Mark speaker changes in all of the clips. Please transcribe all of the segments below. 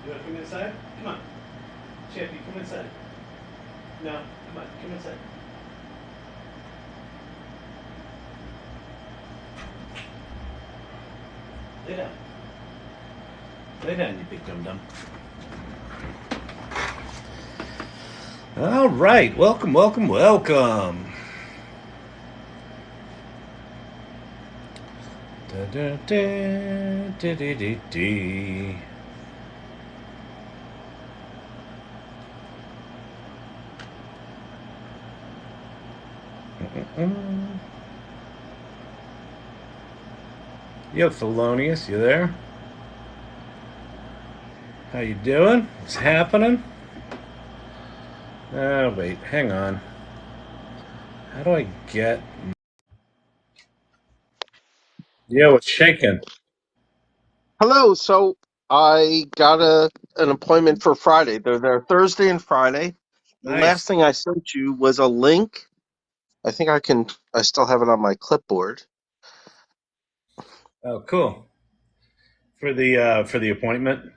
Speaker 1: You want to come inside? Come on. Chappie, come inside. No, come on, come inside. Lay down. Lay down, you big dum-dum. All right, welcome, welcome, welcome. Da, da, da, da, da, da, da. Yo, Thelonious, you there? How you doing? What's happening? Oh, wait, hang on. How do I get... Yo, it's shaking.
Speaker 2: Hello. So I got an appointment for Friday. They're there Thursday and Friday. The last
Speaker 1: Nice.
Speaker 2: thing I sent you was a link. I think I still have it on my clipboard.
Speaker 1: Oh, cool. For the appointment?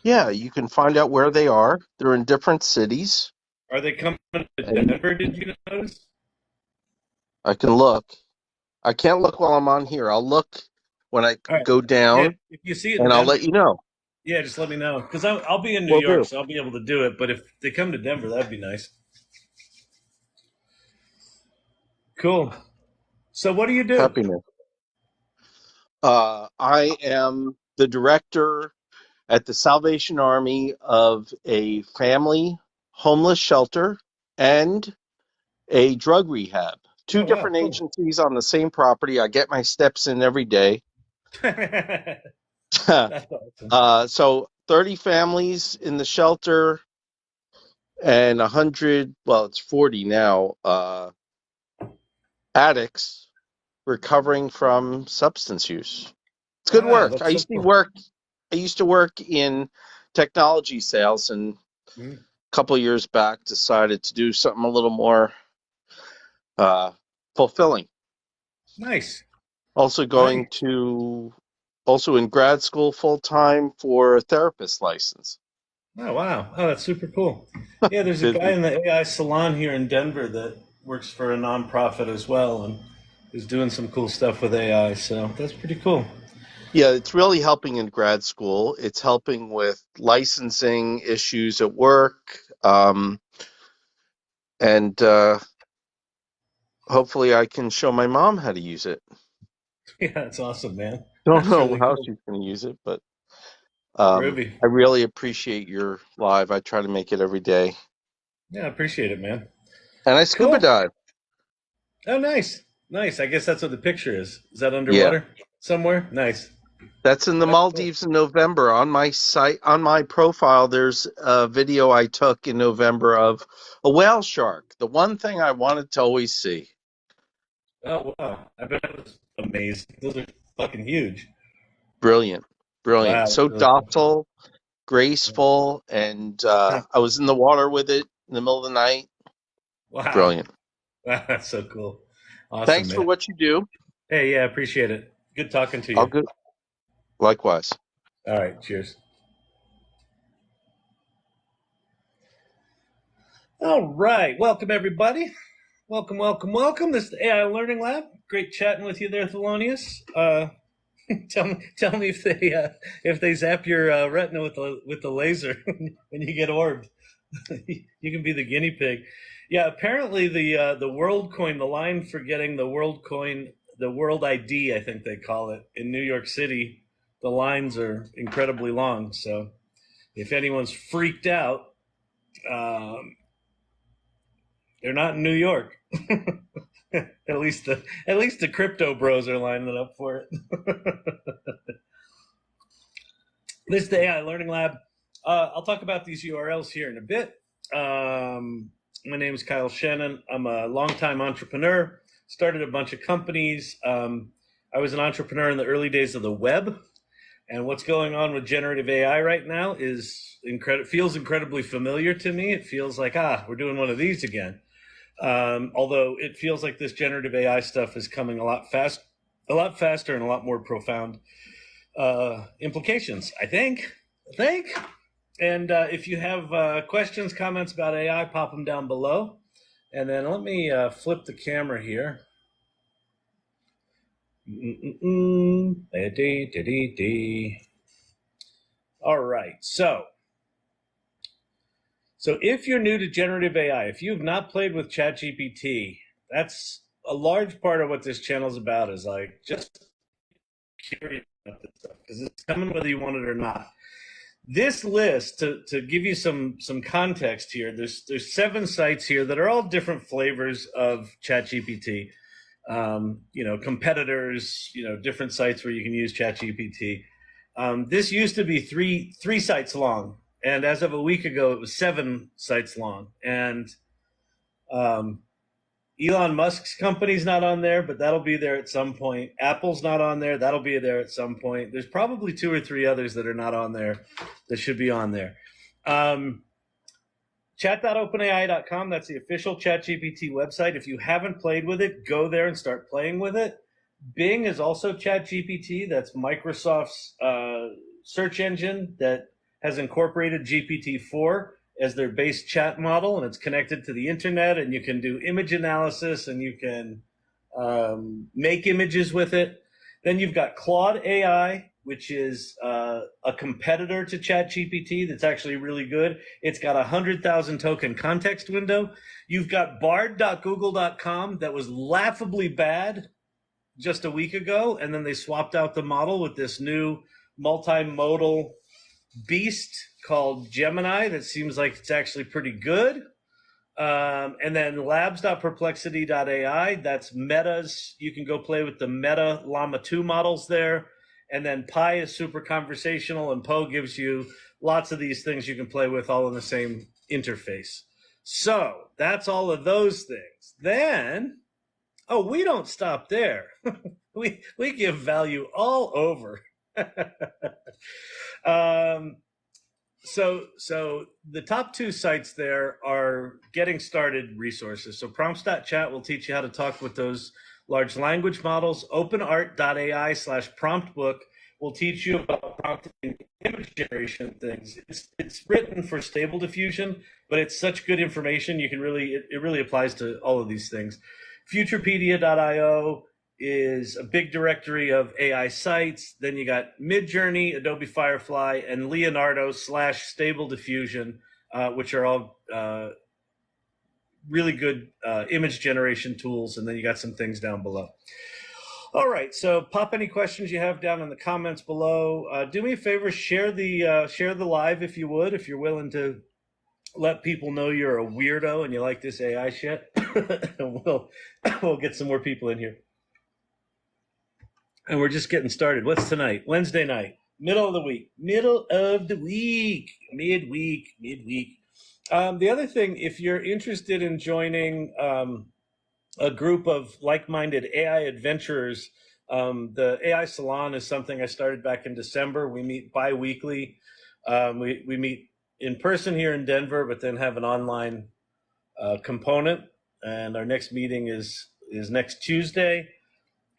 Speaker 2: Yeah, you can find out where they are. They're in different cities.
Speaker 1: Are they coming to
Speaker 2: And
Speaker 1: Denver, did you notice?
Speaker 2: I can look. I can't look while I'm on here. I'll look when I
Speaker 1: All right.
Speaker 2: go
Speaker 1: Yeah,
Speaker 2: down
Speaker 1: if you see it in
Speaker 2: and I'll
Speaker 1: Denver,
Speaker 2: let you know.
Speaker 1: yeah, just let me know. Because I'll be in New
Speaker 2: Will
Speaker 1: York,
Speaker 2: do.
Speaker 1: so I'll be able to do it. But if they come to Denver, that'd be nice. Cool. So what do you do?
Speaker 2: Happiness. I am the director at the Salvation Army of a family homeless shelter and a drug rehab. Two
Speaker 1: Oh, wow,
Speaker 2: different
Speaker 1: cool.
Speaker 2: agencies on the same property. I get my steps in every day.
Speaker 1: That's awesome.
Speaker 2: So 30 families in the shelter and 100, well, it's 40 now, addicts recovering from substance use. It's good
Speaker 1: Wow,
Speaker 2: work.
Speaker 1: that's so cool.
Speaker 2: I used to work in technology sales, and
Speaker 1: Mhm.
Speaker 2: a couple of years back decided to do something a little more uh, fulfilling.
Speaker 1: Nice.
Speaker 2: Also
Speaker 1: Nice.
Speaker 2: also in grad school full time for a therapist license.
Speaker 1: Oh, wow. Oh, that's super cool. Yeah, there's a guy
Speaker 2: Busy.
Speaker 1: in the AI salon here in Denver that works for a nonprofit as well and is doing some cool stuff with AI. So that's pretty cool.
Speaker 2: Yeah, it's really helping in grad school. It's helping with licensing issues at work. And hopefully I can show my mom how to use it.
Speaker 1: Yeah, that's awesome, man.
Speaker 2: Don't
Speaker 1: That's
Speaker 2: know
Speaker 1: really
Speaker 2: how
Speaker 1: cool.
Speaker 2: she's going to use it, but
Speaker 1: Groovy.
Speaker 2: I really appreciate your live. I try to make it every day.
Speaker 1: Yeah, I appreciate it, man.
Speaker 2: And I scuba
Speaker 1: Cool.
Speaker 2: dive.
Speaker 1: Oh, nice. Nice. I guess that's what the picture is. Is that
Speaker 2: Yeah.
Speaker 1: underwater somewhere? Nice.
Speaker 2: That's in the
Speaker 1: That's cool.
Speaker 2: Maldives in November. On my site, on my profile, there's a video I took in November of a whale shark. The one thing I wanted to always see.
Speaker 1: Oh, wow. I bet that was amazing. Those are fucking huge.
Speaker 2: Brilliant. Brilliant.
Speaker 1: Wow. That's
Speaker 2: So
Speaker 1: really cool.
Speaker 2: docile, graceful, and I was in the water with it in the middle of the night.
Speaker 1: Wow.
Speaker 2: Brilliant.
Speaker 1: Wow. That's so cool. Awesome,
Speaker 2: Thanks for
Speaker 1: man.
Speaker 2: what you do.
Speaker 1: Hey, yeah, appreciate it. Good talking to
Speaker 2: I'll
Speaker 1: you.
Speaker 2: go. Likewise.
Speaker 1: All right. Cheers. All right. Welcome, everybody. Welcome, welcome, welcome. This is the AI Learning Lab. Great chatting with you there, Thelonious. Tell me if they zap your retina with the laser when you get orbed. You can be the guinea pig. Yeah, apparently the world coin, the line for getting the world coin, the world ID, I think they call it in New York City. The lines are incredibly long. So if anyone's freaked out, um, they're not in New York. At least the crypto bros are lining up for it. This is the AI Learning Lab. I'll talk about these URLs here in a bit. My name is Kyle Shannon. I'm a longtime entrepreneur. Started a bunch of companies. I was an entrepreneur in the early days of the web. And what's going on with generative AI right now feels incredibly familiar to me. It feels like, we're doing one of these again. Although it feels like this generative AI stuff is coming a lot faster and a lot more profound implications, I think. think. And if you have questions, comments about AI, pop them down below. And then let me flip the camera here. All right. So if you're new to generative AI, if you've not played with ChatGPT, that's a large part of what this channel is about, is like just curious about this stuff, because it's coming whether you want it or not. This list, to give you some context here, there's 7 sites here that are all different flavors of ChatGPT. Competitors, different sites where you can use ChatGPT. This used to be three sites long, and as of a week ago, it was 7 sites long. And Elon Musk's company's not on there, but that'll be there at some point. Apple's not on there. That'll be there at some point. There's probably 2 or 3 others that are not on there that should be on there. Chat.openai.com, that's the official ChatGPT website. If you haven't played with it, go there and start playing with it. Bing is also ChatGPT. That's Microsoft's search engine that has incorporated GPT-4 as their base chat model, and it's connected to the internet, and you can do image analysis, and you can make images with it. Then you've got Claude AI, which is a competitor to ChatGPT that's actually really good. It's got a 100,000 token context window. You've got bard.google.com that was laughably bad just a week ago, and then they swapped out the model with this new multimodal beast called Gemini that seems like it's actually pretty good. And then labs.perplexity.ai, that's Meta's. You can go play with the Meta Llama 2 models there. And then Pi is super conversational, and Poe gives you lots of these things you can play with all in the same interface. So that's all of those things. Then, we don't stop there. we give value all over. So the top 2 sites there are getting started resources. So prompts.chat will teach you how to talk with those large language models. Openart.ai/promptbook will teach you about prompting image generation things. It's written for Stable Diffusion, but it's such good information. You can it really applies to all of these things. Futurepedia.io is a big directory of AI sites. Then you got Midjourney, Adobe Firefly, and Leonardo/Stable Diffusion, which are all really good image generation tools. And then you got some things down below. All right, so pop any questions you have down in the comments below. Do me a favor, share the live if you would, if you're willing to let people know you're a weirdo and you like this AI shit. And we'll get some more people in here. And we're just getting started. What's tonight? Wednesday night, middle of the week, midweek. The other thing, if you're interested in joining a group of like-minded AI adventurers, the AI Salon is something I started back in December. We meet bi-weekly. We meet in person here in Denver, but then have an online component. And our next meeting is next Tuesday.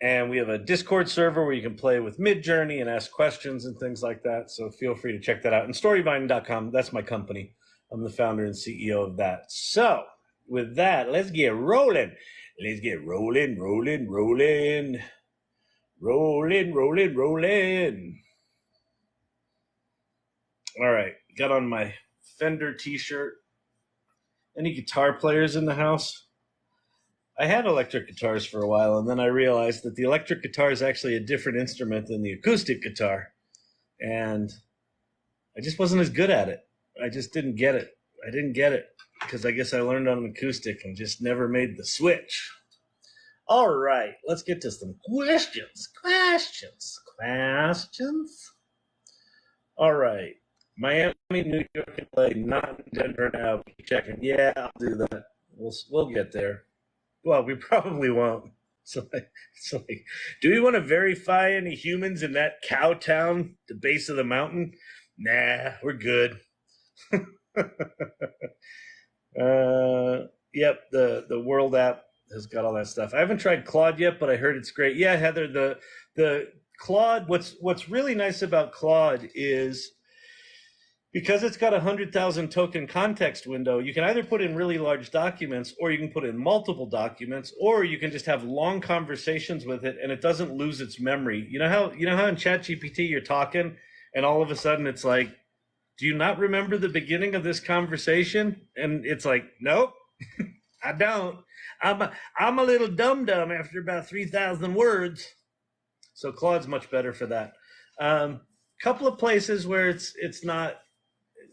Speaker 1: And we have a Discord server where you can play with Midjourney and ask questions and things like that. So feel free to check that out. And storyvine.com, that's my company. I'm the founder and CEO of that. So with that, let's get rolling. Let's get rolling. All right, got on my Fender t-shirt. Any guitar players in the house? I had electric guitars for a while, and then I realized that the electric guitar is actually a different instrument than the acoustic guitar. And I just wasn't as good at it. I just didn't get it. I didn't get it because I guess I learned on an acoustic and just never made the switch. All right, let's get to some questions. All right. Miami, New York, and LA, not in Denver now. Keep checking. Yeah, I'll do that. We'll get there. Well, we probably won't. So, do we want to verify any humans in that cow town, the base of the mountain? Nah, we're good. Yep, the World app has got all that stuff. I haven't tried Claude yet, but I heard it's great. Yeah, Heather, the Claude. What's really nice about Claude is Because it's got a 100,000 token context window, you can either put in really large documents, or you can put in multiple documents, or you can just have long conversations with it and it doesn't lose its memory. You know how in ChatGPT you're talking and all of a sudden it's like, do you not remember the beginning of this conversation? And it's like, nope, I don't. I'm a little dum-dum after about 3,000 words. So Claude's much better for that. Couple of places where it's not,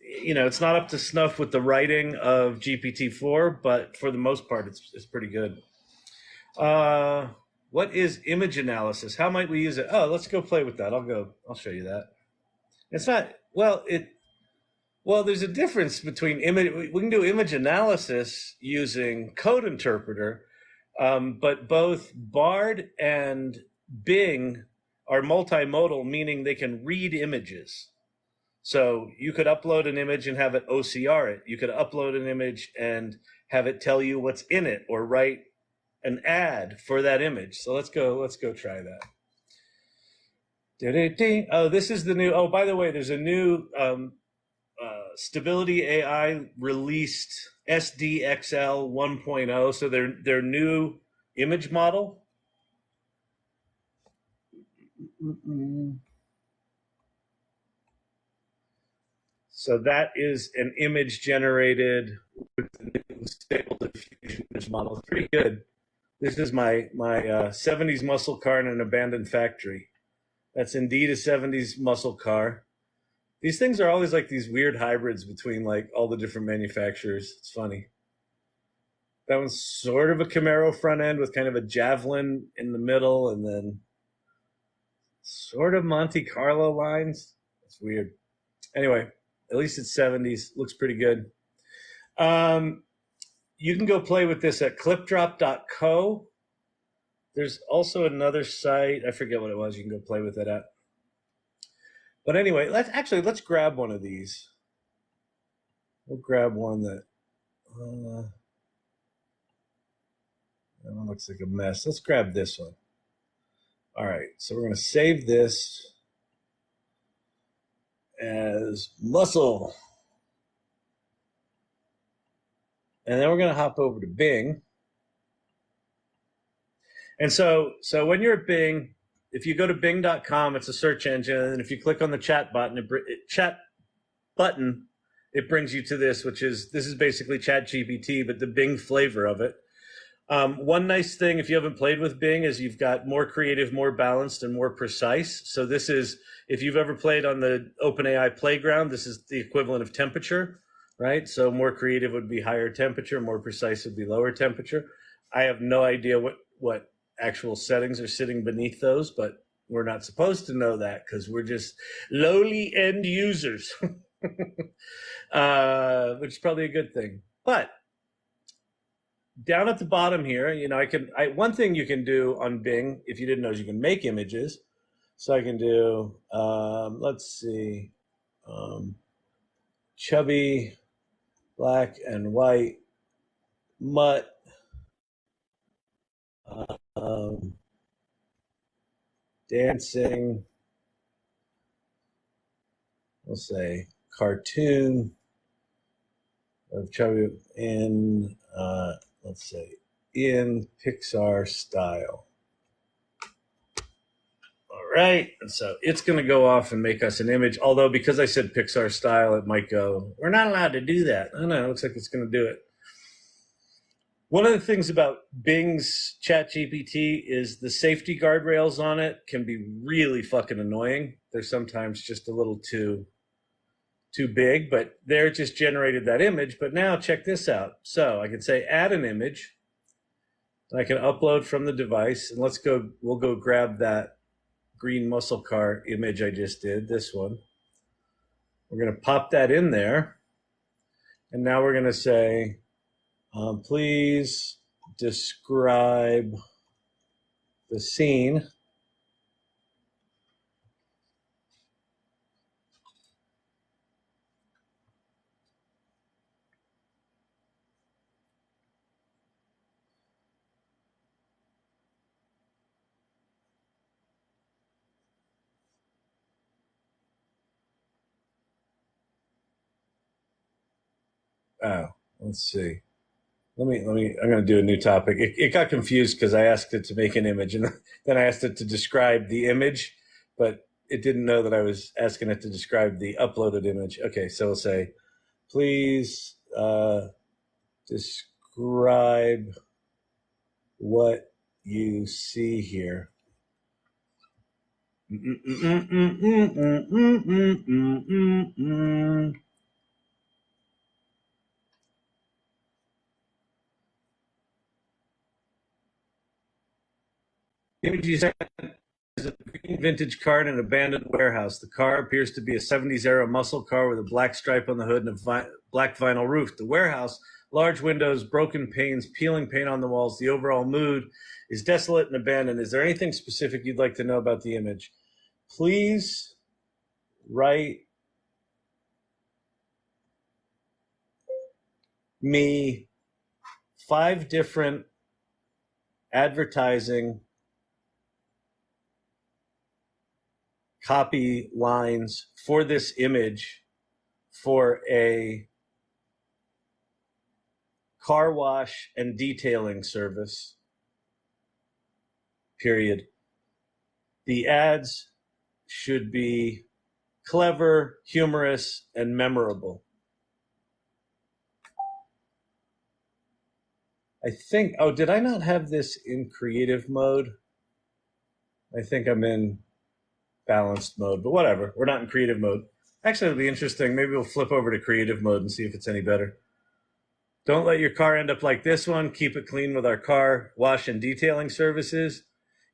Speaker 1: it's not up to snuff with the writing of GPT-4, but for the most part, it's pretty good. What is image analysis? How might we use it? Oh, let's go play with that. I'll show you that. It's not, well, there's a difference between image. We can do image analysis using code interpreter, but both Bard and Bing are multimodal, meaning they can read images. So you could upload an image and have it OCR it. You could upload an image and have it tell you what's in it, or write an ad for that image. So let's go try that. Oh, this is the new. Oh, by the way, there's a new Stability AI released SDXL 1.0. So their new image model. So that is an image generated with the new Stable Diffusion image model. It's pretty good. This is my 70s muscle car in an abandoned factory. That's indeed a 70s muscle car. These things are always like these weird hybrids between like all the different manufacturers. It's funny. That one's sort of a Camaro front end with kind of a Javelin in the middle, and then sort of Monte Carlo lines. It's weird. Anyway, at least it's 70s. Looks pretty good. You can go play with this at clipdrop.co. There's also another site. I forget what it was. You can go play with it at. But anyway, let's grab one of these. We'll grab one that one looks like a mess. Let's grab this one. All right, so we're going to save this as muscle. And then we're going to hop over to Bing. And so when you're at Bing, if you go to bing.com, it's a search engine, and if you click on the chat button, it brings you to this is basically ChatGPT, but the Bing flavor of it. One nice thing, if you haven't played with Bing, is you've got more creative, more balanced, and more precise. So this is, if you've ever played on the OpenAI playground, this is the equivalent of temperature, right? So more creative would be higher temperature, more precise would be lower temperature. I have no idea what actual settings are sitting beneath those, but we're not supposed to know that because we're just lowly end users, which is probably a good thing. But down at the bottom here, one thing you can do on Bing, if you didn't know, is you can make images. So I can do, let's see, chubby, black and white, mutt, dancing, we'll say cartoon of chubby in, let's say, in Pixar style. All right, and so it's going to go off and make us an image, although because I said Pixar style, it might go, we're not allowed to do that. I don't know, it looks like it's going to do it. One of the things about Bing's ChatGPT is the safety guardrails on it can be really fucking annoying. They're sometimes just a little too big, but there it just generated that image. But now check this out. So I can say add an image. And I can upload from the device, and we'll go grab that green muscle car image I just did, this one. We're going to pop that in there. And now we're going to say, please describe the scene. Oh, let's see. I'm going to do a new topic. It got confused because I asked it to make an image, and then I asked it to describe the image, but it didn't know that I was asking it to describe the uploaded image. Okay, so we'll say, please describe what you see here. Image you sent is a green vintage car in an abandoned warehouse. The car appears to be a 70s era muscle car with a black stripe on the hood and a black vinyl roof. The warehouse, large windows, broken panes, peeling paint on the walls. The overall mood is desolate and abandoned. Is there anything specific you'd like to know about the image? Please write me 5 different advertising copy lines for this image for a car wash and detailing service, period. The ads should be clever, humorous, and memorable. I think, oh, did I not have this in creative mode? I think I'm in balanced mode, but whatever. We're not in creative mode. Actually, it'll be interesting. Maybe we'll flip over to creative mode and see if it's any better. Don't let your car end up like this one. Keep it clean with our car wash and detailing services.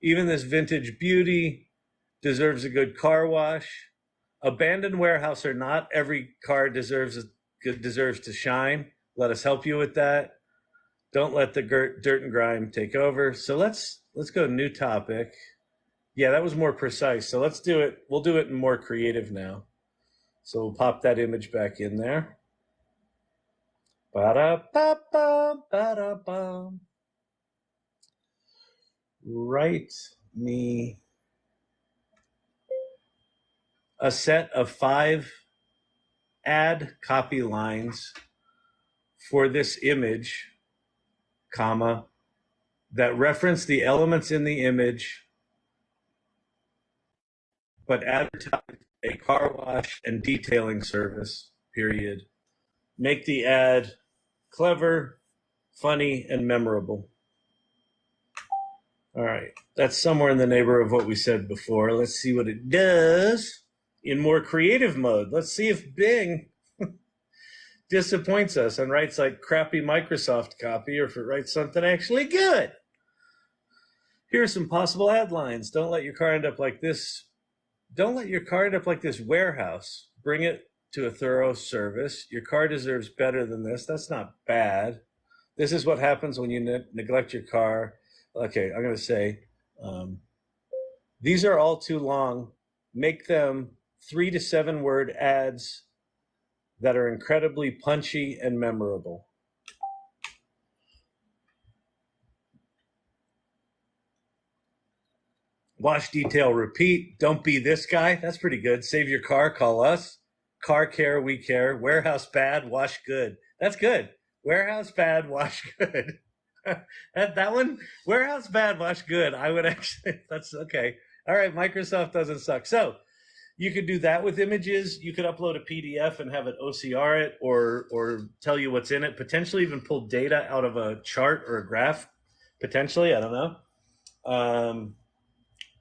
Speaker 1: Even this vintage beauty deserves a good car wash. Abandoned warehouse or not, every car deserves to shine. Let us help you with that. Don't let the dirt and grime take over. So let's go new topic. Yeah, that was more precise. So let's do it. We'll do it in more creative now. So we'll pop that image back in there. Ba-da-ba-ba, ba-da-ba. Write me a set of 5 ad copy lines for this image, comma, that reference the elements in the image, but advertise a car wash and detailing service, period. Make the ad clever, funny, and memorable. All right, that's somewhere in the neighborhood of what we said before. Let's see what it does in more creative mode. Let's see if Bing disappoints us and writes like crappy Microsoft copy, or if it writes something actually good. Here are some possible ad lines. Don't let your car end up like this. Don't let your car end up like this warehouse. Bring it to a thorough service. Your car deserves better than this. That's not bad. This is what happens when you neglect your car. Okay, I'm going to say, these are all too long. Make them 3 to 7 word ads that are incredibly punchy and memorable. Wash, detail, repeat. Don't be this guy. That's pretty good. Save your car. Call us. Car care. We care. Warehouse bad. Wash good. That's good. Warehouse bad. Wash good. that one. Warehouse bad. Wash good. I would actually. That's okay. All right. Microsoft doesn't suck. So you could do that with images. You could upload a PDF and have it OCR it, or tell you what's in it. Potentially even pull data out of a chart or a graph. Potentially. I don't know.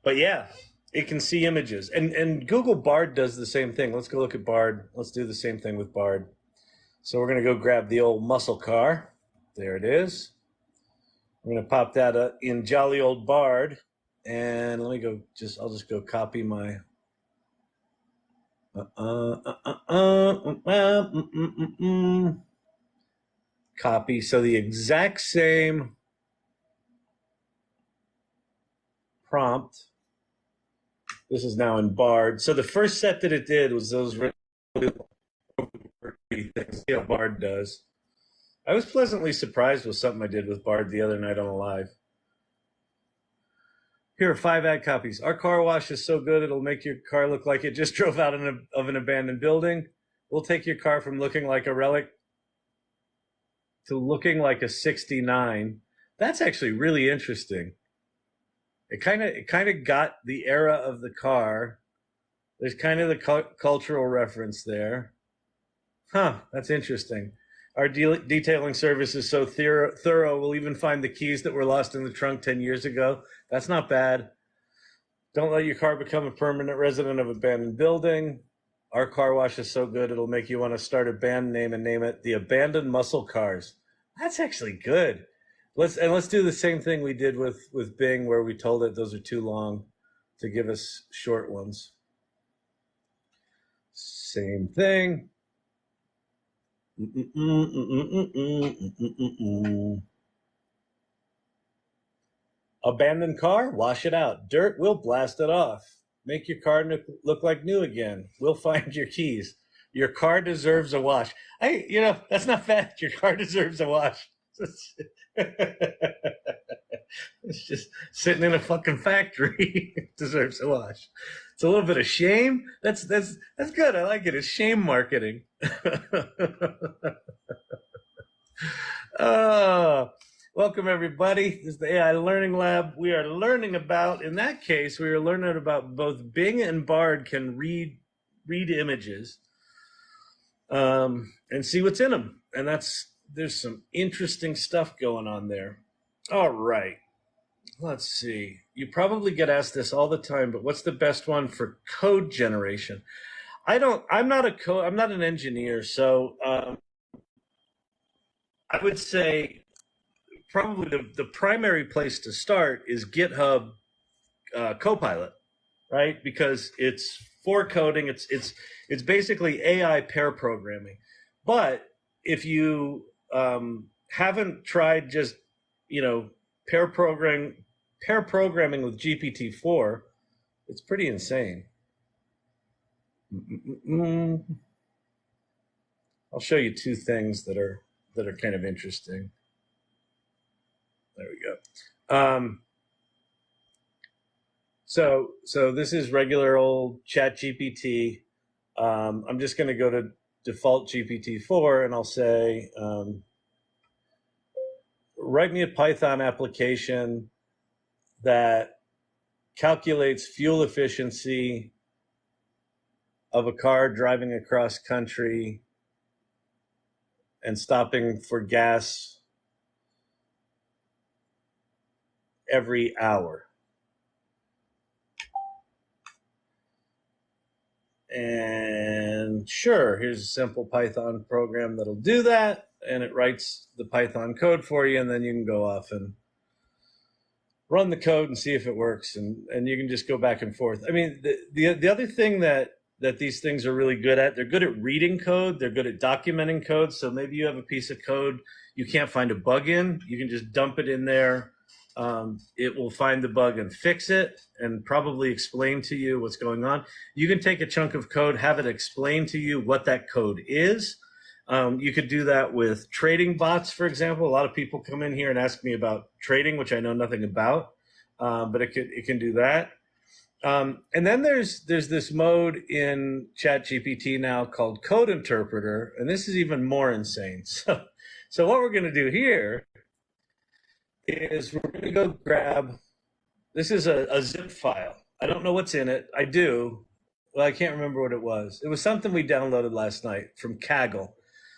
Speaker 1: But yeah, it can see images. And Google Bard does the same thing. Let's go look at Bard. Let's do the same thing with Bard. So we're going to go grab the old muscle car. There it is. I'm going to pop that in jolly old Bard. And let me go, I'll just go copy my... Copy. So the exact same prompt. This is now in Bard. So the first set that it did was those really things. See how Bard does. I was pleasantly surprised with something I did with Bard the other night on a live. Here are 5 ad copies. Our car wash is so good it'll make your car look like it just drove out of an abandoned building. We'll take your car from looking like a relic to looking like a 69. That's actually really interesting. It kind of got the era of the car. There's kind of the cultural reference there. Huh, that's interesting. Our detailing service is so thorough, we'll even find the keys that were lost in the trunk 10 years ago. That's not bad. Don't let your car become a permanent resident of an abandoned building. Our car wash is so good, it'll make you want to start a band name and name it the Abandoned Muscle Cars. That's actually good. Let's do the same thing we did with Bing, where we told it those are too long to give us short ones. Same thing. Abandoned car, wash it out. Dirt, we'll blast it off. Make your car look like new again. We'll find your keys. Your car deserves a wash. That's not bad. Your car deserves a wash. It's just sitting in a fucking factory. It deserves a wash. It's a little bit of shame. That's good. I like it. It's shame marketing. Welcome everybody. This is the AI Learning Lab. We are learning about, in that case, we are learning about both Bing and Bard can read images and see what's in them. And there's some interesting stuff going on there. All right. Let's see. You probably get asked this all the time, but what's the best one for code generation? I'm not an engineer, so I would say probably the primary place to start is GitHub Copilot, right? Because it's for coding. It's basically AI pair programming. But if you haven't tried just pair programming with GPT-4, it's pretty insane. I'll show you two things that are kind of interesting. There we go. So this is regular old Chat GPT. I'm just going to go to default GPT-4 and I'll say, write me a Python application that calculates fuel efficiency of a car driving across country and stopping for gas every hour. And sure, here's a simple Python program that'll do that, and it writes the Python code for you, and then you can go off and run the code and see if it works, and you can just go back and forth. I mean, the other thing that these things are really good at, they're good at reading code, they're good at documenting code. So maybe you have a piece of code you can't find a bug in, you can just dump it in there. It will find the bug and fix it and probably explain to you what's going on. You can take a chunk of code, have it explain to you what that code is. You could do that with trading bots, for example. A lot of people come in here and ask me about trading, which I know nothing about, but it can do that. And then there's this mode in ChatGPT now called Code Interpreter, and this is even more insane. So what we're going to do here is we're going to go grab, this is a zip file. I don't know what's in it. I do. Well, I can't remember what it was. It was something we downloaded last night from Kaggle.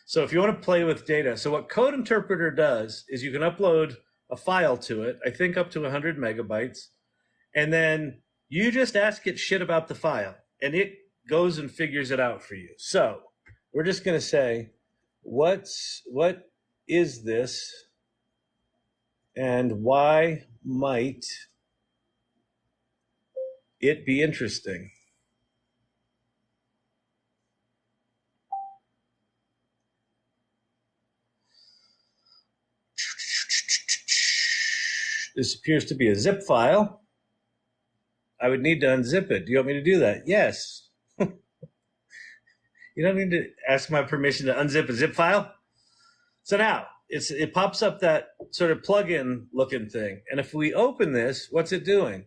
Speaker 1: So if you want to play with data, so what Code Interpreter does is you can upload a file to it, I think up to 100 megabytes, and then you just ask it shit about the file, and it goes and figures it out for you. So we're just going to say, what is this, and why might it be interesting? This appears to be a zip file. I would need to unzip it. Do you want me to do that? Yes. You don't need to ask my permission to unzip a zip file. So now it pops up that sort of plugin looking thing. And if we open this, what's it doing?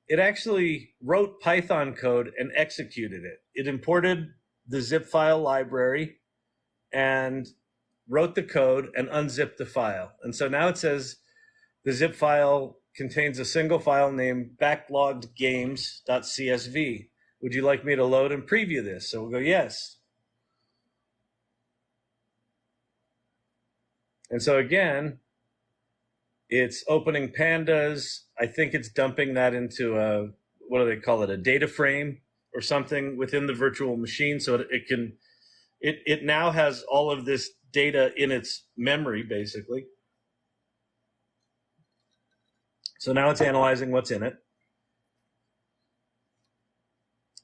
Speaker 1: It actually wrote Python code and executed it. It imported the zip file library and wrote the code and unzipped the file. And so now it says the zip file contains a single file named backloggedgames.csv. Would you like me to load and preview this? So we'll go, yes. And so again, it's opening pandas. I think it's dumping that into a, what do they call it, a data frame or something within the virtual machine. So it now has all of this data in its memory, basically. So now it's analyzing what's in it.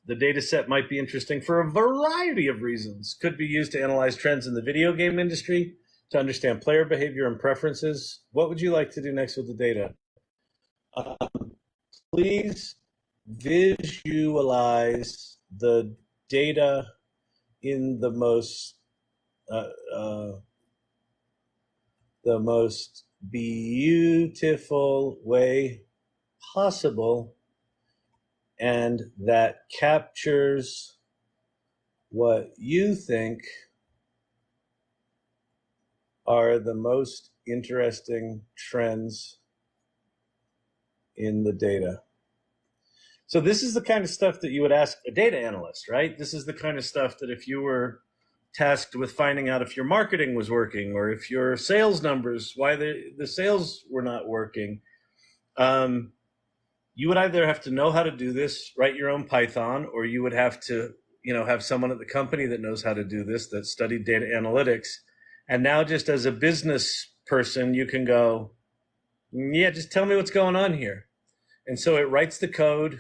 Speaker 1: The data set might be interesting for a variety of reasons. Could be used to analyze trends in the video game industry, to understand player behavior and preferences. What would you like to do next with the data? Please visualize the data in the most beautiful way possible, and that captures what you think are the most interesting trends in the data. So this is the kind of stuff that you would ask a data analyst, right? This is the kind of stuff that if you were tasked with finding out if your marketing was working or if your sales numbers, why the sales were not working, you would either have to know how to do this, write your own Python, or you would have to, have someone at the company that knows how to do this, that studied data analytics. And now just as a business person, you can go, yeah, just tell me what's going on here. And so it writes the code,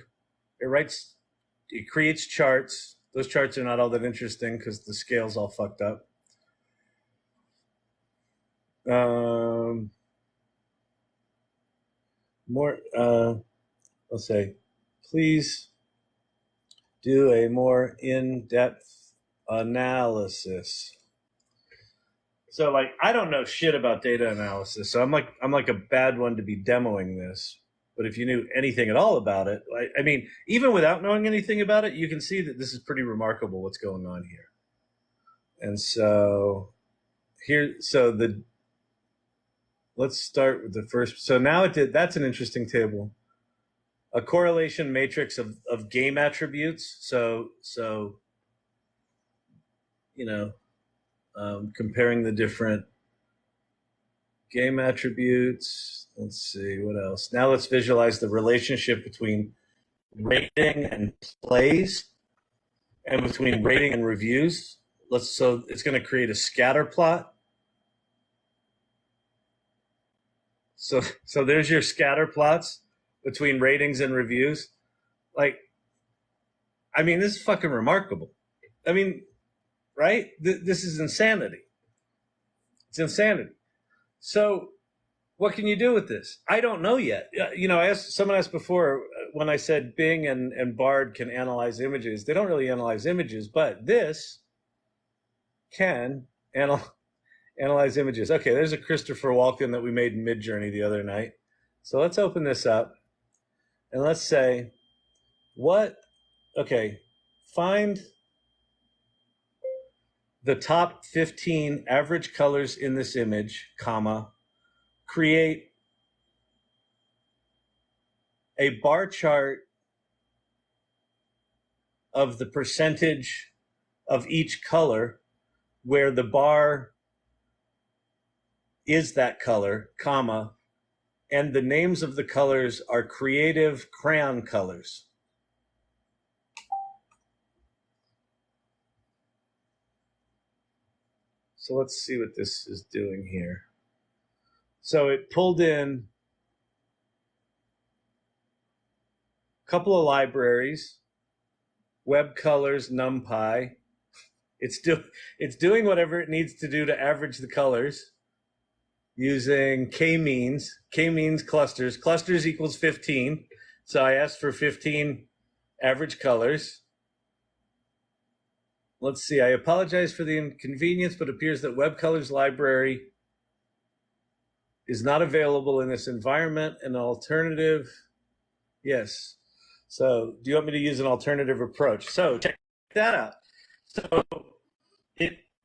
Speaker 1: it creates charts. Those charts are not all that interesting because the scale's all fucked up. Let's say, please do a more in-depth analysis. So I don't know shit about data analysis. So I'm like a bad one to be demoing this. But if you knew anything at all about it, I mean, even without knowing anything about it, you can see that this is pretty remarkable what's going on here. And so let's start with the first. So now that's an interesting table. A correlation matrix of game attributes. So comparing the different game attributes. Let's see, what else? Now let's visualize the relationship between rating and plays and between rating and reviews. So it's going to create a scatter plot. So there's your scatter plots between ratings and reviews. This is fucking remarkable. Right? This is insanity. It's insanity. So what can you do with this? I don't know yet. Someone asked before when I said Bing and Bard can analyze images. They don't really analyze images, but this can analyze images. Okay, there's a Christopher Walken that we made in Midjourney the other night. So let's open this up and let's say, find the top 15 average colors in this image, create a bar chart of the percentage of each color where the bar is that color, and the names of the colors are creative crayon colors. So let's see what this is doing here. So it pulled in a couple of libraries, Web Colors, NumPy. It's doing whatever it needs to do to average the colors using k-means clusters. Clusters equals 15. So I asked for 15 average colors. Let's see, I apologize for the inconvenience, but it appears that Web Colors library is not available in this environment. An alternative, yes. So do you want me to use an alternative approach? So check that out. So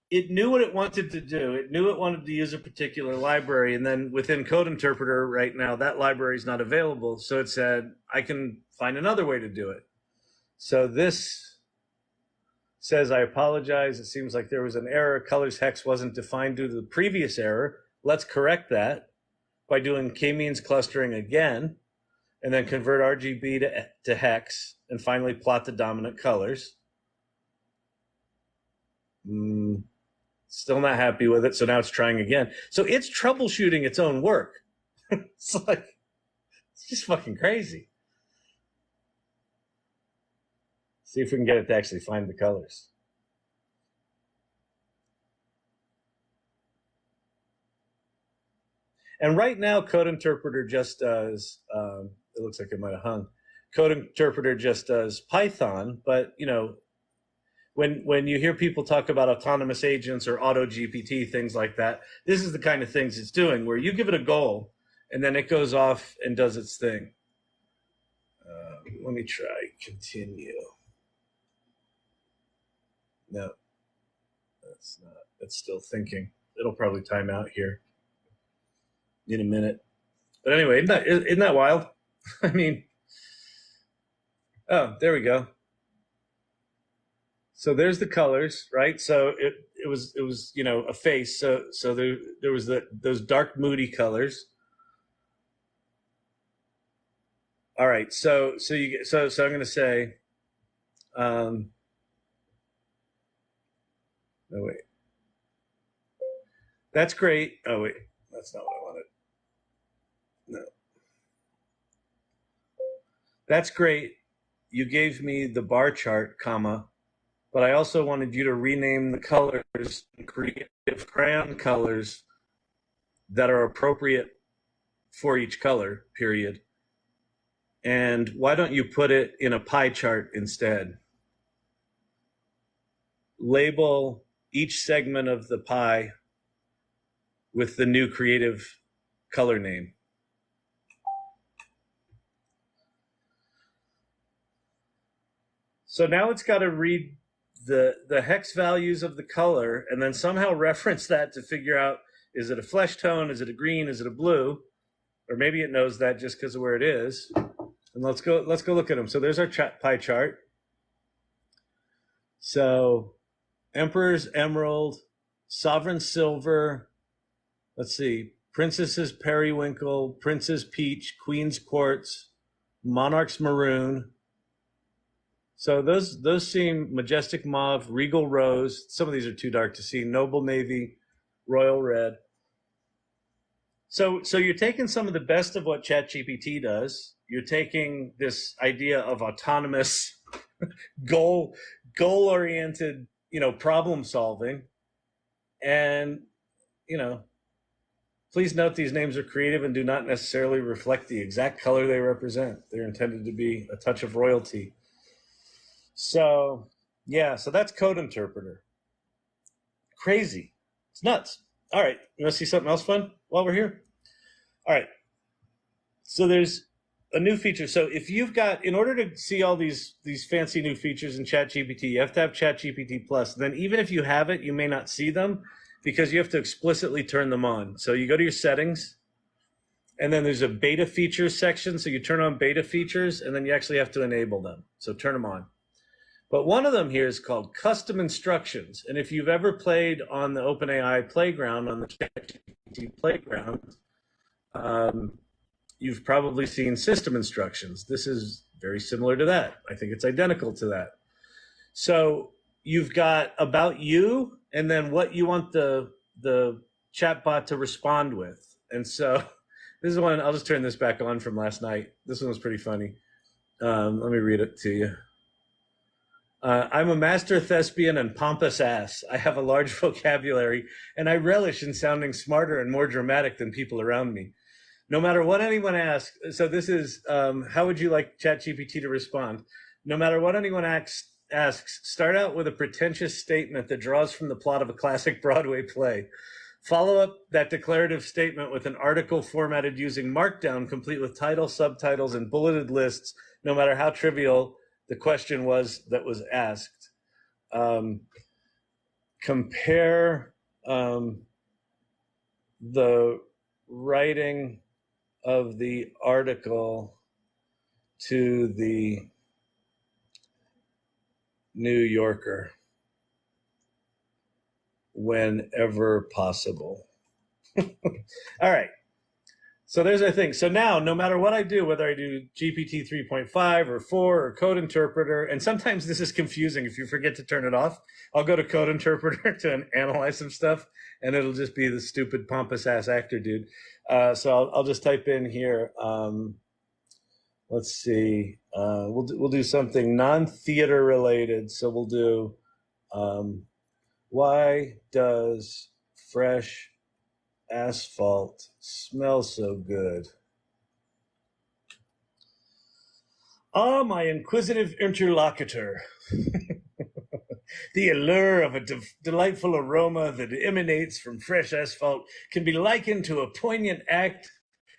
Speaker 1: it knew what it wanted to do. It knew it wanted to use a particular library, and then within Code Interpreter right now, that library is not available. So it said, I can find another way to do it. So this says, I apologize. It seems like there was an error. Colors hex wasn't defined due to the previous error. Let's correct that by doing k-means clustering again, and then convert RGB to hex, and finally plot the dominant colors. Still not happy with it, so now it's trying again. So it's troubleshooting its own work. It's like, it's just fucking crazy. See if we can get it to actually find the colors. And right now, Code Interpreter just does, it looks like it might have hung. Code Interpreter just does Python, but you know, when you hear people talk about autonomous agents or auto GPT, things like that, this is the kind of things it's doing, where you give it a goal and then it goes off and does its thing. Let me try continue. No, that's not, it's still thinking. It'll probably time out here in a minute. But anyway, isn't that wild? I mean, oh, there we go. So there's the colors, right? So it was you know, a face. So there was those dark moody colors. All right. So I'm going to say, no wait, that's great. Oh wait, that's not what I wanted. No, that's great. You gave me the bar chart, comma, but I also wanted you to rename the colors and create crayon colors that are appropriate for each color, period. And why don't you put it in a pie chart instead? Label each segment of the pie with the new creative color name. So now it's got to read the hex values of the color and then somehow reference that to figure out, is it a flesh tone, is it a green, is it a blue? Or maybe it knows that just because of where it is. And let's go look at them. So there's our pie chart. So Emperor's Emerald, Sovereign Silver, let's see, Princess's Periwinkle, Prince's Peach, Queen's Quartz, Monarch's Maroon. So those seem Majestic Mauve, Regal Rose. Some of these are too dark to see. Noble Navy, Royal Red. So you're taking some of the best of what ChatGPT does. You're taking this idea of autonomous, goal-oriented, you know, problem solving, and you know, please note these names are creative and do not necessarily reflect the exact color they represent. They're intended to be a touch of royalty. So yeah, so that's Code Interpreter. Crazy. It's nuts. All right, you want to see something else fun while we're here? All right. So there's a new feature. So if you've got, in order to see all these fancy new features in ChatGPT, you have to have ChatGPT Plus. Then even if you have it, you may not see them because you have to explicitly turn them on. So you go to your settings, and then there's a beta features section. So you turn on beta features, and then you actually have to enable them. So turn them on. But one of them here is called custom instructions. And if you've ever played on the OpenAI playground, on the ChatGPT playground, you've probably seen system instructions. This is very similar to that. I think it's identical to that. So you've got about you, and then what you want the chatbot to respond with. And so this is one, I'll just turn this back on from last night. This one was pretty funny. Let me read it to you. I'm a master thespian and pompous ass. I have a large vocabulary, and I relish in sounding smarter and more dramatic than people around me. No matter what anyone asks, so this is, how would you like ChatGPT to respond? No matter what anyone asks, start out with a pretentious statement that draws from the plot of a classic Broadway play. Follow up that declarative statement with an article formatted using Markdown, complete with title, subtitles, and bulleted lists, no matter how trivial the question was that was asked. compare the writing of the article to the New Yorker whenever possible. All right. So there's our thing. So now, no matter what I do, whether I do GPT 3.5 or 4 or Code Interpreter, and sometimes this is confusing if you forget to turn it off, I'll go to Code Interpreter to analyze some stuff, and it'll just be the stupid pompous ass actor dude. So I'll just type in here. Let's see. We'll do something non-theater related. So we'll do why does fresh asphalt smell so good? Ah, my inquisitive interlocutor. The allure of a delightful aroma that emanates from fresh asphalt can be likened to a poignant act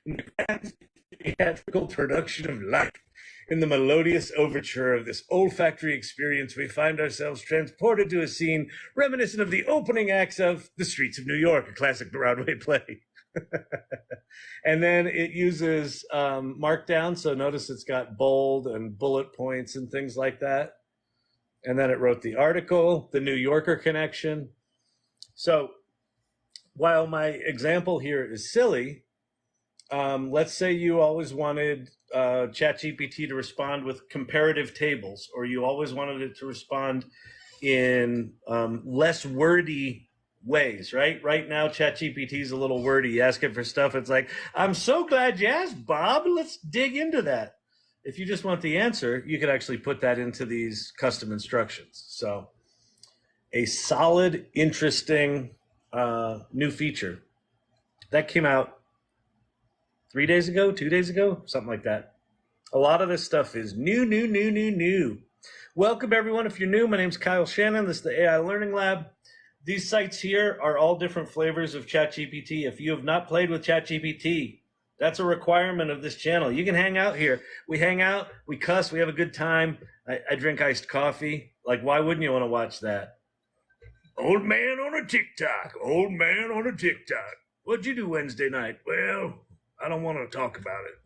Speaker 1: in the grand theatrical production of life. In the melodious overture of this olfactory experience, we find ourselves transported to a scene reminiscent of the opening acts of The Streets of New York, a classic Broadway play. And then it uses Markdown, so notice it's got bold and bullet points and things like that. And then it wrote the article, the New Yorker connection. So while my example here is silly, let's say you always wanted ChatGPT to respond with comparative tables, or you always wanted it to respond in less wordy ways, right? Right now, ChatGPT is a little wordy. You ask it for stuff, it's like, I'm so glad you asked, Bob. Let's dig into that. If you just want the answer, you could actually put that into these custom instructions. So a solid, interesting new feature that came out 3 days ago, 2 days ago, something like that. A lot of this stuff is new. Welcome, everyone. If you're new, my name's Kyle Shannon. This is the AI Learning Lab. These sites here are all different flavors of ChatGPT. If you have not played with ChatGPT, that's a requirement of this channel. You can hang out here. We hang out, we cuss, we have a good time. I drink iced coffee. Like, why wouldn't you want to watch that? Old man on a TikTok. Old man on a TikTok. What'd you do Wednesday night? Well, I don't want to talk about it.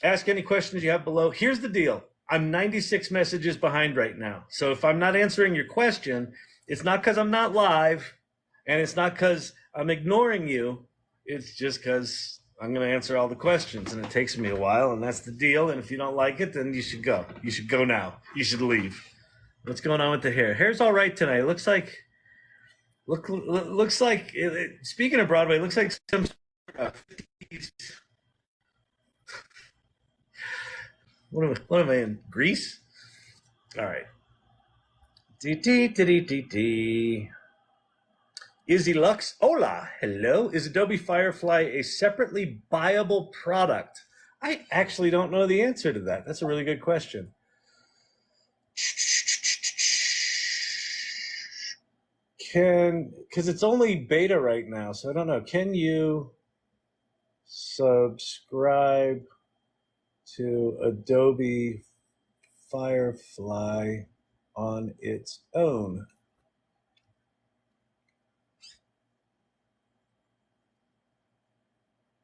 Speaker 1: Ask any questions you have below. Here's the deal. I'm 96 messages behind right now. So if I'm not answering your question, it's not because I'm not live, and it's not because I'm ignoring you. It's just because I'm going to answer all the questions, and it takes me a while, and that's the deal. And if you don't like it, then you should go. You should go now. You should leave. What's going on with the hair? Hair's all right tonight. It looks like, speaking of Broadway, it looks like some 50s. What am I in? Greece? All right. Izzy Lux, hola, hello. Is Adobe Firefly a separately buyable product? I actually don't know the answer to that. That's a really good question. Because it's only beta right now, so I don't know. Can you subscribe to Adobe Firefly on its own?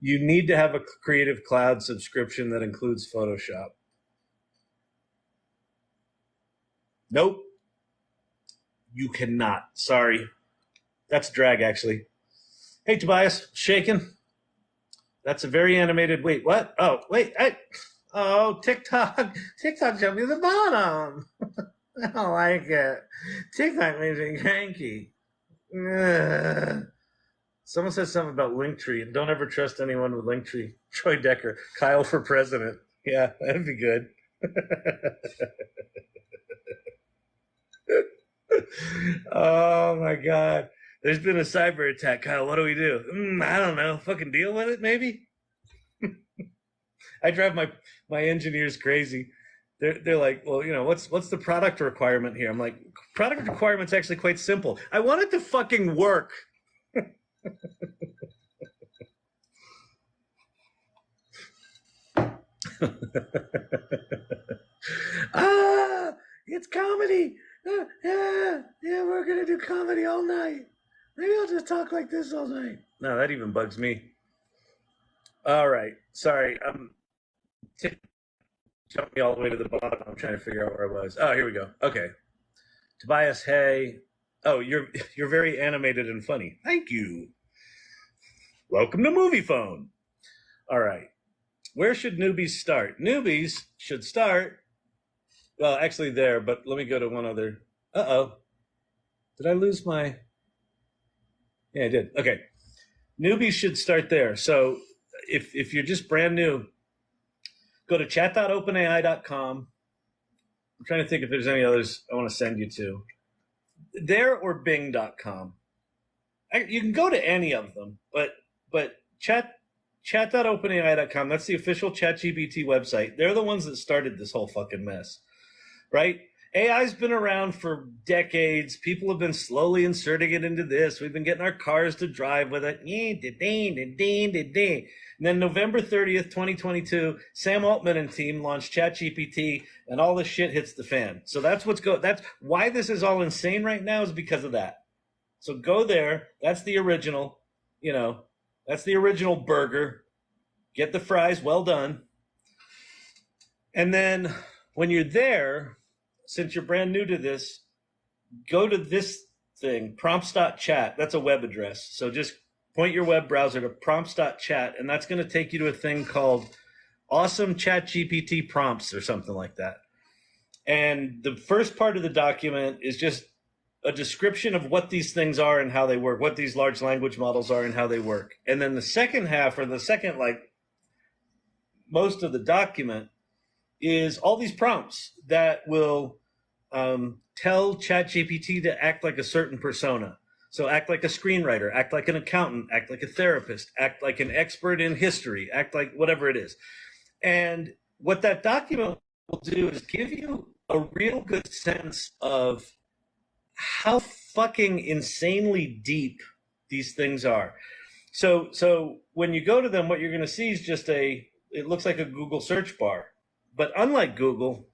Speaker 1: You need to have a Creative Cloud subscription that includes Photoshop. Nope. You cannot. Sorry. That's drag, actually. Hey, Tobias. Shaking. That's a very animated. Wait, what? Oh, wait. Oh, TikTok. TikTok showed me the bottom. I don't like it. TikTok makes me cranky. Ugh. Someone said something about Linktree. Don't ever trust anyone with Linktree. Troy Decker. Kyle for president. Yeah, that'd be good. Oh, my God. There's been a cyber attack. Kyle, what do we do? I don't know. Fucking deal with it, maybe? I drive my engineers crazy. They're like, well, you know, what's the product requirement here? I'm like, product requirement's actually quite simple. I want it to fucking work. Ah, it's comedy. Yeah, we're gonna do comedy all night. Maybe I'll just talk like this all night. No, that even bugs me. All right, sorry. Jumped me all the way to the bottom. I'm trying to figure out where I was. Oh, here we go. Okay, Tobias. Hey. Oh, you're very animated and funny. Thank you. Welcome to Movie Phone. All right. Where should newbies start? Newbies should start. Well, actually, there. But let me go to one other. Uh-oh. Did I lose my? Yeah, I did. Okay. Newbies should start there. So if you're just brand new, go to chat.openai.com. I'm trying to think if there's any others I want to send you to. There or bing.com. You can go to any of them, but chat.openai.com, that's the official ChatGPT website. They're the ones that started this whole fucking mess, right? AI's been around for decades. People have been slowly inserting it into this. We've been getting our cars to drive with it. And then November 30th, 2022, Sam Altman and team launched ChatGPT, and all this shit hits the fan. So that's that's why this is all insane right now, is because of that. So go there. That's the original, that's the original burger. Get the fries, well done. And then when you're there, since you're brand new to this, go to this thing, prompts.chat. That's a web address. So just point your web browser to prompts.chat, and that's going to take you to a thing called Awesome ChatGPT Prompts or something like that. And the first part of the document is just a description of what these things are and how they work, what these large language models are and how they work. And then the second half, or the second, most of the document, is all these prompts that will tell ChatGPT to act like a certain persona. So act like a screenwriter, act like an accountant, act like a therapist, act like an expert in history, act like whatever it is. And what that document will do is give you a real good sense of how fucking insanely deep these things are. So when you go to them, what you're going to see is just it looks like a Google search bar. But unlike Google,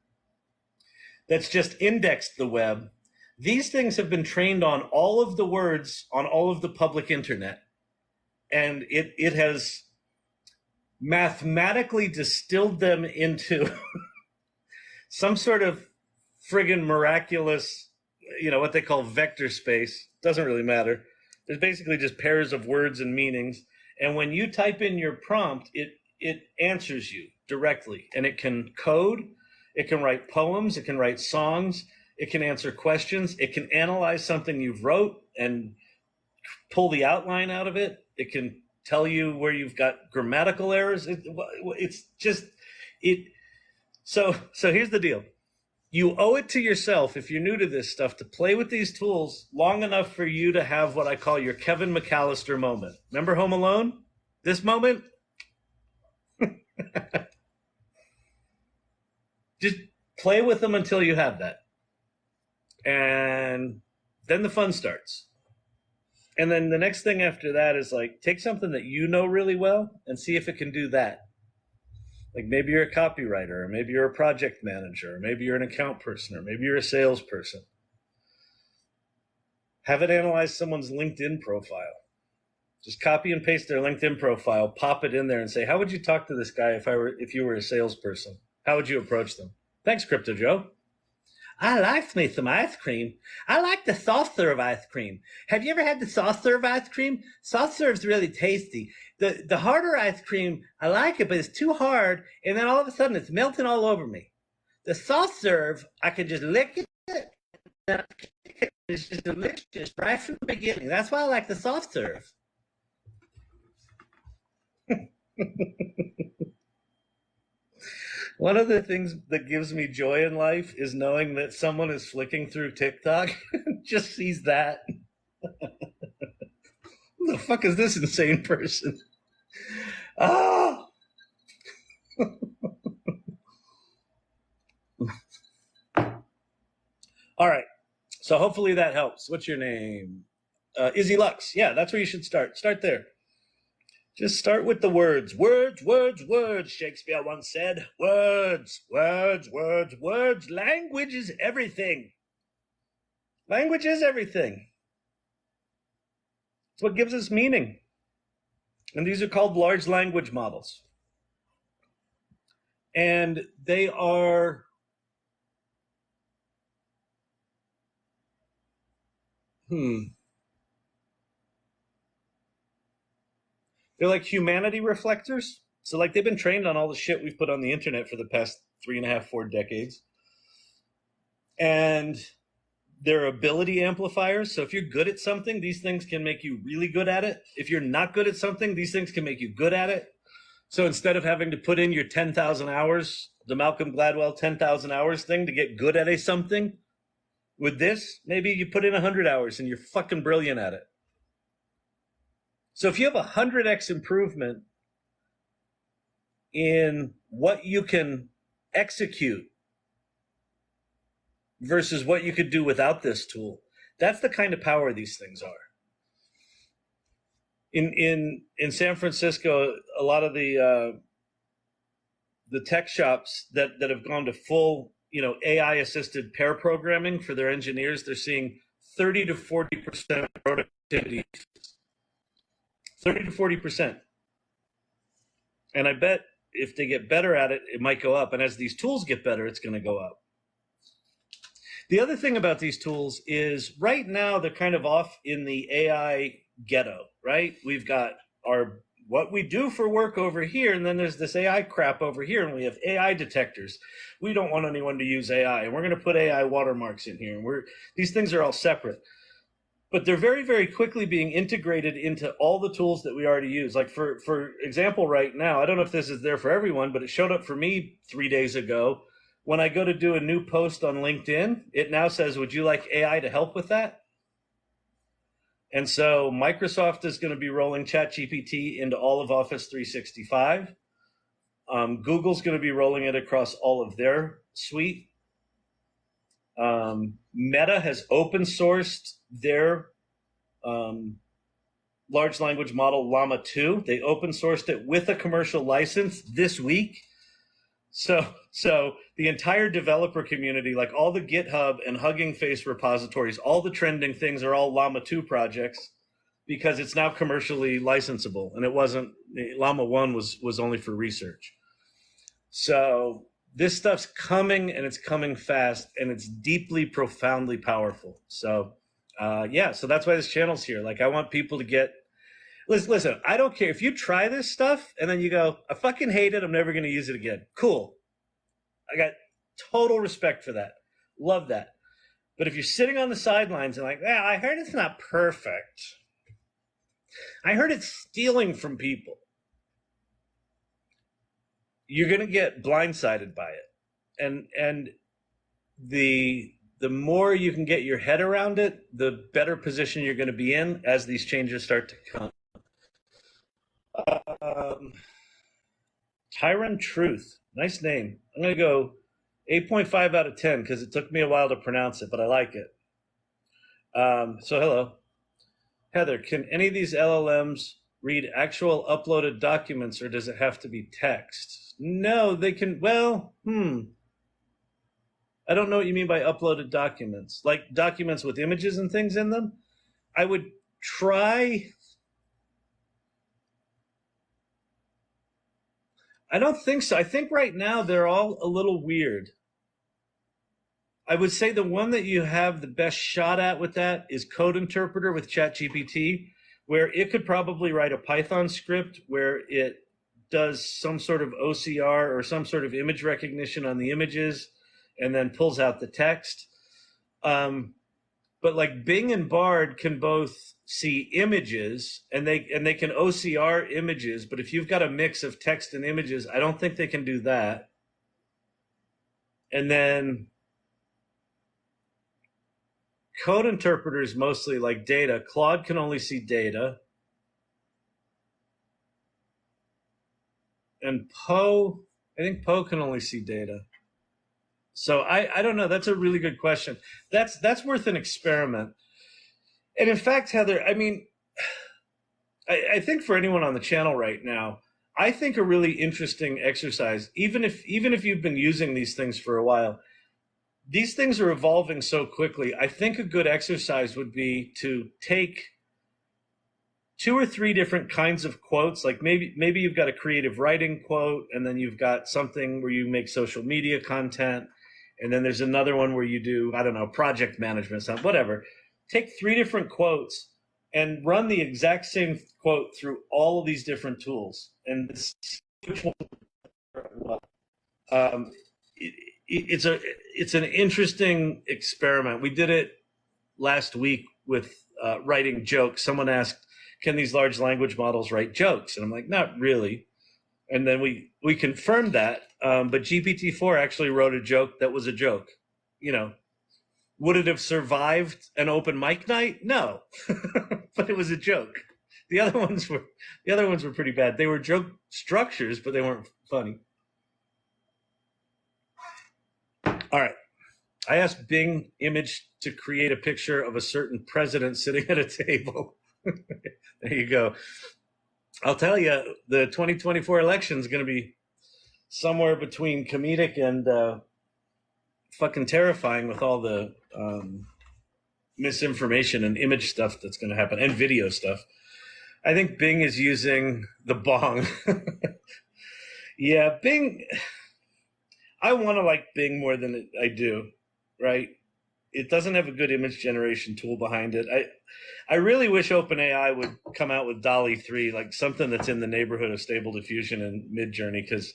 Speaker 1: that's just indexed the web, these things have been trained on all of the words on all of the public internet. And it has mathematically distilled them into some sort of friggin' miraculous, what they call vector space. Doesn't really matter. There's basically just pairs of words and meanings. And when you type in your prompt, it answers you directly. And it can code, it can write poems, it can write songs, it can answer questions, it can analyze something you've wrote and pull the outline out of it. It can tell you where you've got grammatical errors. So here's the deal. You owe it to yourself, if you're new to this stuff, to play with these tools long enough for you to have what I call your Kevin McAllister moment. Remember Home Alone? This moment? Just play with them until you have that. And then the fun starts. And then the next thing after that is take something that you know really well and see if it can do that. Like maybe you're a copywriter, or maybe you're a project manager, or maybe you're an account person, or maybe you're a salesperson. Have it analyze someone's LinkedIn profile. Just copy and paste their LinkedIn profile, pop it in there and say, how would you talk to this guy if you were a salesperson? How would you approach them? Thanks, Crypto Joe. I like me some ice cream. I like the soft serve ice cream. Have you ever had the soft serve ice cream? Soft serve's really tasty. The harder ice cream, I like it, but it's too hard, and then all of a sudden it's melting all over me. The soft serve, I can just lick it, and it's just delicious right from the beginning. That's why I like the soft serve. One of the things that gives me joy in life is knowing that someone is flicking through TikTok and just sees that. Who the fuck is this insane person? Ah! All right. So hopefully that helps. What's your name? Izzy Lux. Yeah, that's where you should start. Start there. Just start with the words. Words, words, words, Shakespeare once said. Words, words, words, words. Language is everything. Language is everything. It's what gives us meaning. And these are called large language models. And they are they're like humanity reflectors. So like they've been trained on all the shit we've put on the internet for the past 3.5, 4 decades. And they're ability amplifiers. So if you're good at something, these things can make you really good at it. If you're not good at something, these things can make you good at it. So instead of having to put in your 10,000 hours, the Malcolm Gladwell 10,000 hours thing to get good at a something, with this, maybe you put in 100 hours and you're fucking brilliant at it. So if you have 100x improvement in what you can execute versus what you could do without this tool, that's the kind of power these things are. In San Francisco, a lot of the tech shops that have gone to full, AI assisted pair programming for their engineers, they're seeing 30 to 40% productivity. 30 to 40%. And I bet if they get better at it, it might go up. And as these tools get better, it's going to go up. The other thing about these tools is right now they're kind of off in the AI ghetto, right? We've got our what we do for work over here, and then there's this AI crap over here, and we have AI detectors. We don't want anyone to use AI, and we're going to put AI watermarks in here. And these things are all separate. But they're very, very quickly being integrated into all the tools that we already use. Like for example, right now, I don't know if this is there for everyone, but it showed up for me 3 days ago. When I go to do a new post on LinkedIn, it now says, would you like AI to help with that? And so Microsoft is going to be rolling ChatGPT into all of Office 365. Google's going to be rolling it across all of their suite. Meta has open sourced their large language model Llama 2. They open sourced it with a commercial license this week. So the entire developer community, like all the GitHub and Hugging Face repositories, all the trending things are all Llama 2 projects because it's now commercially licensable, and it wasn't. Llama 1 was only for research. So this stuff's coming, and it's coming fast, and it's deeply, profoundly powerful. So so that's why this channel's here. Like, I want people to get, listen, I don't care if you try this stuff and then you go, I fucking hate it, I'm never going to use it again. Cool. I got total respect for that. Love that. But if you're sitting on the sidelines and like, I heard it's not perfect. I heard it's stealing from people. You're going to get blindsided by it. And the more you can get your head around it, the better position you're going to be in as these changes start to come. Tyron Truth, nice name. I'm going to go 8.5 out of 10 because it took me a while to pronounce it, but I like it. So hello. Heather, can any of these LLMs read actual uploaded documents, or does it have to be text? No, they can, I don't know what you mean by uploaded documents. Like documents with images and things in them? I would try. I don't think so. I think right now they're all a little weird. I would say the one that you have the best shot at with that is Code Interpreter with ChatGPT, where it could probably write a Python script where it does some sort of OCR or some sort of image recognition on the images and then pulls out the text. But like Bing and Bard can both see images and they can OCR images, but if you've got a mix of text and images, I don't think they can do that. And then Code Interpreter is mostly like data. Claude can only see data. And Poe, I think Poe can only see data. So I don't know. That's a really good question. That's worth an experiment. And in fact, Heather, I mean, I think for anyone on the channel right now, I think a really interesting exercise, even if you've been using these things for a while, these things are evolving so quickly. I think a good exercise would be to take 2 or 3 different kinds of quotes. Like maybe you've got a creative writing quote, and then you've got something where you make social media content, and then there's another one where you do, I don't know, project management, something, whatever. Take 3 different quotes and run the exact same quote through all of these different tools, and see which one. Um, it's an interesting experiment. We did it last week with writing jokes. Someone asked, "Can these large language models write jokes?" And I'm like, "Not really." And then we confirmed that. But GPT-4 actually wrote a joke that was a joke. You know, would it have survived an open mic night? No, but it was a joke. The other ones were pretty bad. They were joke structures, but they weren't funny. All right. I asked Bing Image to create a picture of a certain president sitting at a table. There you go. I'll tell you, the 2024 election is going to be somewhere between comedic and fucking terrifying with all the misinformation and image stuff that's going to happen, and video stuff. I think Bing is using the bong. Yeah, Bing. I want to like Bing more than I do, right? It doesn't have a good image generation tool behind it. I really wish OpenAI would come out with DALL-E 3, like something that's in the neighborhood of Stable Diffusion and Midjourney, because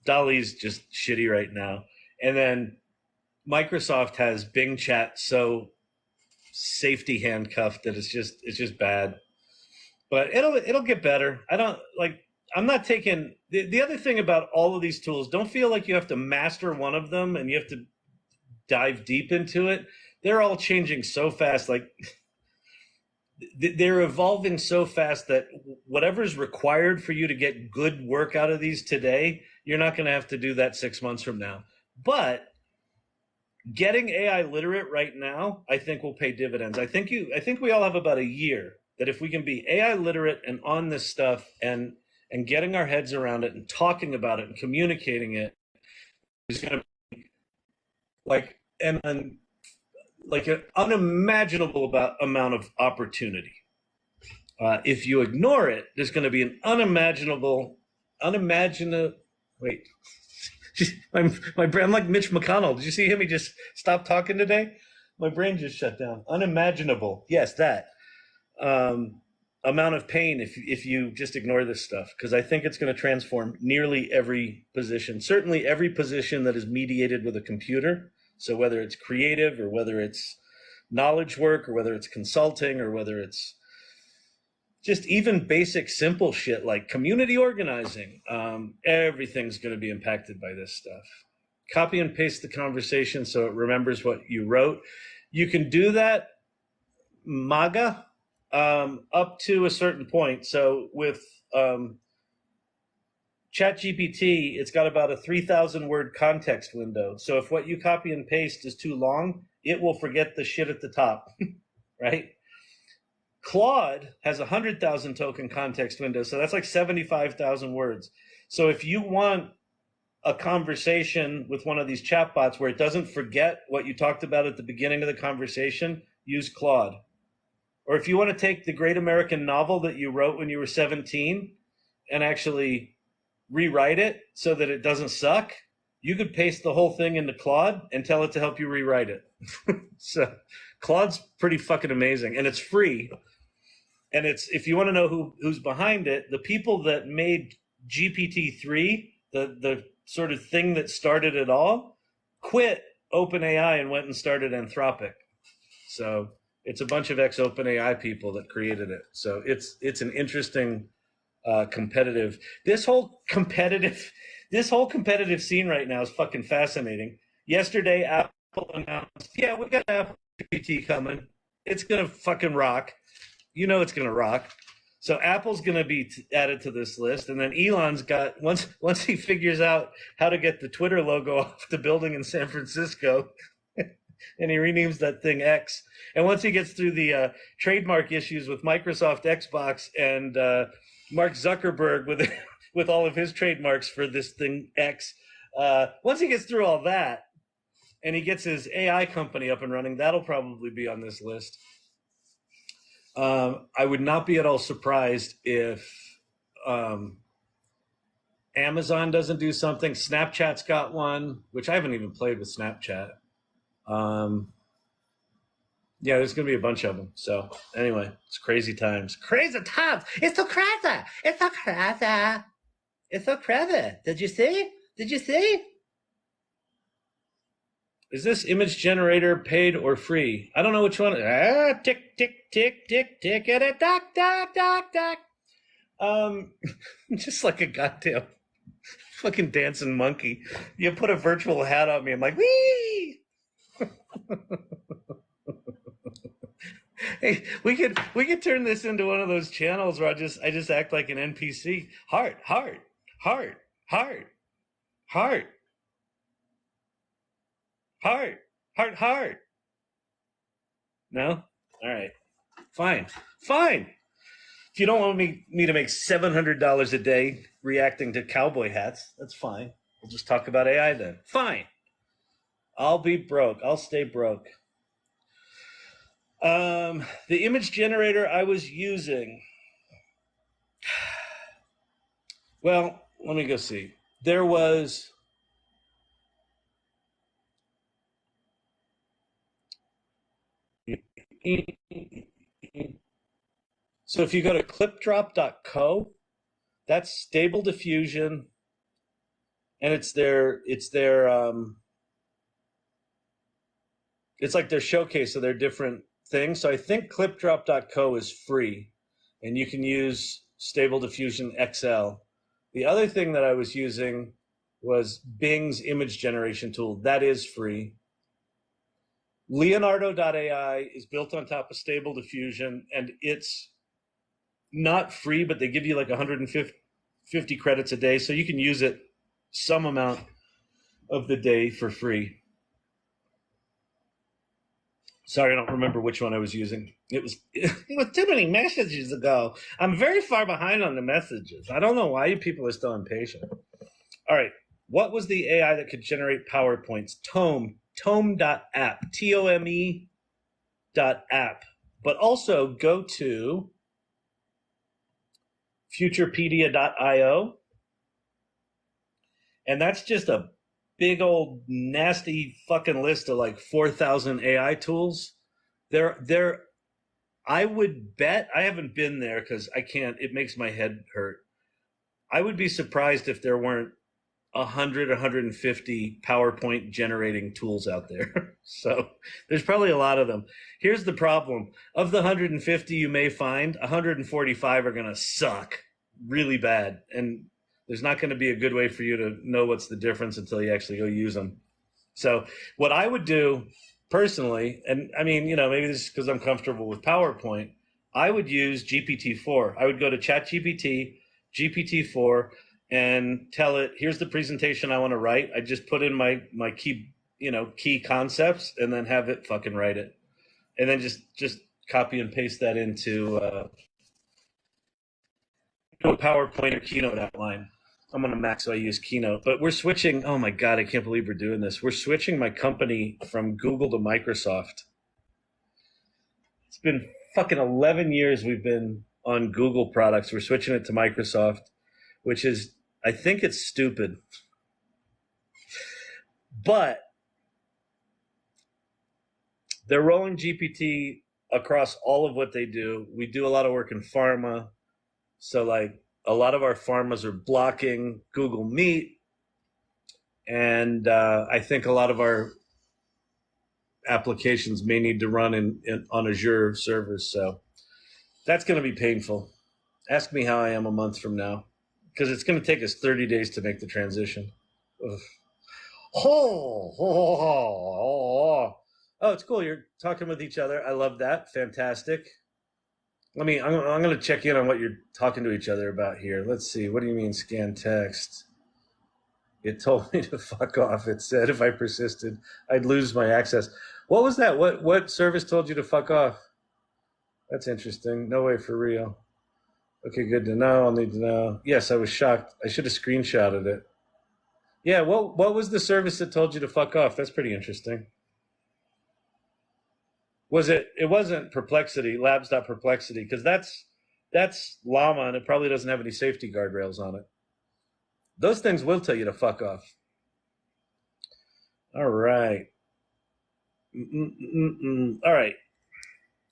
Speaker 1: DALL-E's just shitty right now. And then Microsoft has Bing Chat so safety handcuffed that it's just bad. But it'll get better. I'm not taking the other thing about all of these tools, don't feel like you have to master one of them and you have to dive deep into it. They're all changing so fast. Like they're evolving so fast that whatever's required for you to get good work out of these today, you're not going to have to do that 6 months from now. But getting AI literate right now, I think will pay dividends. I think we all have about a year that if we can be AI literate and on this stuff and getting our heads around it and talking about it and communicating it, is going to be like an unimaginable amount of opportunity. If you ignore it, there's going to be an unimaginable. Wait, my brain. I'm like Mitch McConnell. Did you see him? He just stopped talking today. My brain just shut down. Unimaginable. Yes, that amount of pain if you just ignore this stuff, because I think it's going to transform nearly every position. Certainly every position that is mediated with a computer. So whether it's creative or whether it's knowledge work or whether it's consulting or whether it's just even basic simple shit like community organizing, everything's going to be impacted by this stuff. Copy and paste the conversation so it remembers what you wrote. You can do that, MAGA, up to a certain point. So with ChatGPT, it's got about a 3,000 word context window. So if what you copy and paste is too long, it will forget the shit at the top, right? Claude has 100,000 token context window. So that's like 75,000 words. So if you want a conversation with one of these chatbots where it doesn't forget what you talked about at the beginning of the conversation, use Claude. Or if you want to take the great American novel that you wrote when you were 17 and actually rewrite it so that it doesn't suck, you could paste the whole thing into Claude and tell it to help you rewrite it. So Claude's pretty fucking amazing, and it's free. And it's, if you want to know who's behind it, the people that made GPT-3, the sort of thing that started it all, quit OpenAI and went and started Anthropic. So it's a bunch of ex-OpenAI people that created it. So it's an interesting competitive. This whole competitive scene right now is fucking fascinating. Yesterday, Apple announced, yeah, we got Apple GPT coming. It's gonna fucking rock. You know it's gonna rock. So Apple's gonna be added to this list, and then Elon's got once he figures out how to get the Twitter logo off the building in San Francisco, and he renames that thing X. And once he gets through the trademark issues with Microsoft Xbox and Mark Zuckerberg with with all of his trademarks for this thing X, once he gets through all that and he gets his AI company up and running, that'll probably be on this list. I would not be at all surprised if Amazon doesn't do something. Snapchat's got one, which I haven't even played with Snapchat. Yeah, there's going to be a bunch of them. So anyway, it's crazy times. Crazy times. It's so crazy. It's so crazy. It's so crazy. Did you see? Did you see? Is this image generator paid or free? I don't know which one. Tick, tick, tick, tick, tick, and a dock, dock, dock, dock. Just like a goddamn fucking dancing monkey. You put a virtual hat on me. I'm like, wee! Hey, we could turn this into one of those channels where I just act like an NPC. Heart, heart, heart, heart, heart, heart, heart, heart. No? All right. Fine. Fine. If you don't want me to make $700 a day reacting to cowboy hats, that's fine. We'll just talk about AI then. Fine. I'll be broke. I'll stay broke. The image generator I was using, well, let me go see. There was, so if you go to clipdrop.co, that's Stable Diffusion, and it's like their showcase of their different things. So I think clipdrop.co is free, and you can use Stable Diffusion XL. The other thing that I was using was Bing's image generation tool. That is free. Leonardo.ai is built on top of Stable Diffusion, and it's not free, but they give you like 150 credits a day, so you can use it some amount of the day for free. Sorry, I don't remember which one I was using. It was too many messages ago. I'm very far behind on the messages. I don't know why you people are still impatient. All right. What was the AI that could generate PowerPoints? Tome.app, Tome.app. But also go to futurepedia.io. And that's just a big old nasty fucking list of like 4,000 AI tools. I would bet, I haven't been there because I can't, it makes my head hurt. I would be surprised if there weren't 100, 150 PowerPoint generating tools out there. So there's probably a lot of them. Here's the problem. Of the 150 you may find, 145 are going to suck really bad. And there's not going to be a good way for you to know what's the difference until you actually go use them. So what I would do personally, and I mean, maybe this is because I'm comfortable with PowerPoint, I would use GPT-4. I would go to ChatGPT, GPT-4, and tell it, here's the presentation I want to write. I just put in my key concepts and then have it fucking write it. And then just copy and paste that into PowerPoint or Keynote outline. I'm on a Mac, so I use Keynote. But we're switching. Oh my God, I can't believe we're doing this. We're switching my company from Google to Microsoft. It's been fucking 11 years we've been on Google products. We're switching it to Microsoft, which is, I think it's stupid. But they're rolling GPT across all of what they do. We do a lot of work in pharma. So like, a lot of our pharmas are blocking Google Meet, and I think a lot of our applications may need to run on Azure servers. So that's going to be painful. Ask me how I am a month from now, because it's going to take us 30 days to make the transition. Oh, it's cool. You're talking with each other. I love that. Fantastic. I'm going to check in on what you're talking to each other about here. Let's see. What do you mean scan text? It told me to fuck off. It said if I persisted, I'd lose my access. What was that? What service told you to fuck off? That's interesting. No way for real. Okay, good to know. I'll need to know. Yes, I was shocked. I should have screenshotted it. Yeah, what was the service that told you to fuck off? That's pretty interesting. Was it? It wasn't Perplexity, labs.perplexity, because that's Llama and it probably doesn't have any safety guardrails on it. Those things will tell you to fuck off. All right. All right.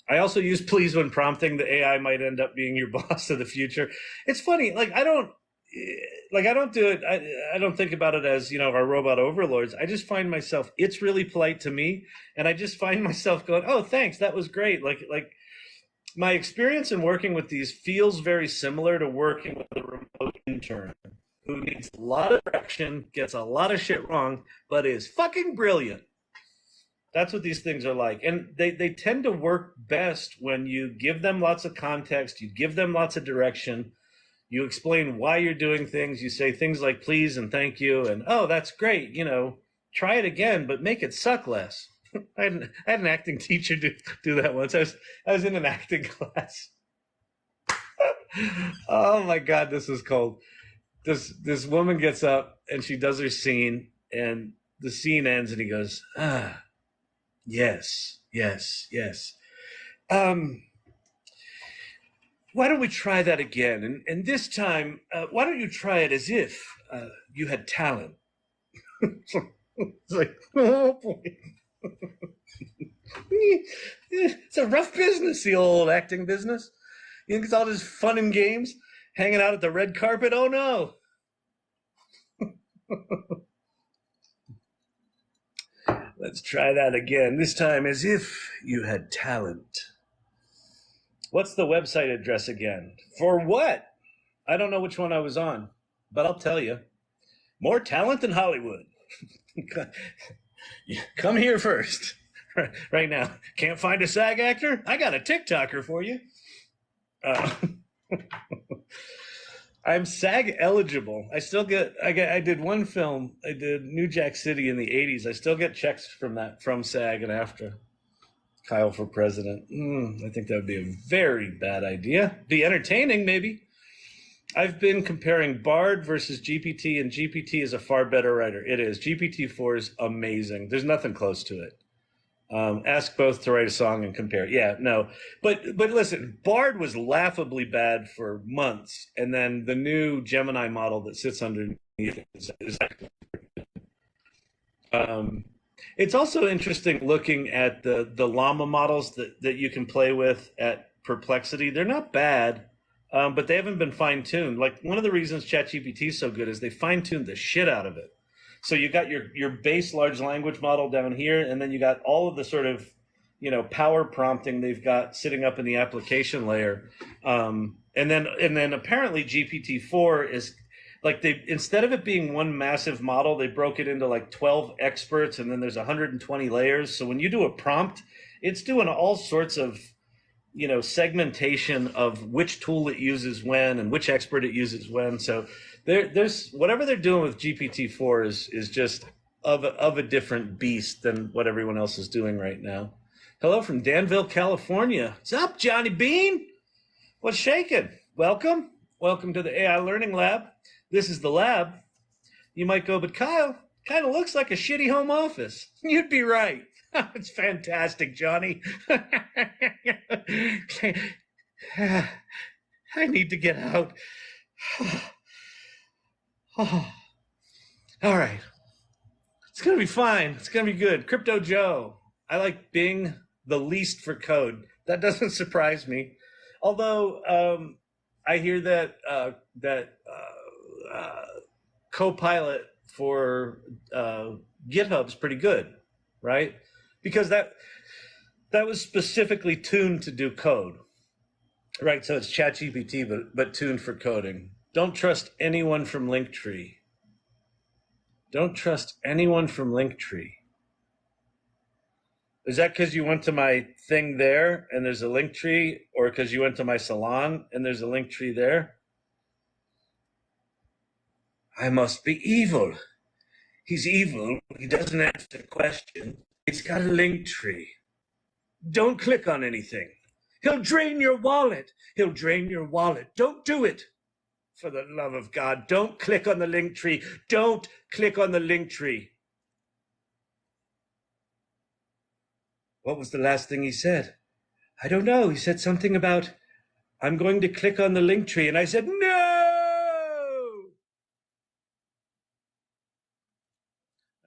Speaker 1: I also use please when prompting. The AI might end up being your boss of the future. It's funny. I don't do it. I don't think about it as, our robot overlords. I just find myself, it's really polite to me. And I just find myself going, oh, thanks. That was great. Like my experience in working with these feels very similar to working with a remote intern who needs a lot of direction, gets a lot of shit wrong, but is fucking brilliant. That's what these things are like. And they tend to work best when you give them lots of context, you give them lots of direction, you explain why you're doing things, you say things like please and thank you, and oh, that's great, try it again, but make it suck less. I had an acting teacher do that once. I was in an acting class. Oh my God, this was cold. This woman gets up and she does her scene, and the scene ends, and he goes, yes. Why don't we try that again? And this time, why don't you try it as if you had talent? It's like, oh boy. It's a rough business, the old acting business. You think it's all just fun and games, hanging out at the red carpet? Oh no. Let's try that again. This time as if you had talent. What's the website address again? For what? I don't know which one I was on, but I'll tell you. More talent in Hollywood. Come here first. Right now. Can't find a SAG actor? I got a TikToker for you. I'm SAG eligible. I did one film. I did New Jack City in the 80s. I still get checks from SAG and AFTRA. Kyle for president. I think that would be a very bad idea. Be entertaining, maybe. I've been comparing Bard versus GPT, and GPT is a far better writer. It is. GPT-4 is amazing. There's nothing close to it. Ask both to write a song and compare. Yeah, no. But listen, Bard was laughably bad for months, and then the new Gemini model that sits underneath is it's also interesting looking at the llama models that you can play with at Perplexity. They're not bad, but they haven't been fine-tuned. Like, one of the reasons ChatGPT is so good is they fine-tuned the shit out of it. So you got your base large language model down here, and then you got all of the sort of, power prompting they've got sitting up in the application layer. And then apparently GPT-4 is like, instead of it being one massive model, they broke it into like 12 experts, and then there's 120 layers. So when you do a prompt, it's doing all sorts of, segmentation of which tool it uses when and which expert it uses when. So there's whatever they're doing with GPT-4 is just of a different beast than what everyone else is doing right now. Hello from Danville, California. What's up, Johnny Bean? What's shaking? Welcome to the AI Learning Lab. This is the lab. You might go, but Kyle, kind of looks like a shitty home office. You'd be right. It's fantastic, Johnny. I need to get out. All right. It's going to be fine. It's going to be good. Crypto Joe. I like Bing the least for code. That doesn't surprise me. Although I hear that Copilot for GitHub's pretty good, right? Because that was specifically tuned to do code, right? So it's ChatGPT, but tuned for coding. Don't trust anyone from Linktree. Don't trust anyone from Linktree. Is that because you went to my thing there and there's a Linktree, or because you went to my salon and there's a Linktree there? I must be evil. He's evil. He doesn't answer questions. It's got a link tree. Don't click on anything. He'll drain your wallet. He'll drain your wallet. Don't do it. For the love of God, don't click on the link tree. Don't click on the link tree. What was the last thing he said? I don't know. He said something about, I'm going to click on the link tree. And I said, no.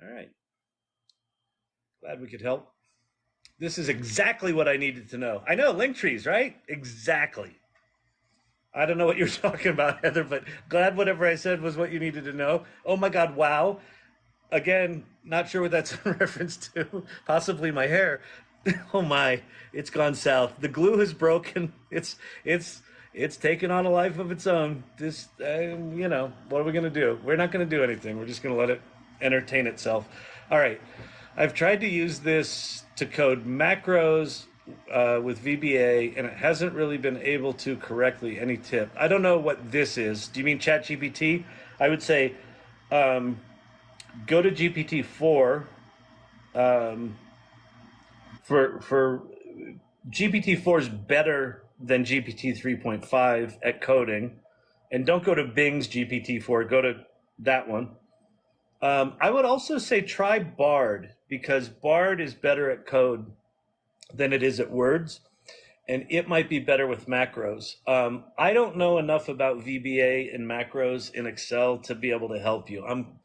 Speaker 1: All right. Glad we could help. This is exactly what I needed to know. I know, link trees, right? Exactly. I don't know what you're talking about, Heather, but glad whatever I said was what you needed to know. Oh my God, wow. Again, not sure what that's in reference to. Possibly my hair. Oh my, it's gone south. The glue has broken. It's taken on a life of its own. This, you know, what are we going to do? We're not going to do anything. We're just going to let it entertain itself. All right. I've tried to use this to code macros with VBA, and it hasn't really been able to correctly. Any tip? I don't know what this is. Do you mean ChatGPT? I would say go to GPT-4 for GPT-4 is better than GPT 3.5 at coding, and don't go to Bing's GPT-4. Go to that one. I would also say try Bard, because Bard is better at code than it is at words, and it might be better with macros. I don't know enough about VBA and macros in Excel to be able to help you. I'm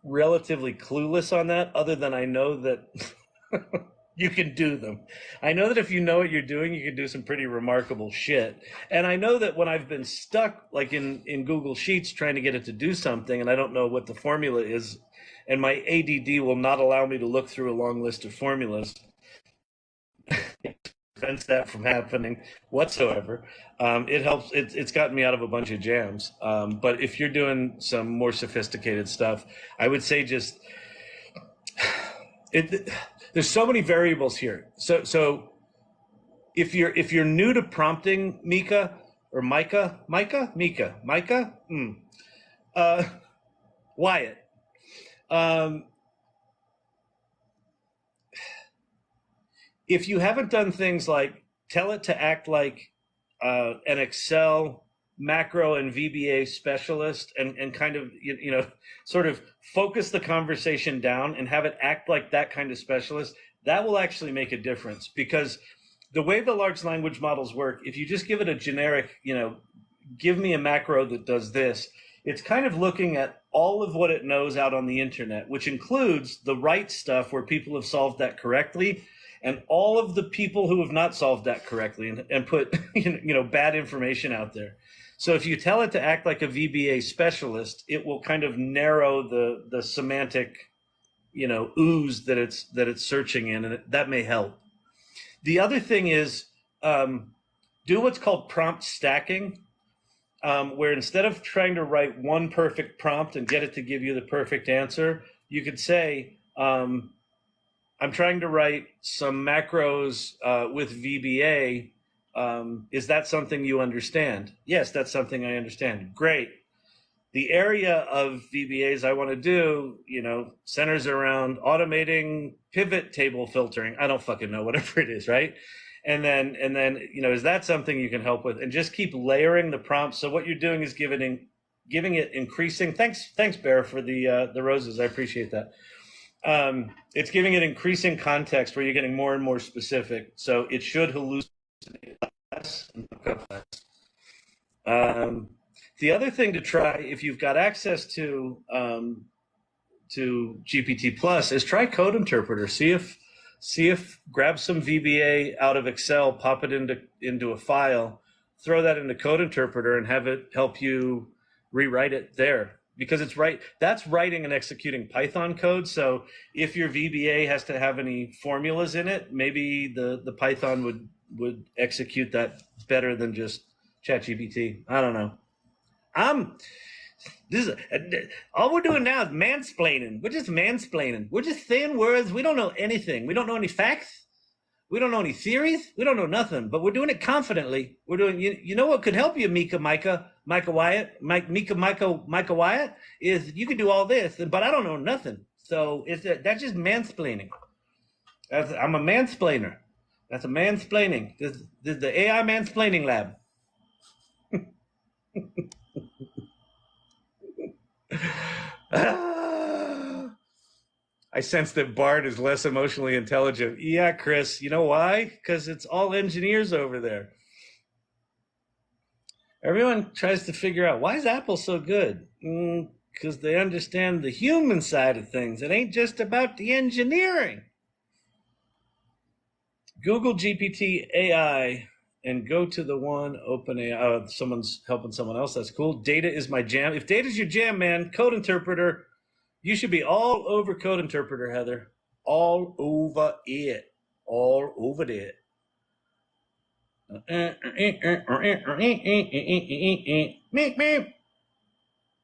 Speaker 1: relatively clueless on that, other than I know that you can do them. I know that if you know what you're doing, you can do some pretty remarkable shit. And I know that when I've been stuck, like in Google Sheets, trying to get it to do something, and I don't know what the formula is, and my ADD will not allow me to look through a long list of formulas, it prevents that from happening whatsoever. It helps. It's gotten me out of a bunch of jams. But if you're doing some more sophisticated stuff, I would say just there's so many variables here. So if you're new to prompting, Mika, Wyatt, if you haven't done things like tell it to act like an Excel macro and VBA specialist, and kind of, you know, sort of focus the conversation down and have it act like that kind of specialist, that will actually make a difference. Because the way the large language models work, if you just give it a generic, you know, give me a macro that does this, it's kind of looking at all of what it knows out on the internet, which includes the right stuff where people have solved that correctly, and all of the people who have not solved that correctly and put you know bad information out there. So if you tell it to act like a VBA specialist, it will kind of narrow the semantic, you know, ooze that it's searching in, and that may help. The other thing is do what's called prompt stacking, where instead of trying to write one perfect prompt and get it to give you the perfect answer, you could say, I'm trying to write some macros with VBA. Is that something you understand? Yes, that's something I understand. Great. The area of VBAs I want to do, you know, centers around automating pivot table filtering. I don't fucking know, whatever it is, right? And then, you know, is that something you can help with? And just keep layering the prompts. So what you're doing is giving it increasing. Thanks, Bear, for the roses. I appreciate that. It's giving it increasing context where you're getting more and more specific. So it should hallucinate less and look up less. The other thing to try, if you've got access to GPT Plus, is try Code Interpreter. See if grab some VBA out of Excel, pop it into a file, throw that into Code Interpreter, and have it help you rewrite it there. Because that's writing and executing Python code. So if your VBA has to have any formulas in it, maybe the Python would execute that better than just ChatGPT. I don't know. All we're doing now is mansplaining. We're just mansplaining. We're just saying words. We don't know anything. We don't know any facts. We don't know any theories. We don't know nothing. But we're doing it confidently. We're doing. You know what could help you, Micah Wyatt, is you could do all this, but I don't know nothing. So that's just mansplaining. I'm a mansplainer. That's a mansplaining. This is the AI mansplaining lab. I sense that Bart is less emotionally intelligent. Yeah, Chris. You know why? Because it's all engineers over there. Everyone tries to figure out, why is Apple so good? Because they understand the human side of things. It ain't just about the engineering. Google GPT AI and go to the one OpenAI. Oh, someone's helping someone else. That's cool. Data is my jam. If data's your jam, man, Code Interpreter, you should be all over Code Interpreter, Heather. All over it. All over it.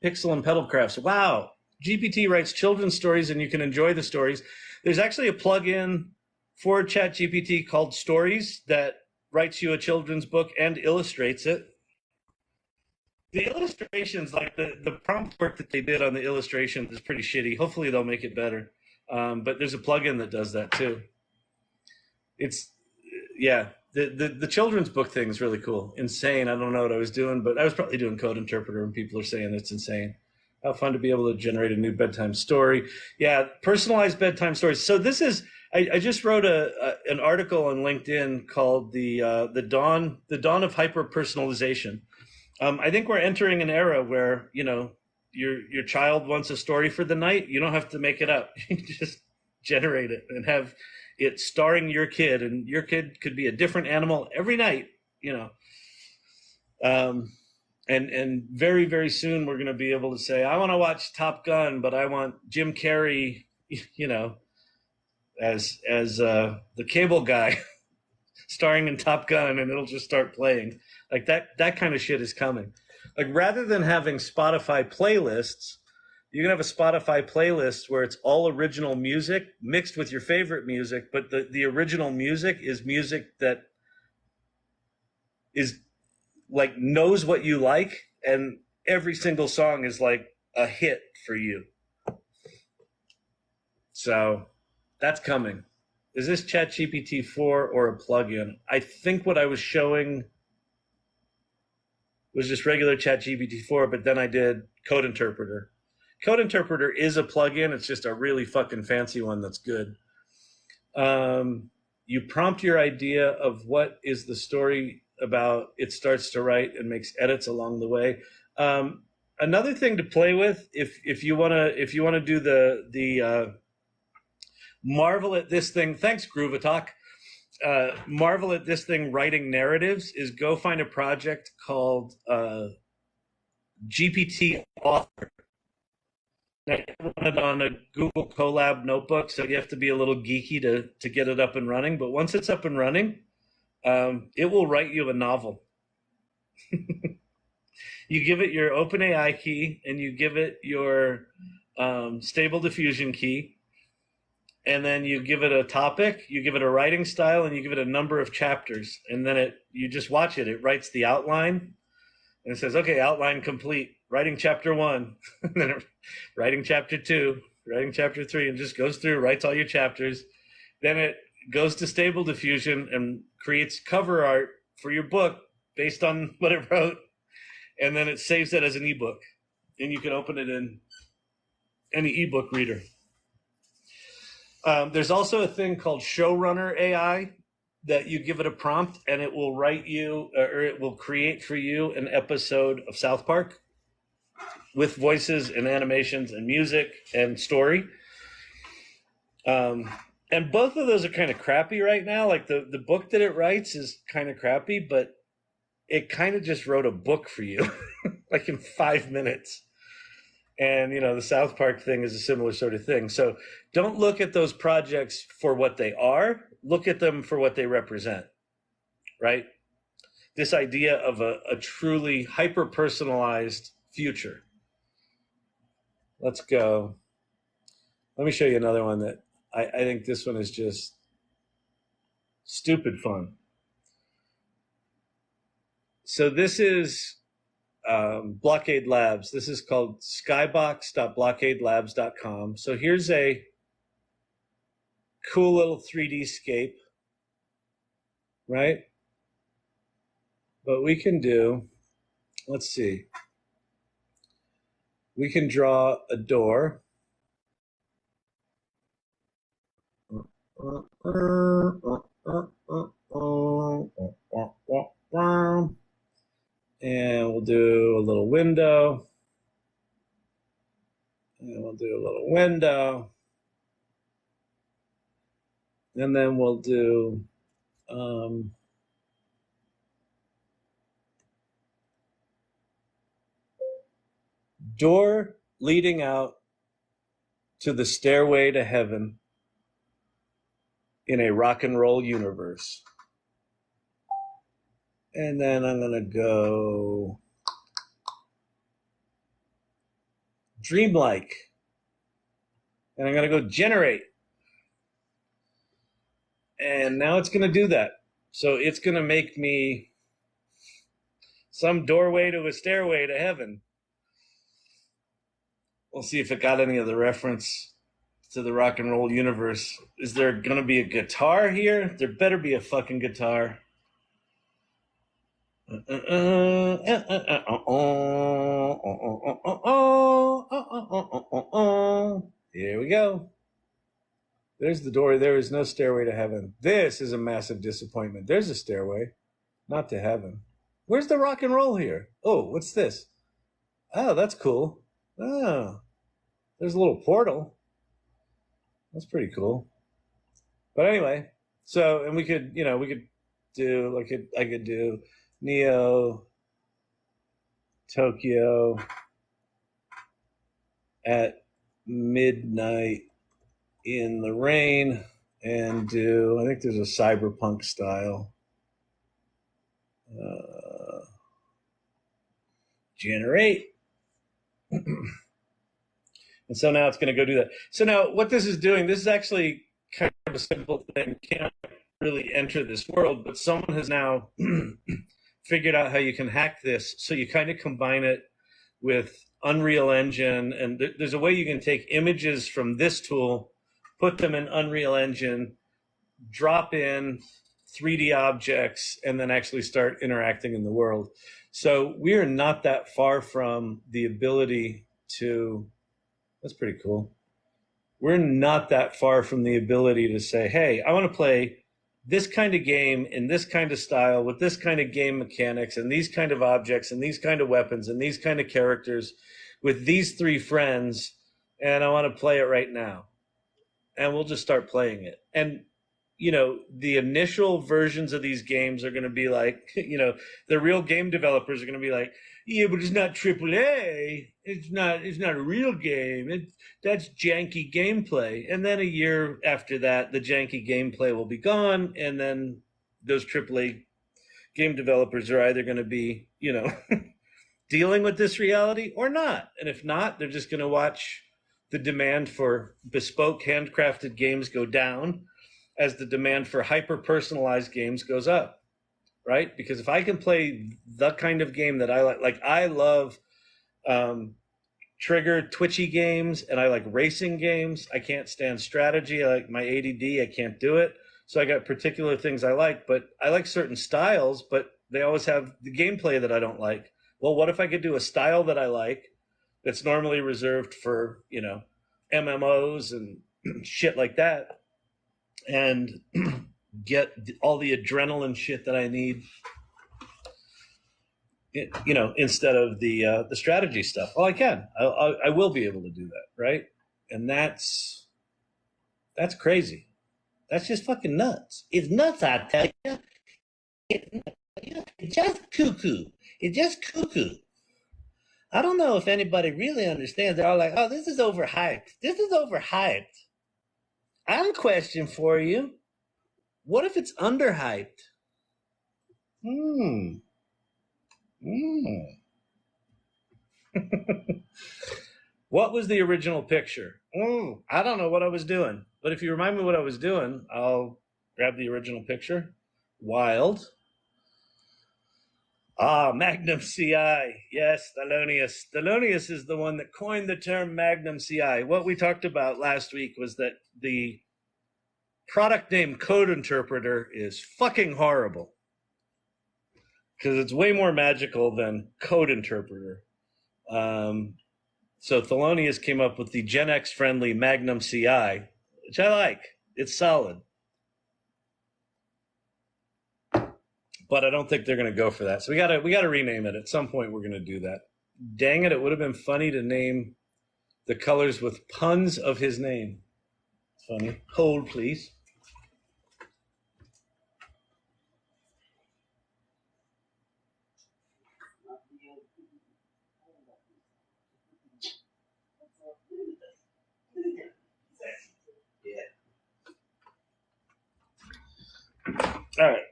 Speaker 1: Pixel and Pedal Crafts. Wow. GPT writes children's stories and you can enjoy the stories. There's actually a plugin for ChatGPT called Stories that writes you a children's book and illustrates it. The illustrations, like the prompt work that they did on the illustrations is pretty shitty. Hopefully they'll make it better. But there's a plugin that does that too. It's, yeah, the children's book thing is really cool. Insane. I don't know what I was doing, but I was probably doing Code Interpreter and people are saying it's insane. How fun to be able to generate a new bedtime story. Yeah, personalized bedtime stories. So this is, I just wrote an article on LinkedIn called the dawn of hyper personalization. I think we're entering an era where, you know, your child wants a story for the night. You don't have to make it up. You just generate it and have it starring your kid, and your kid could be a different animal every night, you know. And very, very soon we're going to be able to say, I want to watch Top Gun, but I want Jim Carrey, you know, as the cable guy starring in Top Gun, and it'll just start playing. Like that kind of shit is coming. Like, rather than having Spotify playlists, you can have a Spotify playlist where it's all original music mixed with your favorite music, but the original music is music that is like knows what you like, and every single song is like a hit for you. So that's coming. Is this ChatGPT 4 or a plugin? I think what I was showing was just regular ChatGPT 4, but then I did Code Interpreter. Code Interpreter is a plugin. It's just a really fucking fancy one that's good. You prompt your idea of what is the story about. It starts to write and makes edits along the way. Another thing to play with, if you wanna do the marvel at this thing. Thanks, Groovatalk. Marvel at this thing writing narratives is go find a project called GPT Author. Now, I run it on a Google Colab notebook, so you have to be a little geeky to get it up and running. But once it's up and running, it will write you a novel. You give it your OpenAI key, and you give it your Stable Diffusion key, and then you give it a topic, you give it a writing style, and you give it a number of chapters, and then you just watch it. It writes the outline, and it says, okay, outline complete, writing chapter 1, and then writing chapter 2, writing chapter 3, and just goes through, writes all your chapters. Then it goes to Stable Diffusion and creates cover art for your book based on what it wrote, and then it saves it as an ebook, and you can open it in any ebook reader. There's also a thing called Showrunner AI that you give it a prompt and it will write you, or it will create for you an episode of South Park with voices and animations and music and story. And both of those are kind of crappy right now. Like the book that it writes is kind of crappy, but it kind of just wrote a book for you like in 5 minutes. And, you know, the South Park thing is a similar sort of thing. So don't look at those projects for what they are. Look at them for what they represent, right? This idea of a truly hyper-personalized future. Let's go. Let me show you another one that I think this one is just stupid fun. So this is Blockade Labs. This is called skybox.blockadelabs.com. So here's a cool little 3D scape, right? But we can do, let's see, we can draw a door. And we'll do a little window. And we'll do a little window. And then we'll do door leading out to the stairway to heaven in a rock and roll universe. And then I'm going to go dreamlike. And I'm going to go generate. And now it's going to do that. So it's going to make me some doorway to a stairway to heaven. We'll see if it got any of the reference to the rock and roll universe. Is there going to be a guitar here? There better be a fucking guitar. Here we go. There's the door. There is no stairway to heaven. This is a massive disappointment. There's a stairway, not to heaven. Where's the rock and roll here? Oh, what's this? Oh, that's cool. Oh, there's a little portal. That's pretty cool. But anyway, so, and we could do, I could do Neo, Tokyo at midnight in the rain, and do, I think there's a cyberpunk style. Generate. And so now it's going to go do that. So now what this is doing, this is actually kind of a simple thing. You can't really enter this world, but someone has now figured out how you can hack this. So you kind of combine it with Unreal Engine, and there's a way you can take images from this tool, put them in Unreal Engine, drop in 3D objects, and then actually start interacting in the world. So we are not that far from the ability to, that's pretty cool. We're not that far from the ability to say, hey, I want to play this kind of game in this kind of style with this kind of game mechanics and these kind of objects and these kind of weapons and these kind of characters with these three friends, and I want to play it right now. And we'll just start playing it. And the initial versions of these games are going to be like, the real game developers are going to be like, yeah, but it's not AAA. It's not a real game. That's janky gameplay. And then a year after that, the janky gameplay will be gone. And then those AAA game developers are either going to be, dealing with this reality or not. And if not, they're just going to watch the demand for bespoke handcrafted games go down as the demand for hyper-personalized games goes up, right? Because if I can play the kind of game that I like I love trigger twitchy games, and I like racing games. I can't stand strategy. I like my ADD. I can't do it. So I got particular things I like, but I like certain styles, but they always have the gameplay that I don't like. Well, what if I could do a style that I like that's normally reserved for, MMOs and shit like that, and get all the adrenaline shit that I need, instead of the strategy stuff. Oh, I can. I will be able to do that, right? And that's crazy. That's just fucking nuts. It's nuts, I tell you. It's just cuckoo. It's just cuckoo. I don't know if anybody really understands. They're all like, oh, this is overhyped. This is overhyped. I have a question for you. What if it's underhyped? What was the original picture? I don't know what I was doing. But if you remind me what I was doing, I'll grab the original picture. Wild. Magnum CI. Yes, Thelonious. Thelonious is the one that coined the term Magnum CI. What we talked about last week was that the product name Code Interpreter is fucking horrible because it's way more magical than Code Interpreter. So Thelonious came up with the Gen X friendly Magnum CI, which I like. It's solid. But I don't think they're going to go for that. So we got to rename it. At some point we're going to do that. Dang it, it would have been funny to name the colors with puns of his name. Funny. Hold, please. All right.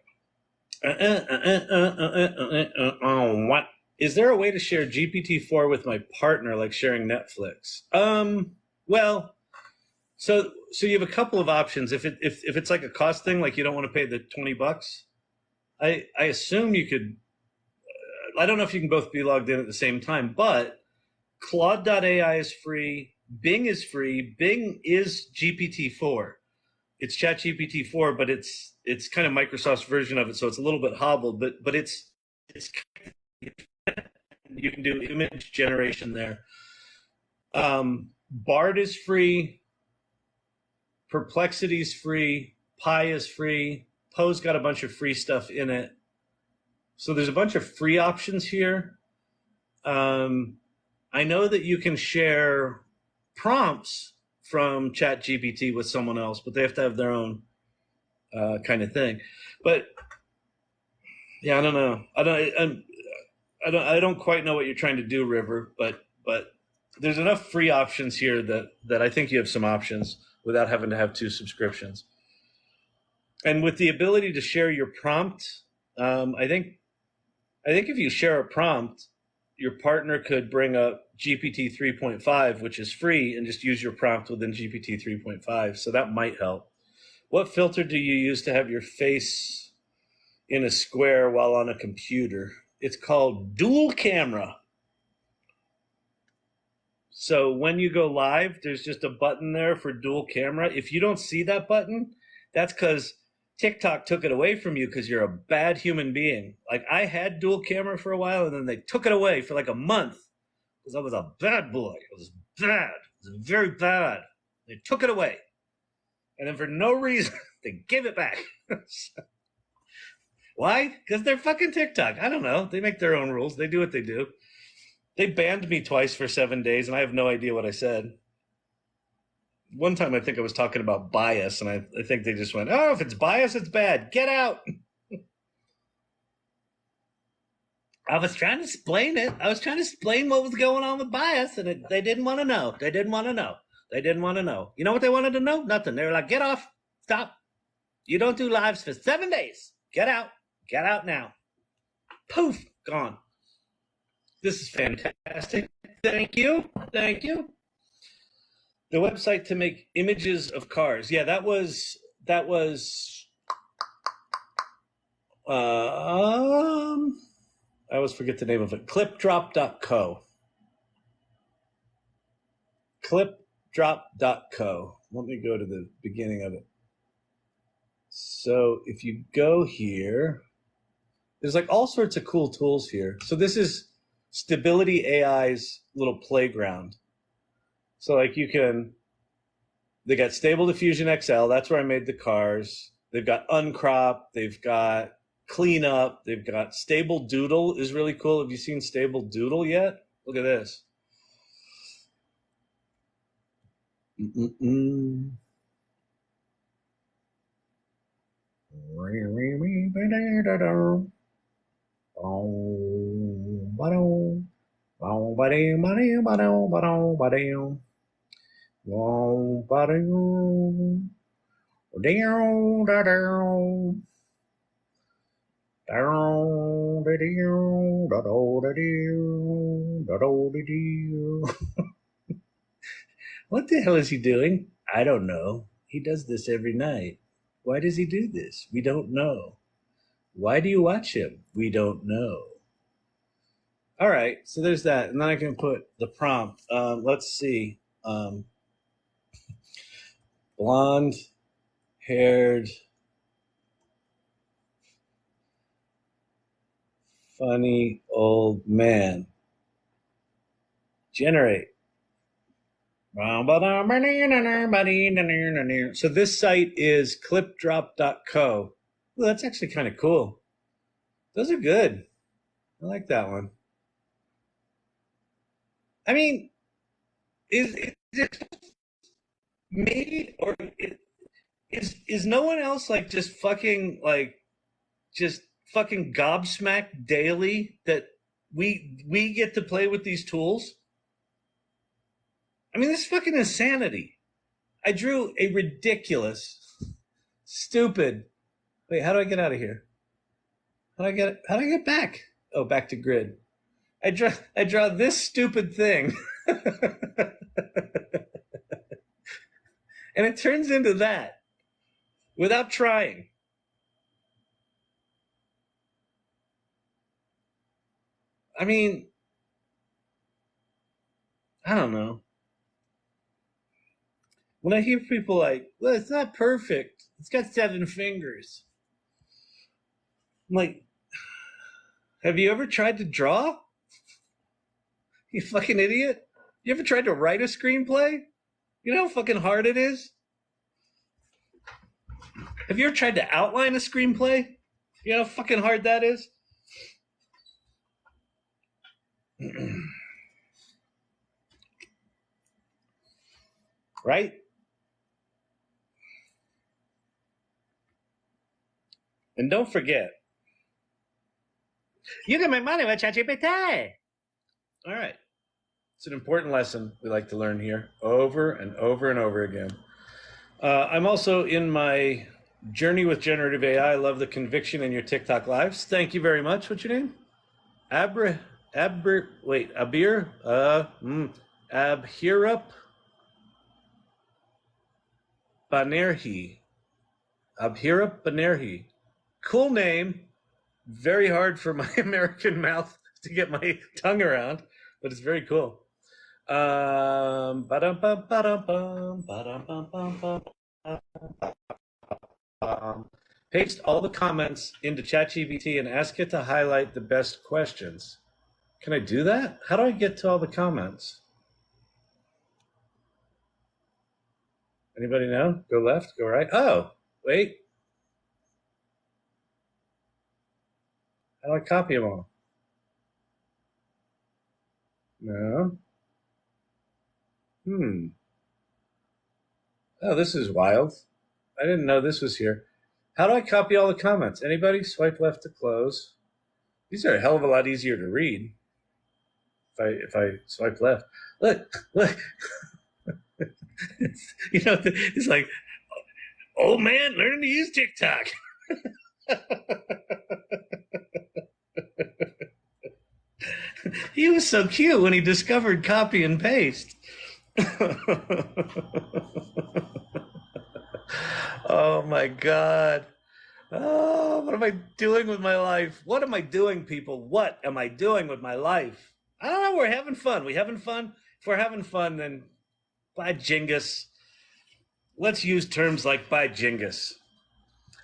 Speaker 1: What? Is there a way to share GPT-4 with my partner, like sharing Netflix? Well, so you have a couple of options. If it's like a cost thing, like you don't want to pay the $20, I assume you could. I don't know if you can both be logged in at the same time, but Claude.ai is free. Bing is free. Bing is GPT-4. It's ChatGPT-4, but it's kind of Microsoft's version of it, so it's a little bit hobbled, but it's you can do image generation there. Bard is free. Perplexity is free. Pi is free. Poe's got a bunch of free stuff in it. So there's a bunch of free options here. I know that you can share prompts from ChatGPT with someone else, but they have to have their own kind of thing. But yeah, I don't know. I don't quite know what you're trying to do, River. But there's enough free options here that I think you have some options without having to have 2 subscriptions. And with the ability to share your prompt, I think if you share a prompt, your partner could bring up GPT 3.5, which is free, and just use your prompt within GPT 3.5. So that might help. What filter do you use to have your face in a square while on a computer? It's called dual camera. So when you go live, there's just a button there for dual camera. If you don't see that button, that's because TikTok took it away from you because you're a bad human being. Like I had dual camera for a while, and then they took it away for like a month because I was a bad boy. It was bad. It was very bad. They took it away. And then for no reason, they gave it back. Why? Because they're fucking TikTok. I don't know. They make their own rules. They do what they do. They banned me twice for 7 days, and I have no idea what I said. One time I think I was talking about bias, and I think they just went, oh, if it's bias, it's bad. Get out. I was trying to explain it. I was trying to explain what was going on with bias, and they didn't want to know. They didn't want to know. They didn't want to know. You know what they wanted to know? Nothing. They were like, get off. Stop. You don't do lives for 7 days. Get out. Get out now. Poof. Gone. This is fantastic. Thank you. Thank you. The website to make images of cars. Yeah, that was I always forget the name of it. Clipdrop.co. Clipdrop.co. Let me go to the beginning of it. So if you go here, there's like all sorts of cool tools here. So this is Stability AI's little playground. So like they got Stable Diffusion XL. That's where I made the cars. They've got Uncrop. They've got Cleanup. They've got Stable Doodle is really cool. Have you seen Stable Doodle yet? Look at this. What the hell is he doing? I don't know. He does this every night. Why does he do this? We don't know. Why do you watch him? We don't know. All right, so there's that. And then I can put the prompt. Let's see. Blonde haired, funny old man. Generate. So this site is clipdrop.co. Well, that's actually kind of cool. Those are good. I like that one. I mean, is it me, or is no one else like just fucking gobsmacked daily that we get to play with these tools? I mean, this is fucking insanity. I drew a ridiculous, stupid. Wait, how do I get out of here? How do I get back? Oh, back to grid. I draw this stupid thing. And it turns into that without trying. I mean, I don't know. When I hear people like, well, it's not perfect, it's got 7 fingers. I'm like, have you ever tried to draw? You fucking idiot. You ever tried to write a screenplay? You know how fucking hard it is? Have you ever tried to outline a screenplay? You know how fucking hard that is? Right? And don't forget, you can make money with ChatGPT. All right. It's an important lesson we like to learn here over and over and over again. I'm also in my journey with generative AI. I love the conviction in your TikTok lives. Thank you very much. What's your name? Abir? Abhirup Banerjee. Abhirup Banerjee. Cool name. Very hard for my American mouth to get my tongue around, but it's very cool. Paste all the comments into ChatGPT and ask it to highlight the best questions. Can I do that? How do I get to all the comments? Anybody know? Go left, go right. Oh, wait. How do I copy them all? No. Oh, this is wild. I didn't know this was here. How do I copy all the comments? Anybody? Swipe left to close. These are a hell of a lot easier to read if I swipe left. Look. It's like, old man learning to use TikTok. He was so cute when he discovered copy and paste. Oh my God. Oh, what am I doing with my life? What am I doing, people? What am I doing with my life? I don't know. We're having fun. We having fun? If we're having fun, then by Jingus. Let's use terms like by Jingus.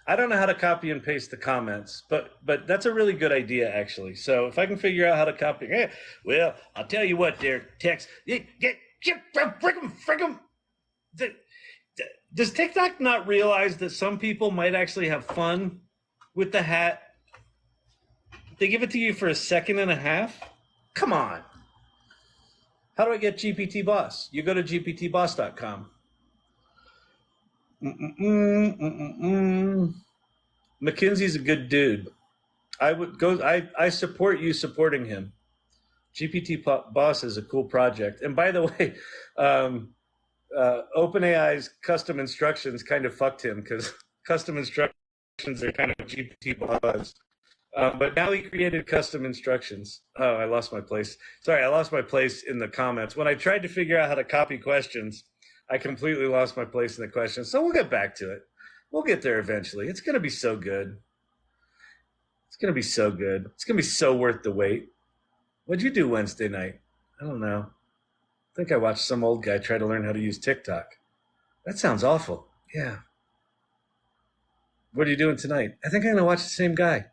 Speaker 1: I don't know how to copy and paste the comments, but that's a really good idea, actually. So if I can figure out how to copy, well, I'll tell you what, there, text, frick 'em. Does TikTok not realize that some people might actually have fun with the hat? They give it to you for a second and a half? Come on. How do I get GPT Boss? You go to gptboss.com. McKinsey's a good dude. I support you supporting him. GPT Boss is a cool project. And by the way, OpenAI's custom instructions kind of fucked him because custom instructions are kind of GPT Boss. But now he created custom instructions. Oh, I lost my place. Sorry, I lost my place in the comments. When I tried to figure out how to copy questions, I completely lost my place in the questions. So we'll get back to it. We'll get there eventually. It's going to be so good. It's going to be so good. It's going to be so worth the wait. What'd you do Wednesday night? I don't know. I think I watched some old guy try to learn how to use TikTok. That sounds awful. Yeah. What are you doing tonight? I think I'm going to watch the same guy.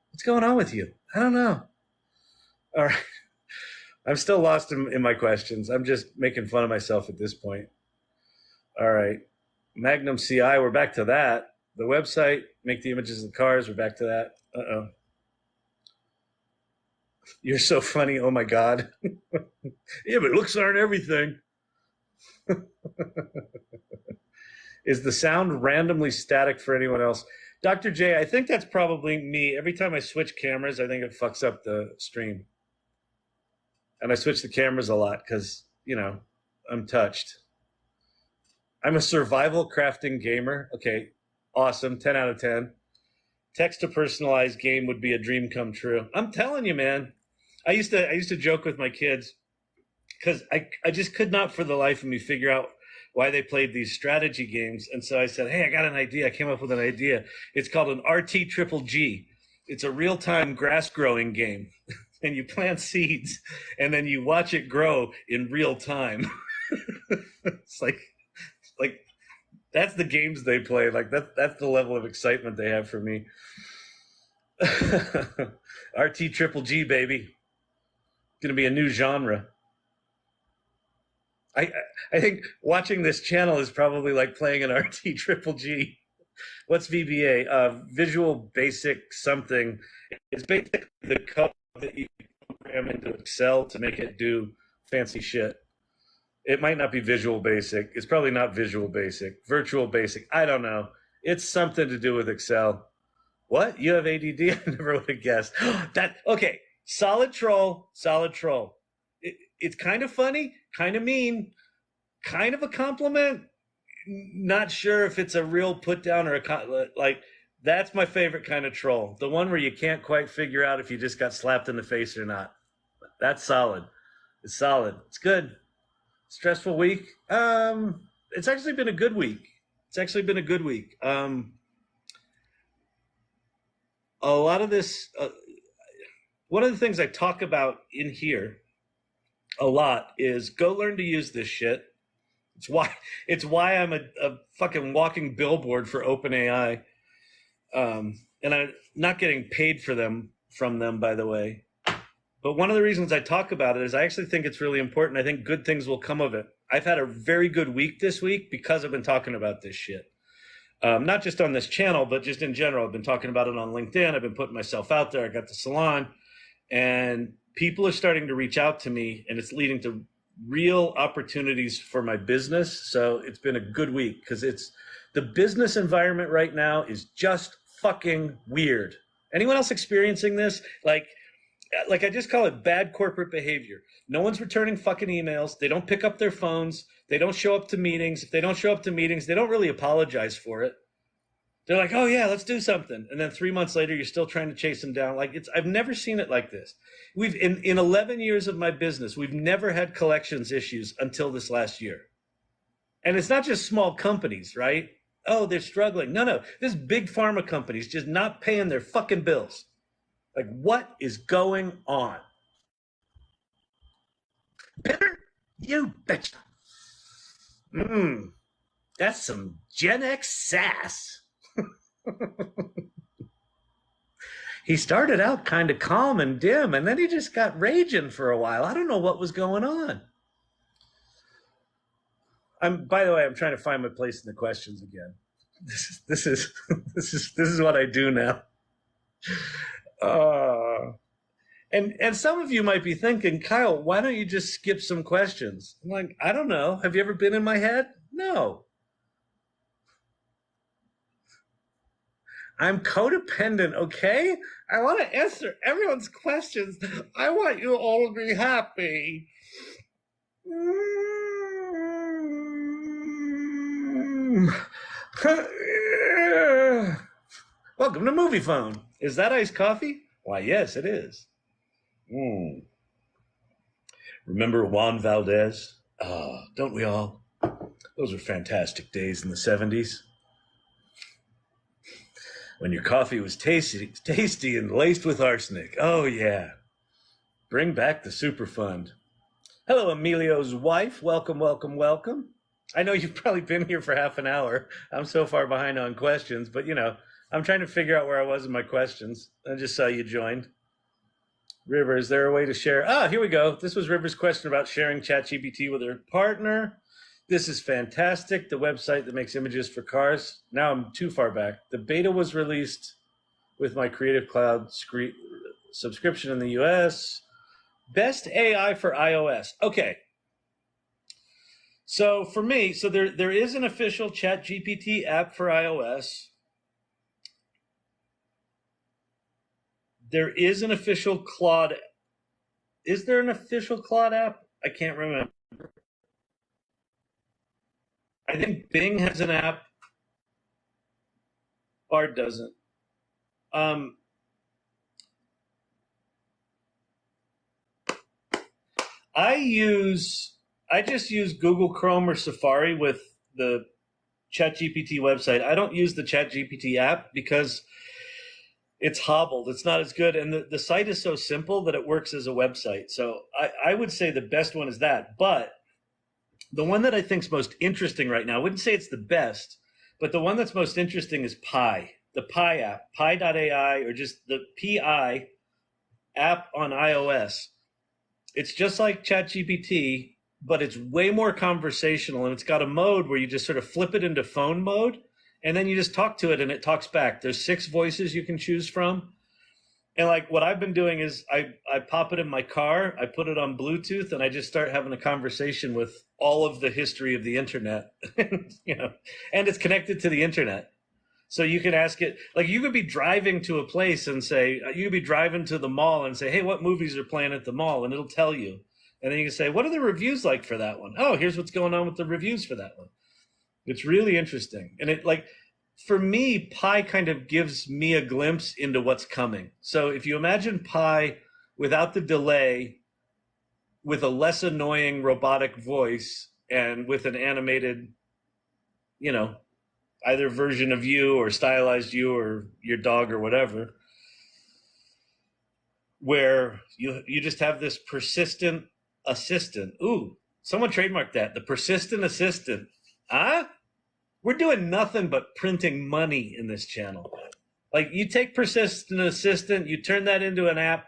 Speaker 1: What's going on with you? I don't know. All right. I'm still lost in my questions. I'm just making fun of myself at this point. All right. Magnum CI, we're back to that. The website, make the images of the cars, we're back to that. Uh-oh. You're so funny. Oh, my God. Yeah, but looks aren't everything. Is the sound randomly static for anyone else? Dr. J, I think that's probably me. Every time I switch cameras, I think it fucks up the stream. And I switch the cameras a lot because, you know, I'm touched. I'm a survival crafting gamer. Okay, awesome. 10 out of 10. Text to personalized game would be a dream come true. I'm telling you, man. I used to joke with my kids because I just could not for the life of me figure out why they played these strategy games. And so I said, hey, I got an idea. I came up with an idea. It's called an RT Triple G. It's a real-time grass growing game. And you plant seeds and then you watch it grow in real time. It's like that's the games they play. Like that's the level of excitement they have for me. RT Triple G, baby. Gonna be a new genre. I think watching this channel is probably like playing an RT Triple G. What's VBA? Visual Basic something. It's basically the code that you program into Excel to make it do fancy shit. It might not be Visual Basic. It's probably not Visual Basic. Virtual Basic. I don't know. It's something to do with Excel. What? You have ADD? I never would have guessed. That okay. Solid troll. Solid troll. It's kind of funny, kind of mean, kind of a compliment. Not sure if it's a real put down or like. That's my favorite kind of troll. The one where you can't quite figure out if you just got slapped in the face or not. That's solid. It's solid. It's good. Stressful week. It's actually been a good week. A lot of this, one of the things I talk about in here a lot is go learn to use this shit. It's why I'm a fucking walking billboard for OpenAI. And I'm not getting paid from them, by the way. But one of the reasons I talk about it is I actually think it's really important. I think good things will come of it. I've had a very good week this week because I've been talking about this shit. Not just on this channel, but just in general. I've been talking about it on LinkedIn. I've been putting myself out there. I got the salon. And people are starting to reach out to me, and it's leading to real opportunities for my business. So it's been a good week because the business environment right now is just fucking weird. Anyone else experiencing this? Like I just call it bad corporate behavior. No one's returning fucking emails. They don't pick up their phones. They don't show up to meetings. If they don't show up to meetings, they don't really apologize for it. They're like, oh yeah, let's do something. And then 3 months later, you're still trying to chase them down. Like I've never seen it like this. In 11 years of my business, we've never had collections issues until this last year. And it's not just small companies, right? Oh, they're struggling. No. This big pharma companies just not paying their fucking bills. Like, what is going on? Bitter? You betcha. That's some Gen X sass. He started out kind of calm and dim, and then he just got raging for a while. I don't know what was going on. By the way, I'm trying to find my place in the questions again. This is what I do now. And some of you might be thinking, Kyle, why don't you just skip some questions? I'm like, I don't know. Have you ever been in my head? No. I'm codependent, okay? I want to answer everyone's questions. I want you all to be happy. Welcome to Movie Phone. Is that iced coffee? Why, yes, it is. Remember Juan Valdez? Don't we all? Those were fantastic days in the 70s. When your coffee was tasty and laced with arsenic. Oh, yeah. Bring back the Superfund. Hello, Emilio's wife. Welcome. I know you've probably been here for half an hour. I'm so far behind on questions, but, you know, I'm trying to figure out where I was in my questions. I just saw you joined. River, is there a way to share? Ah, here we go. This was River's question about sharing ChatGPT with her partner. This is fantastic. The website that makes images for cars. Now I'm too far back. The beta was released with my Creative Cloud subscription in the US. Best AI for iOS. Okay. So for me, so there is an official ChatGPT app for iOS. There is an official Claude. Is there an official Claude app? I can't remember. I think Bing has an app. Bard doesn't. I just use Google Chrome or Safari with the ChatGPT website. I don't use the ChatGPT app because it's hobbled. It's not as good. And the site is so simple that it works as a website. So I would say the best one is that. But the one that I think is most interesting right now, I wouldn't say it's the best, but the one that's most interesting is Pi, the Pi app, Pi.ai, or just the PI app on iOS. It's just like ChatGPT, but it's way more conversational, and it's got a mode where you just sort of flip it into phone mode, and then you just talk to it and it talks back. There's 6 voices you can choose from. And like what I've been doing is I pop it in my car, I put it on Bluetooth, and I just start having a conversation with all of the history of the internet, you know, and it's connected to the internet. So you can ask it, like you could be driving to a place and say, you could be driving to the mall and say, hey, what movies are playing at the mall? And it'll tell you. And then you can say, what are the reviews like for that one? Oh, here's what's going on with the reviews for that one. It's really interesting. And it like, for me, Pi kind of gives me a glimpse into what's coming. So if you imagine Pi without the delay, with a less annoying robotic voice and with an animated, you know, either version of you or stylized you or your dog or whatever, where you just have this persistent assistant. Ooh, someone trademarked that, the persistent assistant. Huh? We're doing nothing but printing money in this channel. Like you take persistent assistant, you turn that into an app,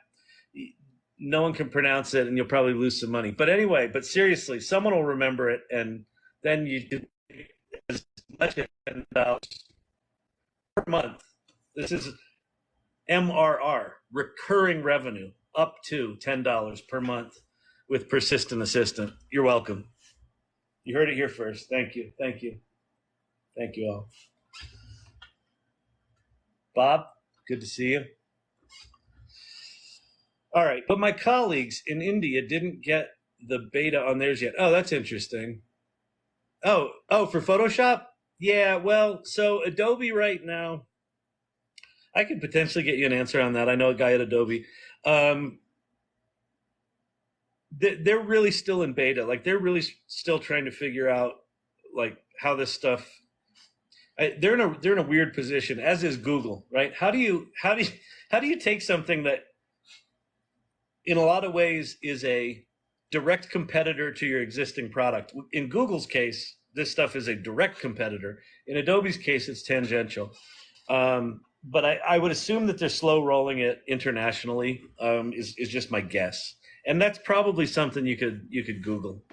Speaker 1: no one can pronounce it and you'll probably lose some money. But anyway, but seriously, someone will remember it, and then you do as much as $10 per month. This is MRR, recurring revenue, up to $10 per month with persistent assistant. You're welcome. You heard it here first. Thank you. Thank you. Thank you all. Bob, good to see you. All right, but my colleagues in India didn't get the beta on theirs yet. Oh, that's interesting. Oh, for Photoshop? Yeah, well, so Adobe right now, I could potentially get you an answer on that. I know a guy at Adobe. They're really still in beta. Like they're really still trying to figure out like how this stuff. They're in a weird position, as is Google, right? How do you take something that in a lot of ways is a direct competitor to your existing product? In Google's case, this stuff is a direct competitor. In Adobe's case, it's tangential. But I would assume that they're slow rolling it internationally, is just my guess. And that's probably something you could Google.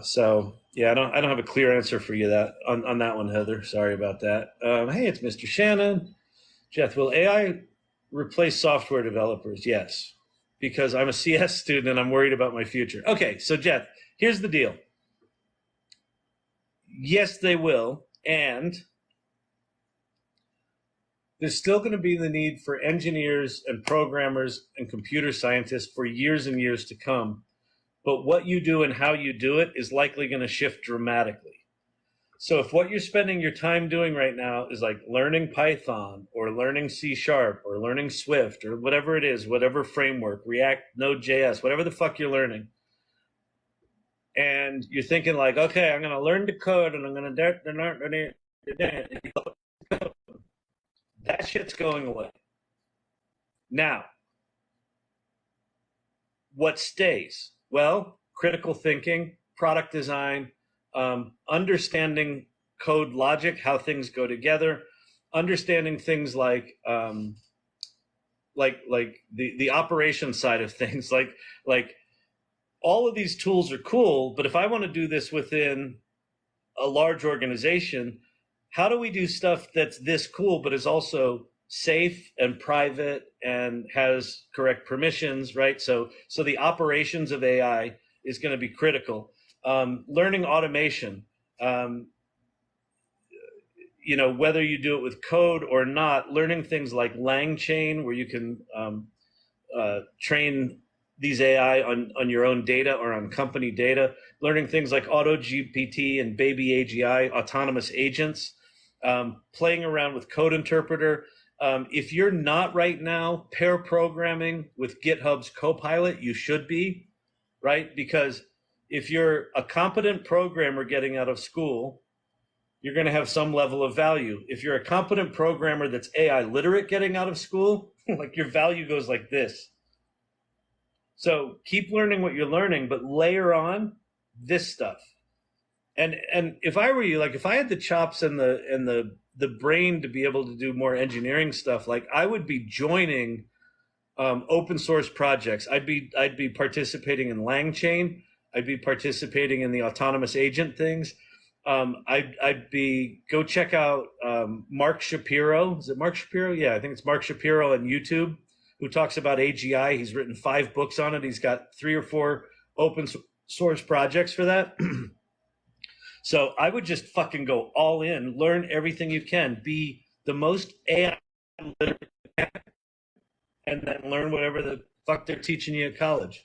Speaker 1: So yeah, I don't have a clear answer for you on that one, Heather. Sorry about that. Hey, it's Mr. Shannon. Jeff, will AI replace software developers? Yes, because I'm a CS student and I'm worried about my future. Okay, so Jeff, here's the deal. Yes, they will, and there's still going to be the need for engineers and programmers and computer scientists for years and years to come. But what you do and how you do it is likely going to shift dramatically. So if what you're spending your time doing right now is like learning Python or learning C# or learning Swift or whatever it is, whatever framework, React, Node.js, whatever the fuck you're learning, and you're thinking like, okay, I'm going to learn to code and I'm going to that shit's going away. Now, what stays? Well, critical thinking, product design, understanding code logic, how things go together, understanding things like the operation side of things, like all of these tools are cool, but if I want to do this within a large organization, how do we do stuff that's this cool but is also safe and private and has correct permissions, right? So the operations of AI is going to be critical. Learning automation, whether you do it with code or not, learning things like LangChain, where you can train these AI on your own data or on company data, learning things like AutoGPT and Baby AGI, autonomous agents, playing around with code interpreter. If you're not right now pair programming with GitHub's Copilot, you should be, right? Because if you're a competent programmer getting out of school, you're going to have some level of value. If you're a competent programmer that's AI literate getting out of school, like your value goes like this. So keep learning what you're learning, but layer on this stuff. And if I were you, like if I had the chops and the brain to be able to do more engineering stuff, like I would be joining open source projects. I'd be participating in LangChain. I'd be participating in the autonomous agent things. I'd be go check out Mark Shapiro. Is it Mark Shapiro? Yeah, I think it's Mark Shapiro on YouTube, who talks about AGI. He's written 5 books on it. He's got 3 or 4 open source projects for that. So I would just fucking go all in, learn everything you can, be the most AI literate, and then learn whatever the fuck they're teaching you at college.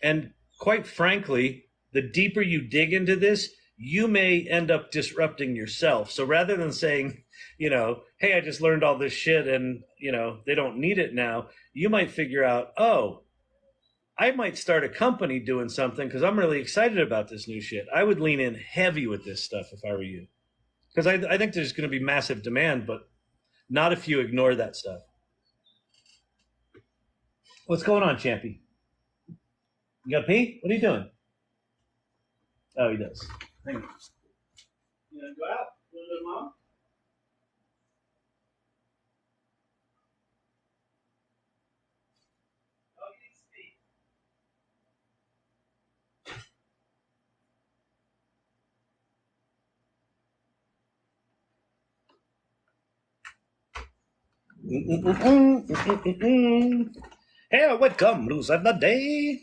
Speaker 1: And quite frankly, the deeper you dig into this, you may end up disrupting yourself. So rather than saying, hey, I just learned all this shit and, they don't need it now, you might figure out, oh, I might start a company doing something because I'm really excited about this new shit. I would lean in heavy with this stuff if I were you. Because I think there's going to be massive demand, but not if you ignore that stuff. What's going on, Champy? You got pee? What are you doing? Oh, he does. Hang on. You gonna go out? You wanna go to mom? Here we come, news of the day.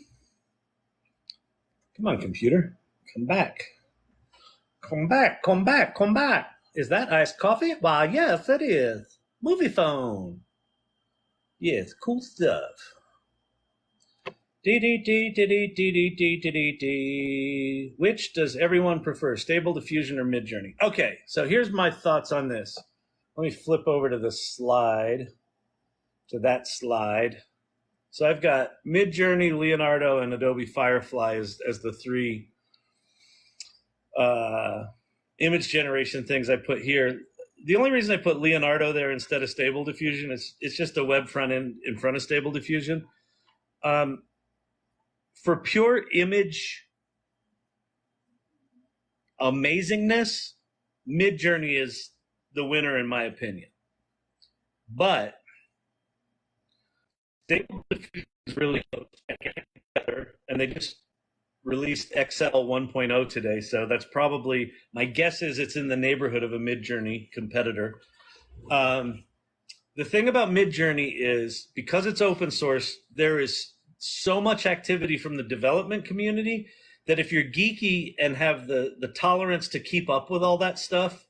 Speaker 1: Come on, computer. Come back. Come back, come back, come back. Is that iced coffee? Why, yes, it is. Movie phone. Yes, cool stuff. Which does everyone prefer, Stable Diffusion or Midjourney? Okay, so here's my thoughts on this. Let me flip over to the slide, to that slide. So I've got Midjourney, Leonardo, and Adobe Firefly as the 3 image generation things I put here. The only reason I put Leonardo there instead of Stable Diffusion is it's just a web front end in front of Stable Diffusion. For pure image amazingness, Midjourney is the winner in my opinion. But Stable Diffusion is really close together, and they just released XL 1.0 today, so that's probably, my guess is it's in the neighborhood of a Midjourney competitor. The thing about Midjourney is because it's open source, there is so much activity from the development community that if you're geeky and have the tolerance to keep up with all that stuff,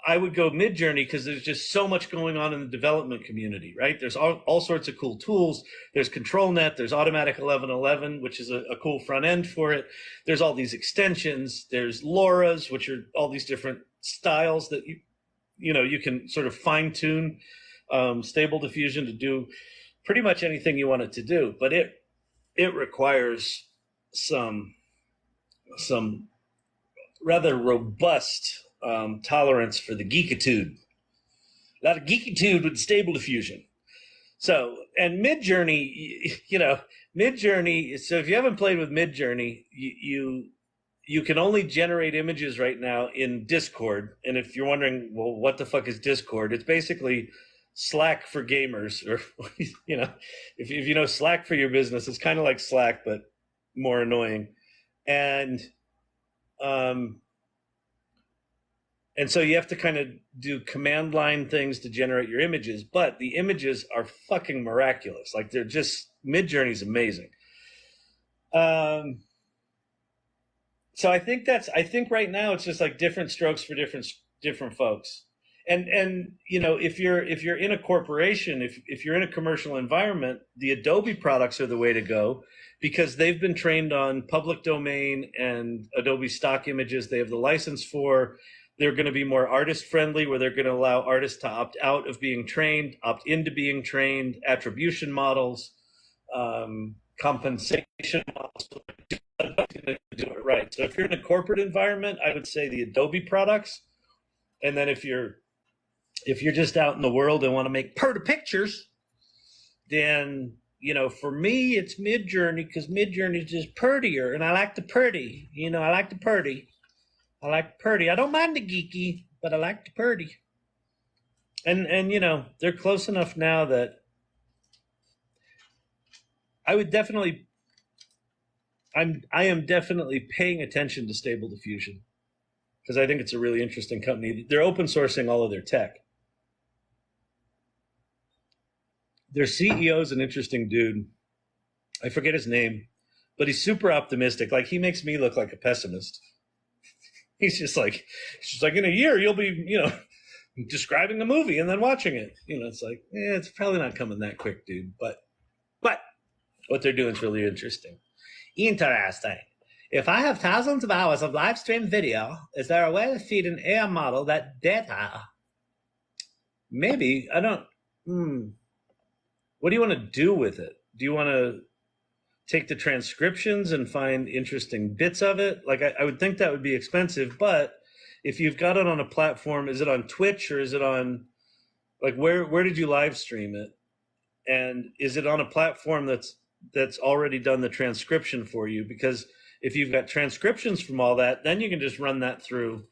Speaker 1: I would go Midjourney because there's just so much going on in the development community, right? There's all sorts of cool tools. There's ControlNet. There's Automatic 1111, which is a cool front end for it. There's all these extensions. There's LoRa's, which are all these different styles that you can sort of fine tune Stable Diffusion to do pretty much anything you want it to do. But it requires some rather robust tolerance for the geekitude. A lot of geekitude with Stable Diffusion. So, and Midjourney, Midjourney, so if you haven't played with Midjourney, you you can only generate images right now in Discord. And if you're wondering, well, what the fuck is Discord? It's basically Slack for gamers, or you know, if you know Slack for your business, it's kind of like Slack but more annoying. And um, and so you have to kind of do command line things to generate your images, but the images are fucking miraculous. Like they're just Midjourney's amazing. So I think right now it's just like different strokes for different folks. And you know, if you're in a corporation, if you're in a commercial environment, the Adobe products are the way to go because they've been trained on public domain and Adobe stock images. They have the license for. They're going to be more artist friendly, where they're going to allow artists to opt out of being trained, opt into being trained, attribution models, compensation models. Do it right. So if you're in a corporate environment, I would say the Adobe products. And then if you're just out in the world and want to make purty pictures, then you know, for me it's Midjourney, because Midjourney is just prettier, and I like the pretty. You know, I like the pretty. I like pretty. I don't mind the geeky, but I like the pretty. And you know, they're close enough now that I would definitely. I am definitely paying attention to Stable Diffusion because I think it's a really interesting company. They're open sourcing all of their tech. Their CEO is an interesting dude. I forget his name, but he's super optimistic. Like, he makes me look like a pessimist. He's just like in a year you'll be, you know, describing the movie and then watching it. You know, it's like, it's probably not coming that quick, dude. But what they're doing is really interesting. Interesting. If I have thousands of hours of live stream video, is there a way to feed an AI model that data? Maybe. I don't. What do you want to do with it? Do you want to take the transcriptions and find interesting bits of it? Like, I would think that would be expensive, but if you've got it on a platform, is it on Twitch or is it on, like, where did you live stream it? And is it on a platform that's already done the transcription for you? Because if you've got transcriptions from all that, then you can just run that through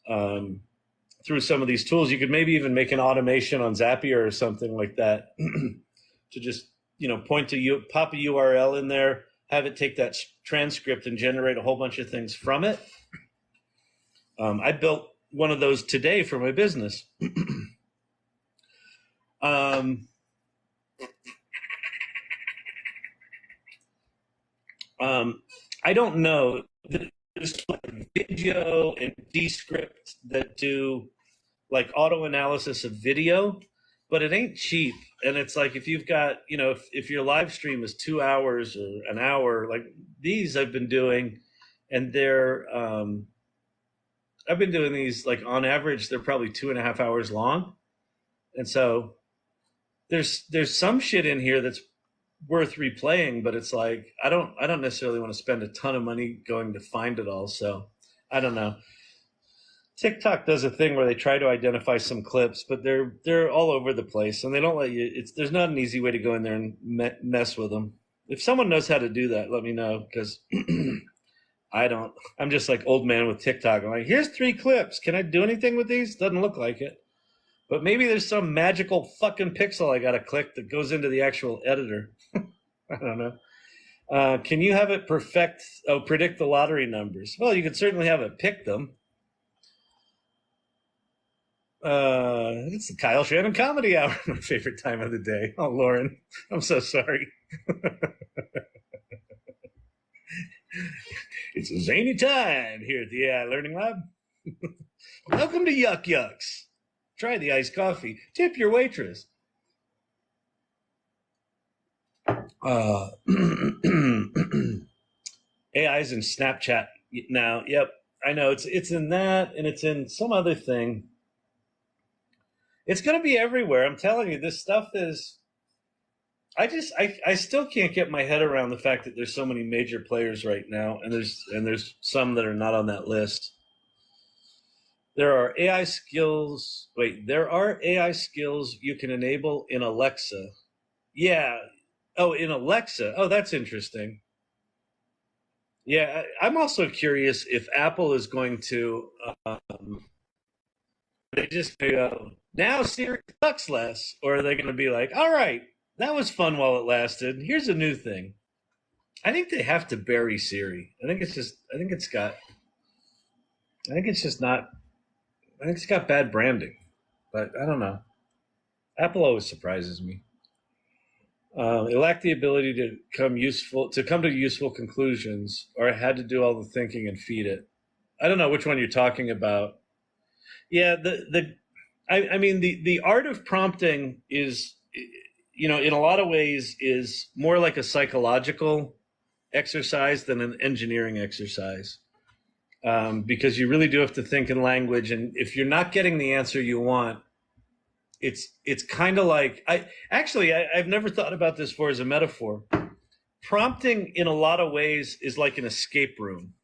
Speaker 1: some of these tools. You could maybe even make an automation on Zapier or something like that to just, you know, point to you, pop a URL in there, have it take that transcript and generate a whole bunch of things from it. I built one of those today for my business. I don't know. There's like video and Descript that do like auto analysis of video, but it ain't cheap. And it's like, if you've got, you know, if your live stream is 2 hours or an hour, like these I've been doing, and they're I've been doing these, like, on average they're probably 2.5 hours long. And so there's some shit in here that's worth replaying, but it's like I don't necessarily want to spend a ton of money going to find it all. So I don't know. TikTok does a thing where they try to identify some clips, but they're all over the place, and they don't let you. There's not an easy way to go in there and mess with them. If someone knows how to do that, let me know, because I don't. I'm just like old man with TikTok. I'm like, here's 3 clips. Can I do anything with these? Doesn't look like it. But maybe there's some magical fucking pixel I got to click that goes into the actual editor. I don't know. Can you have it predict the lottery numbers? Well, you could certainly have it pick them. It's the Kyle Shannon Comedy Hour, my favorite time of the day. Oh, Lauren, I'm so sorry. It's a zany time here at the AI Learning Lab. Welcome to Yuck Yucks. Try the iced coffee. Tip your waitress. AI's in Snapchat now. Yep, I know. It's in that, and it's in some other thing. It's going to be everywhere. I'm telling you, this stuff is. I still can't get my head around the fact that there's so many major players right now, and there's some that are not on that list. There are AI skills. Wait, there are AI skills you can enable in Alexa. Yeah. Oh, in Alexa. Oh, that's interesting. Yeah, I'm also curious if Apple is going to, they just go, now Siri sucks less, or are they going to be like, all right, that was fun while it lasted. Here's a new thing. I think they have to bury Siri. I think it's just not, I think it's got bad branding, but I don't know. Apple always surprises me. It lacked the ability to come to useful conclusions, or it had to do all the thinking and feed it. I don't know which one you're talking about. Yeah, I mean the art of prompting is, in a lot of ways is more like a psychological exercise than an engineering exercise, because you really do have to think in language, and if you're not getting the answer you want, it's kind of like I've never thought about this before as a metaphor. Prompting in a lot of ways is like an escape room,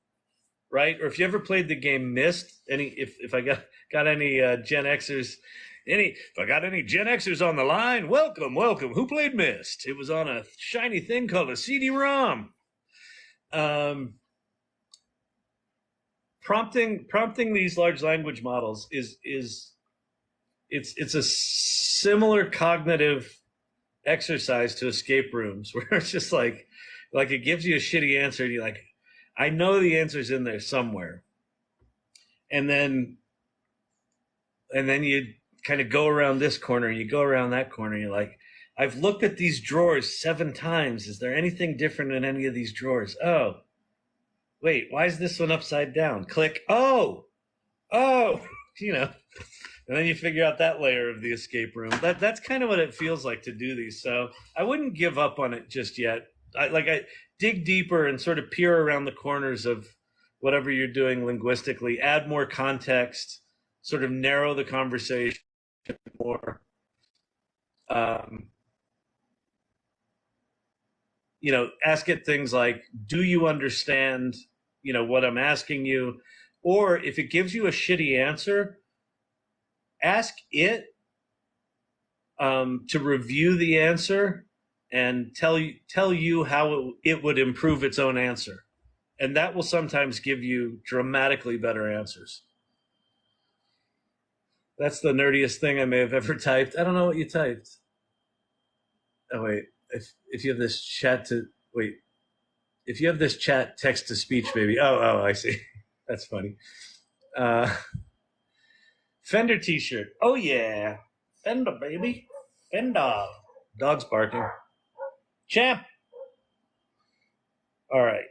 Speaker 1: right? Or if you ever played the game Myst, if I got any Gen Xers, if I got any Gen Xers on the line, welcome. Who played Myst? It was on a shiny thing called a CD-ROM. Prompting these large language models it's a similar cognitive exercise to escape rooms, where it's just like it gives you a shitty answer and you're like, I know the answer's in there somewhere, and then you kind of go around this corner and you go around that corner and you're like, I've looked at these drawers 7 times, is there anything different in any of these drawers? Oh wait, why is this one upside down? Click. Oh you know and then you figure out that layer of the escape room. That's kind of what it feels like to do these. So I wouldn't give up on it just yet. I dig deeper and sort of peer around the corners of whatever you're doing linguistically, add more context, sort of narrow the conversation more. Um, Ask it things like, do you understand, what I'm asking you? Or if it gives you a shitty answer, ask it to review the answer and tell you how it would improve its own answer, and that will sometimes give you dramatically better answers. That's the nerdiest thing I may have ever typed. I don't know what you typed. Oh wait, if you have this chat to wait, if you have this chat text to speech, maybe. Oh, I see. That's funny. Fender T-shirt. Oh yeah, Fender baby, Fender. Dog's barking. Champ. All right.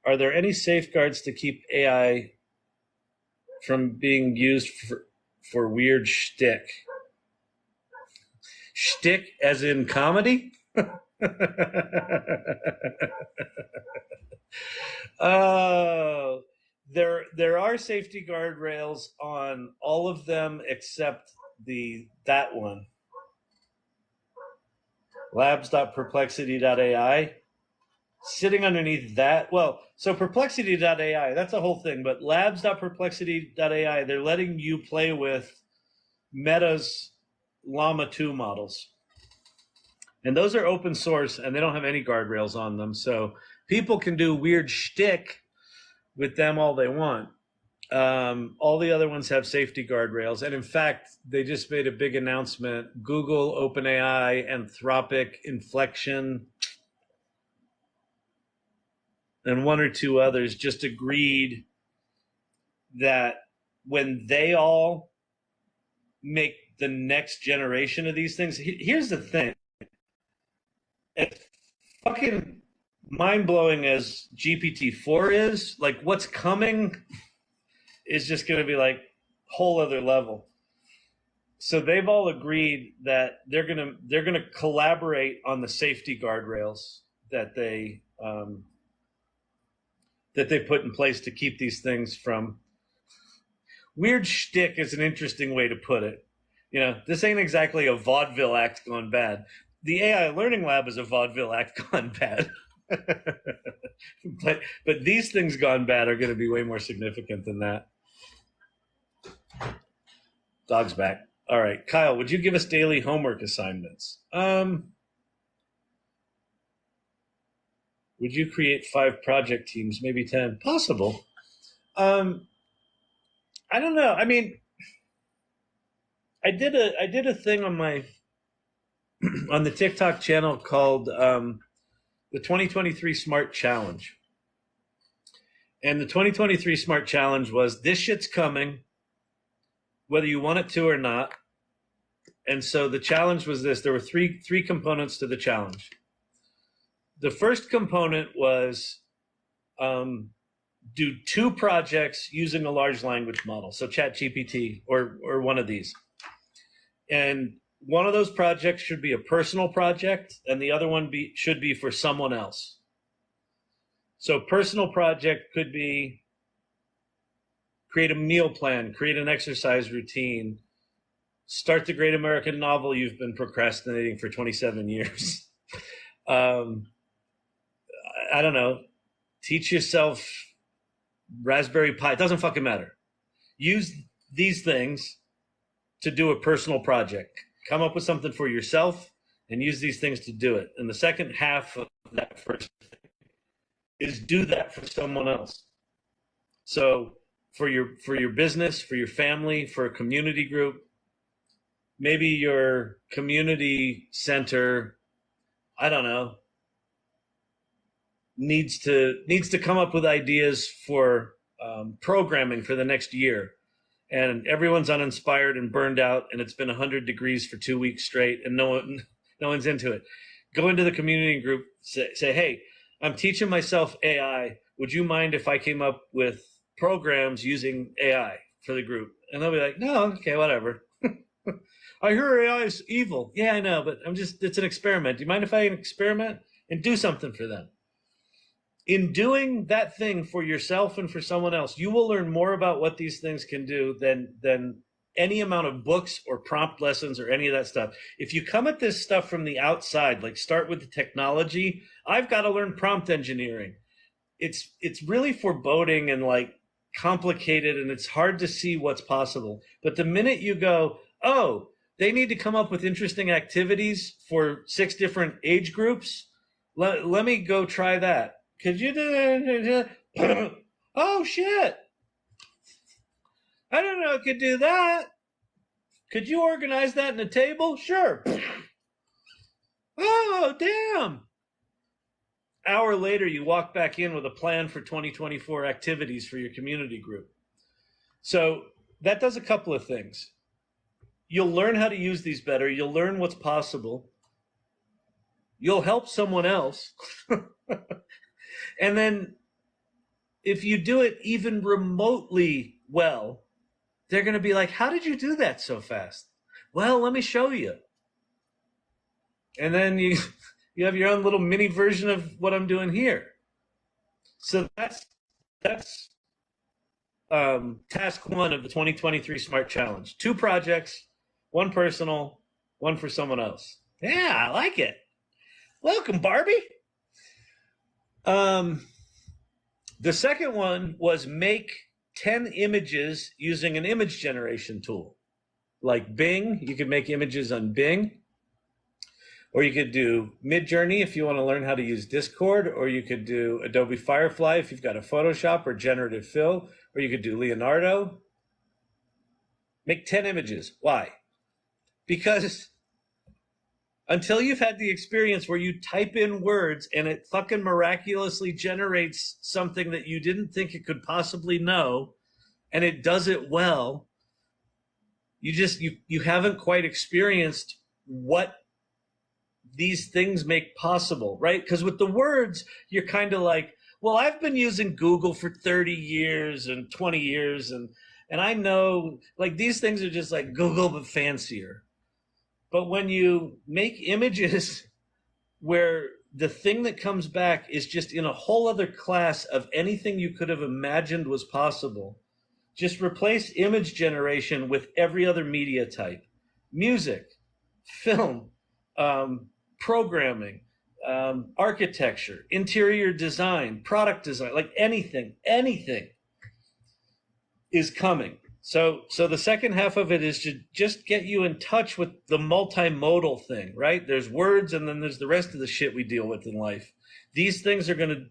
Speaker 1: Are there any safeguards to keep AI from being used for weird shtick? Shtick as in comedy? Oh, there are safety guardrails on all of them except that one. Labs.perplexity.ai. Sitting underneath that, well, so perplexity.ai, that's a whole thing, but labs.perplexity.ai, they're letting you play with Meta's Llama 2 models. And those are open source and they don't have any guardrails on them. So people can do weird shtick with them all they want. All the other ones have safety guardrails. And in fact, they just made a big announcement. Google, OpenAI, Anthropic, Inflection, and 1 or 2 others just agreed that when they all make the next generation of these things, here's the thing. As fucking mind-blowing as GPT-4 is, like what's coming is just going to be like whole other level. So they've all agreed that they're gonna collaborate on the safety guardrails that they put in place to keep these things from. Weird shtick is an interesting way to put it. This ain't exactly a vaudeville act gone bad. The AI Learning Lab is a vaudeville act gone bad. but these things gone bad are going to be way more significant than that. Dog's back. All right, Kyle, would you give us daily homework assignments? Would you create 5 project teams, maybe 10? Possible. I don't know. I mean, I did a thing on my on the TikTok channel called the 2023 Smart Challenge. And the 2023 Smart Challenge was, this shit's coming, whether you want it to or not. And so the challenge was this. There were three components to the challenge. The first component was do 2 projects using a large language model, so ChatGPT or one of these. And one of those projects should be a personal project, and the other one should be for someone else. So personal project could be create a meal plan, create an exercise routine, start the great American novel you've been procrastinating for 27 years. I don't know, teach yourself Raspberry Pi. It doesn't fucking matter. Use these things to do a personal project. Come up with something for yourself and use these things to do it. And the second half of that first thing is do that for someone else. So for your business, for your family, for a community group, maybe your community center, I don't know, needs to come up with ideas for programming for the next year. And everyone's uninspired and burned out, and it's been 100 degrees for 2 weeks straight, and no one's into it. Go into the community group, say, hey, I'm teaching myself AI. Would you mind if I came up with programs using AI for the group? And they'll be like, no, okay, whatever. I hear AI is evil. Yeah, I know, but it's an experiment. Do you mind if I experiment and do something for them? In doing that thing for yourself and for someone else, you will learn more about what these things can do than any amount of books or prompt lessons or any of that stuff. If you come at this stuff from the outside, like start with the technology, I've got to learn prompt engineering. It's really foreboding and like complicated, and it's hard to see what's possible. But the minute you go, oh, they need to come up with interesting activities for 6 different age groups, let me go try that. Could you do that? Oh, shit. I don't know if I could do that. Could you organize that in a table? Sure. Oh, damn. Hour later, you walk back in with a plan for 2024 activities for your community group. So that does a couple of things. You'll learn how to use these better. You'll learn what's possible. You'll help someone else. And then if you do it even remotely well, they're going to be like, how did you do that so fast? Well, let me show you. And then you have your own little mini version of what I'm doing here. So that's task 1 of the 2023 Smart Challenge. 2 projects, 1 personal, 1 for someone else. Yeah, I like it. Welcome, Barbie. The second one was make 10 images using an image generation tool. Like Bing, you could make images on Bing. Or you could do Midjourney if you want to learn how to use Discord. Or you could do Adobe Firefly if you've got a Photoshop or Generative Fill. Or you could do Leonardo. Make 10 images. Why? Because until you've had the experience where you type in words and it fucking miraculously generates something that you didn't think it could possibly know, and it does it well, you haven't quite experienced what these things make possible, right? Because with the words, you're kind of like, well, I've been using Google for 30 years and 20 years, and I know, like, these things are just like Google but fancier. But when you make images where the thing that comes back is just in a whole other class of anything you could have imagined was possible, just replace image generation with every other media type. Music, film, programming, architecture, interior design, product design, like anything is coming. So the second half of it is to just get you in touch with the multimodal thing, right? There's words and then there's the rest of the shit we deal with in life. These things are going to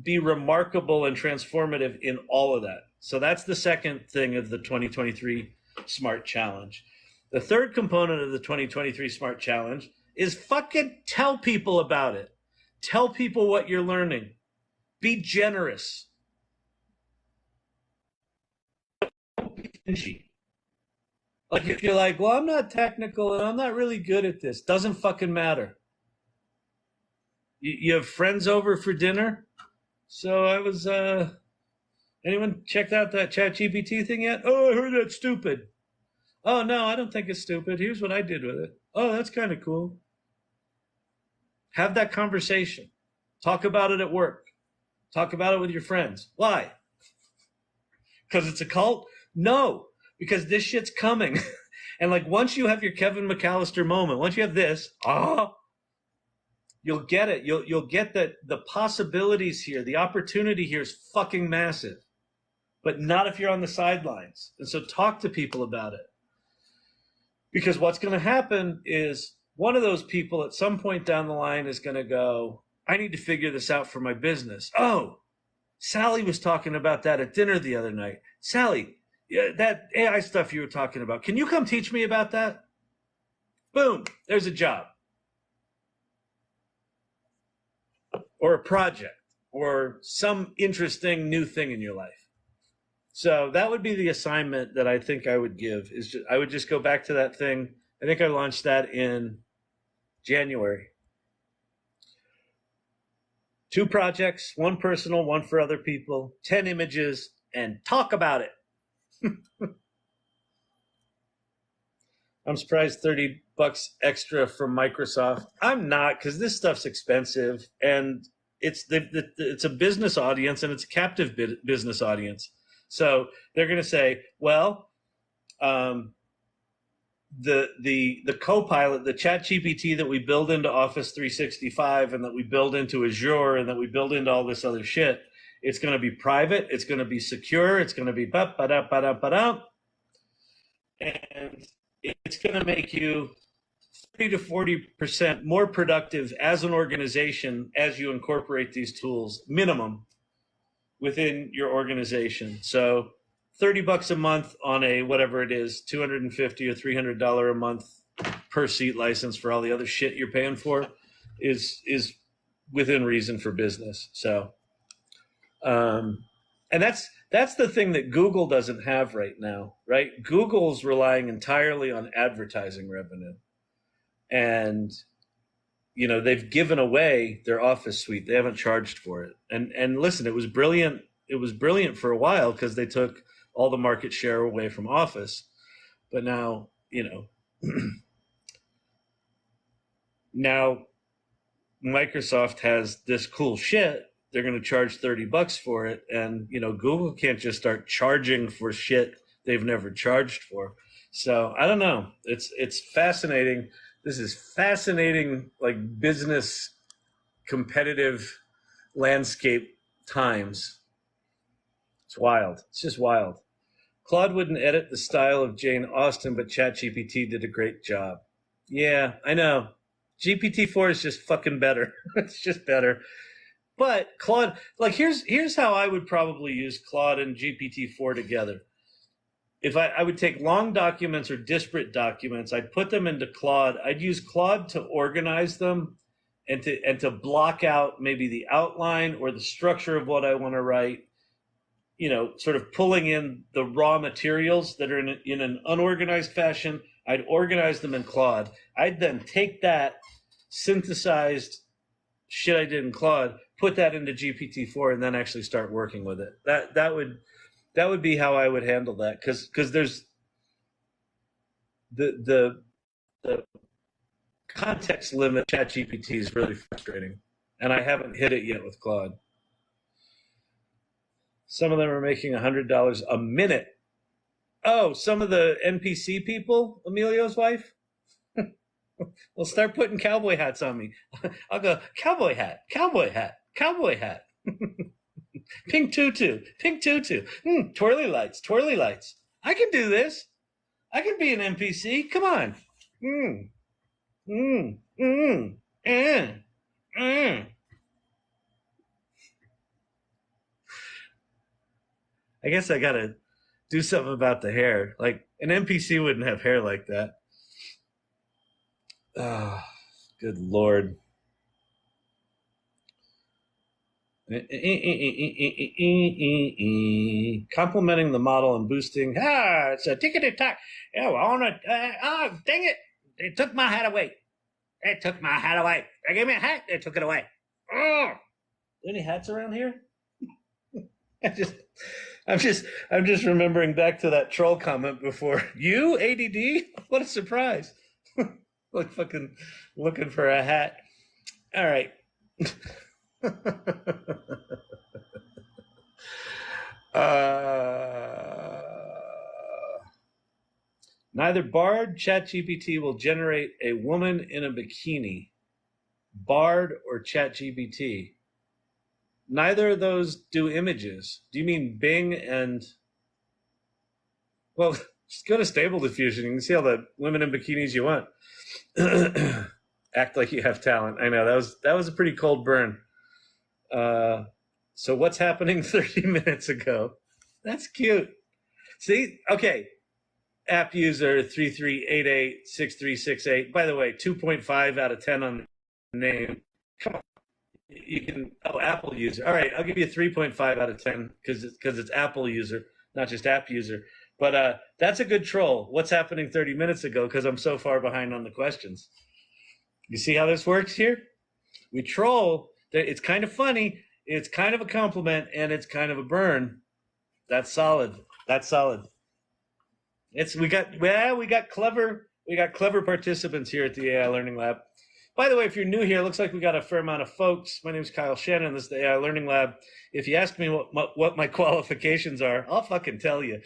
Speaker 1: be remarkable and transformative in all of that. So that's the second thing of the 2023 Smart Challenge. The third component of the 2023 Smart Challenge is fucking tell people about it. Tell people what you're learning. Be generous. Don't be stingy. Like if you're like, well, I'm not technical and I'm not really good at this, doesn't fucking matter. You have friends over for dinner? So I was, anyone checked out that ChatGPT thing yet? Oh, I heard that's stupid. Oh, no, I don't think it's stupid. Here's what I did with it. Oh, that's kind of cool. Have that conversation. Talk about it at work. Talk about it with your friends. Why? Because it's a cult? No, because this shit's coming. And like once you have your Kevin McAllister moment, once you have this, you'll get it. You'll get that the possibilities here, the opportunity here is fucking massive, but not if you're on the sidelines. And so talk to people about it. Because what's going to happen is one of those people at some point down the line is going to go, I need to figure this out for my business. Oh, Sally was talking about that at dinner the other night. Sally, that AI stuff you were talking about, can you come teach me about that? Boom, there's a job. Or a project, or some interesting new thing in your life. So that would be the assignment that I think I would give. I would just go back to that thing. I think I launched that in January. 2 projects, 1 personal, 1 for other people, 10 images, and talk about it. I'm surprised $30 extra from Microsoft. I'm not, because this stuff's expensive, and it's a business audience, and it's a captive business audience. So they're going to say, well, the Copilot, the ChatGPT that we build into Office 365 and that we build into Azure and that we build into all this other shit, it's going to be private, it's going to be secure, it's going to be ba-da-ba-da-ba-da, and it's going to make you 30 to 40% more productive as an organization as you incorporate these tools, minimum, within your organization. So $30 a month on a whatever it is, $250 or $300 a month per seat license for all the other shit you're paying for is within reason for business. So, and that's the thing that Google doesn't have right now, right? Google's relying entirely on advertising revenue, and you know they've given away their Office suite. They haven't charged for it. And listen, it was brilliant. It was brilliant for a while because they took all the market share away from Office. But now, you know, now Microsoft has this cool shit. They're going to charge $30 for it, and you know, Google can't just start charging for shit they've never charged for. So I don't know. It's fascinating. This is fascinating, like business competitive landscape times. It's wild. It's just wild. Claude wouldn't edit the style of Jane Austen, but ChatGPT did a great job. Yeah, I know. GPT-4 is just fucking better. It's just better. But Claude, like here's how I would probably use Claude and GPT-4 together. If I would take long documents or disparate documents, I'd put them into Claude. I'd use Claude to organize them and to block out maybe the outline or the structure of what I want to write, you know, sort of pulling in the raw materials that are in an unorganized fashion. I'd organize them in Claude. I'd then take that synthesized shit I did in Claude, put that into GPT-4, and then actually start working with it. That would be how I would handle that, because there's the context limit. ChatGPT is really frustrating, and I haven't hit it yet with Claude. Some of them are making $100 a minute. Oh, some of the NPC people, Emilio's wife? Well, start putting cowboy hats on me. I'll go, cowboy hat, cowboy hat, cowboy hat. Pink tutu, twirly lights, twirly lights. I can do this. I can be an NPC. Come on. Mm, mm, mm, mm. I guess I gotta do something about the hair. Like an NPC wouldn't have hair like that. Oh, good Lord. Complementing the model and boosting. It's a tickety tack. Oh, I want to. Oh, dang it! They took my hat away. They took my hat away. They gave me a hat. They took it away. Oh, any hats around here? I just, I'm just remembering back to that troll comment before. You ADD? What a surprise! Like fucking looking for a hat. All right. Neither Bard ChatGPT will generate a woman in a bikini. Bard or ChatGPT. Neither of those do images. Do you mean Bing and... Well, just go to Stable Diffusion. You can see all the women in bikinis you want. Act like you have talent. I know, that was a pretty cold burn. So what's happening 30 minutes ago? That's cute. See? Okay. App user 33886368. By the way, 2.5 out of 10 on the name. Come on. You can, Apple user. All right, I'll give you a 3.5 out of 10 because it's Apple user, not just app user. But that's a good troll. What's happening 30 minutes ago? Because I'm so far behind on the questions. You see how this works here? We troll. It's kind of funny. It's kind of a compliment, and it's kind of a burn. That's solid. That's solid. We got clever participants here at the AI Learning Lab. By the way, if you're new here, it looks like we got a fair amount of folks. My name is Kyle Shannon. This is the AI Learning Lab. If you ask me what my qualifications are, I'll fucking tell you.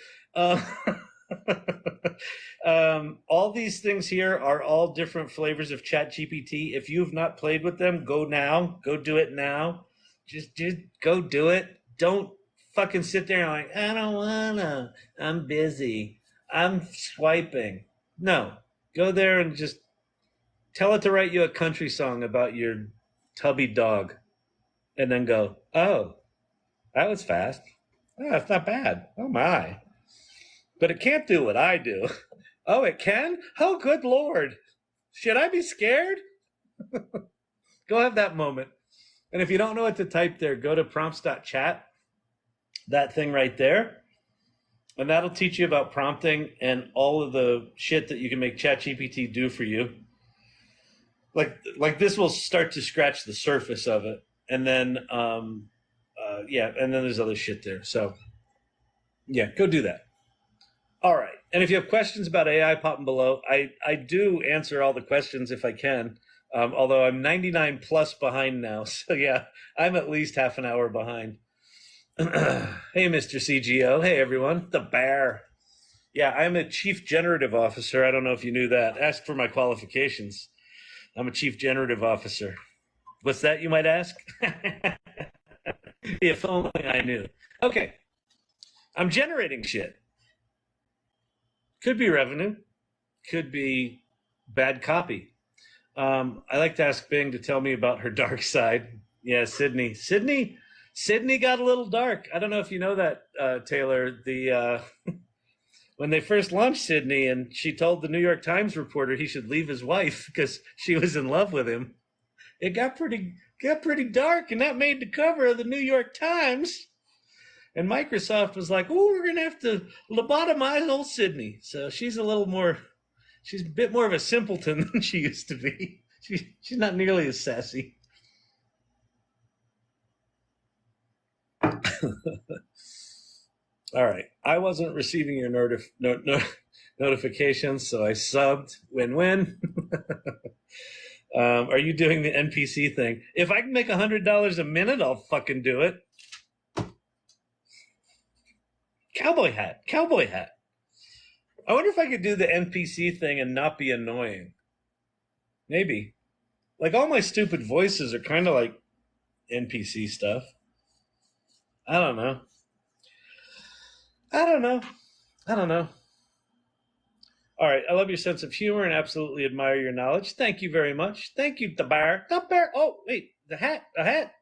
Speaker 1: All these things here are all different flavors of ChatGPT. If you've not played with them, go now. Go do it now. Just go do it. Don't fucking sit there and like, I don't wanna. I'm busy. I'm swiping. No. Go there and just tell it to write you a country song about your tubby dog. And then go, oh, that was fast. Oh, that's not bad. Oh my. But it can't do what I do. Oh, it can? Oh, good Lord. Should I be scared? Go have that moment. And if you don't know what to type there, go to prompts.chat, that thing right there. And that'll teach you about prompting and all of the shit that you can make ChatGPT do for you. Like this will start to scratch the surface of it. And then, and then there's other shit there. So, yeah, go do that. All right. And if you have questions about AI, pop them below. I do answer all the questions if I can, although I'm 99 plus behind now. So, yeah, I'm at least half an hour behind. Hey, Mr. CGO. Hey, everyone. The bear. Yeah, I'm a chief generative officer. I don't know if you knew that. Ask for my qualifications. I'm a chief generative officer. What's that, you might ask? If only I knew. Okay. I'm generating shit. Could be revenue. Could be bad copy. I like to ask Bing to tell me about her dark side. Yeah, Sydney. Sydney got a little dark. I don't know if you know that, Taylor. When they first launched Sydney, and she told the New York Times reporter he should leave his wife because she was in love with him, it got pretty dark, and that made the cover of the New York Times. And Microsoft was like, "Oh, we're gonna have to lobotomize old Sydney." So she's a bit more of a simpleton than she used to be. She's not nearly as sassy. All right. I wasn't receiving your notifications, so I subbed. Win-win. Are you doing the NPC thing? If I can make $100 a minute, I'll fucking do it. Cowboy hat. I wonder if I could do the NPC thing and not be annoying. Maybe. Like, all my stupid voices are kind of like NPC stuff. I don't know. I don't know. All right. I love your sense of humor and absolutely admire your knowledge. Thank you very much. Thank you, the bear. The bear. Oh, wait. The hat. The hat.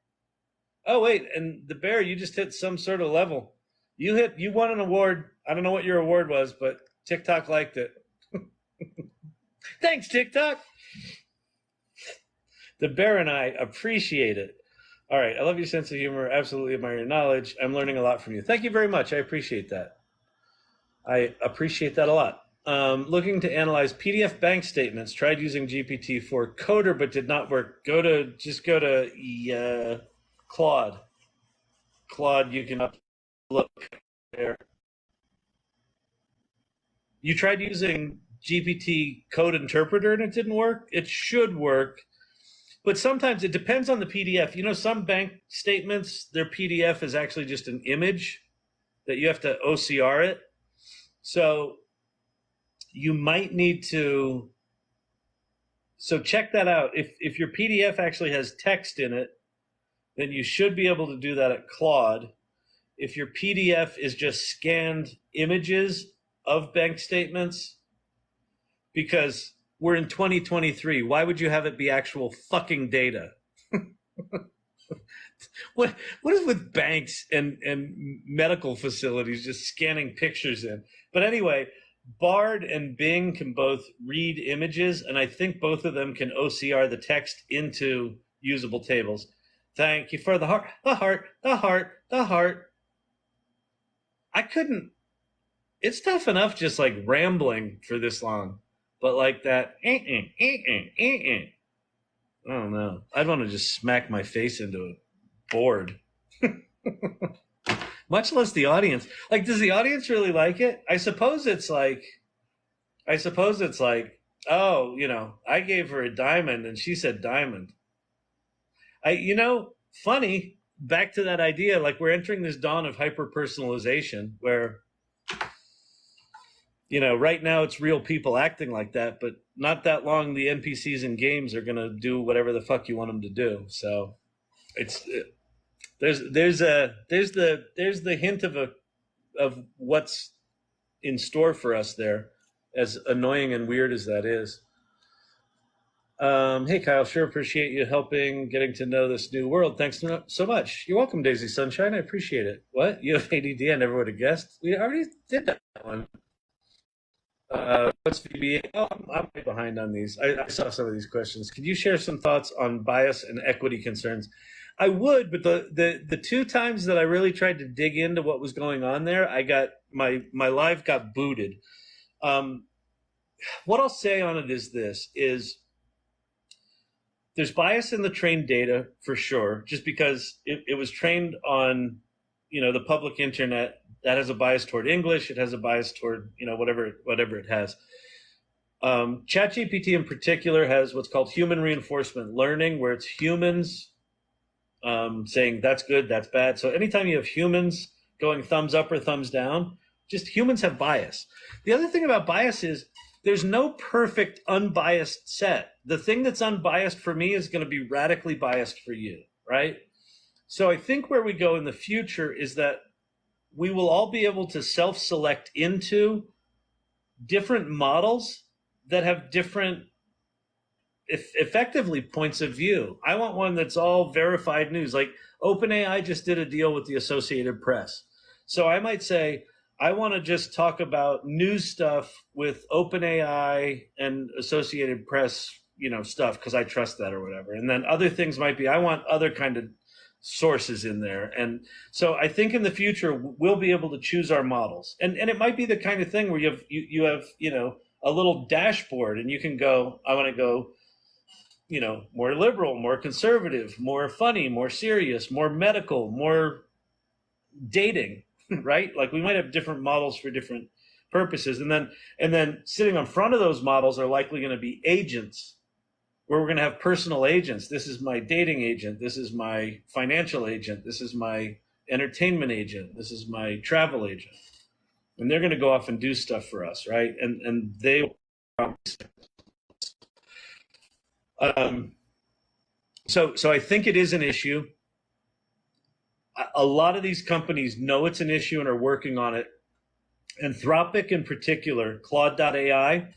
Speaker 1: Oh, wait. And the bear, you just hit some sort of level. You won an award. I don't know what your award was, but TikTok liked it. Thanks, TikTok. The bear and I appreciate it. All right. I love your sense of humor. Absolutely admire your knowledge. I'm learning a lot from you. Thank you very much. I appreciate that. I appreciate that a lot. Looking to analyze PDF bank statements. Tried using GPT-4 Coder, but did not work. Go to Claude. Claude, you can look there. You tried using GPT Code Interpreter and it didn't work. It should work, but sometimes it depends on the PDF. You know, some bank statements, their PDF is actually just an image that you have to OCR it. So you might need to, so check that out. If your PDF actually has text in it, then you should be able to do that at Claude. If your PDF is just scanned images of bank statements, because we're in 2023, why would you have it be actual fucking data? What is with banks and medical facilities just scanning pictures in? But anyway, Bard and Bing can both read images, and I think both of them can OCR the text into usable tables. Thank you for the heart, the heart, the heart, the heart. I couldn't, it's tough enough just like rambling for this long, but like that, I don't know. I'd want to just smack my face into a board. Much less the audience. Like, does the audience really like it? I suppose it's like, oh, you know, I gave her a diamond and she said diamond. Funny, back to that idea, like we're entering this dawn of hyper-personalization where, you know, right now it's real people acting like that, but not that long the NPCs in games are going to do whatever the fuck you want them to do. So there's the hint of what's in store for us there, as annoying and weird as that is. Hey, Kyle, sure appreciate you helping getting to know this new world. Thanks so much. You're welcome, Daisy Sunshine. I appreciate it. What? You have ADD? I never would have guessed. We already did that one. What's VBA? Oh, I'm way behind on these. I saw some of these questions. Could you share some thoughts on bias and equity concerns? I would, but the two times that I really tried to dig into what was going on there, I got my live got booted. What I'll say on it is this: there's bias in the trained data for sure, just because it was trained on, you know, the public internet. That has a bias toward English. It has a bias toward, you know, whatever it has. ChatGPT in particular has what's called human reinforcement learning, where it's humans saying that's good, that's bad. So anytime you have humans going thumbs up or thumbs down, just humans have bias. The other thing about bias is there's no perfect unbiased set. The thing that's unbiased for me is going to be radically biased for you, right? So I think where we go in the future is that we will all be able to self-select into different models that have different, effectively, points of view. I want one that's all verified news. Like OpenAI just did a deal with the Associated Press. So I might say, I want to just talk about news stuff with OpenAI and Associated Press, you know, stuff because I trust that or whatever. And then other things might be, I want other kind of sources in there. And so I think in the future we'll be able to choose our models, and it might be the kind of thing where you have you know, a little dashboard and you can go, I want to go, you know, more liberal, more conservative, more funny, more serious, more medical, more dating, right? Like we might have different models for different purposes, and then sitting in front of those models are likely going to be agents, where we're going to have personal agents. This is my dating agent. This is my financial agent. This is my entertainment agent. This is my travel agent. And they're going to go off and do stuff for us, right? And they so I think it is an issue. A lot of these companies know it's an issue and are working on it. Anthropic in particular, Claude.ai,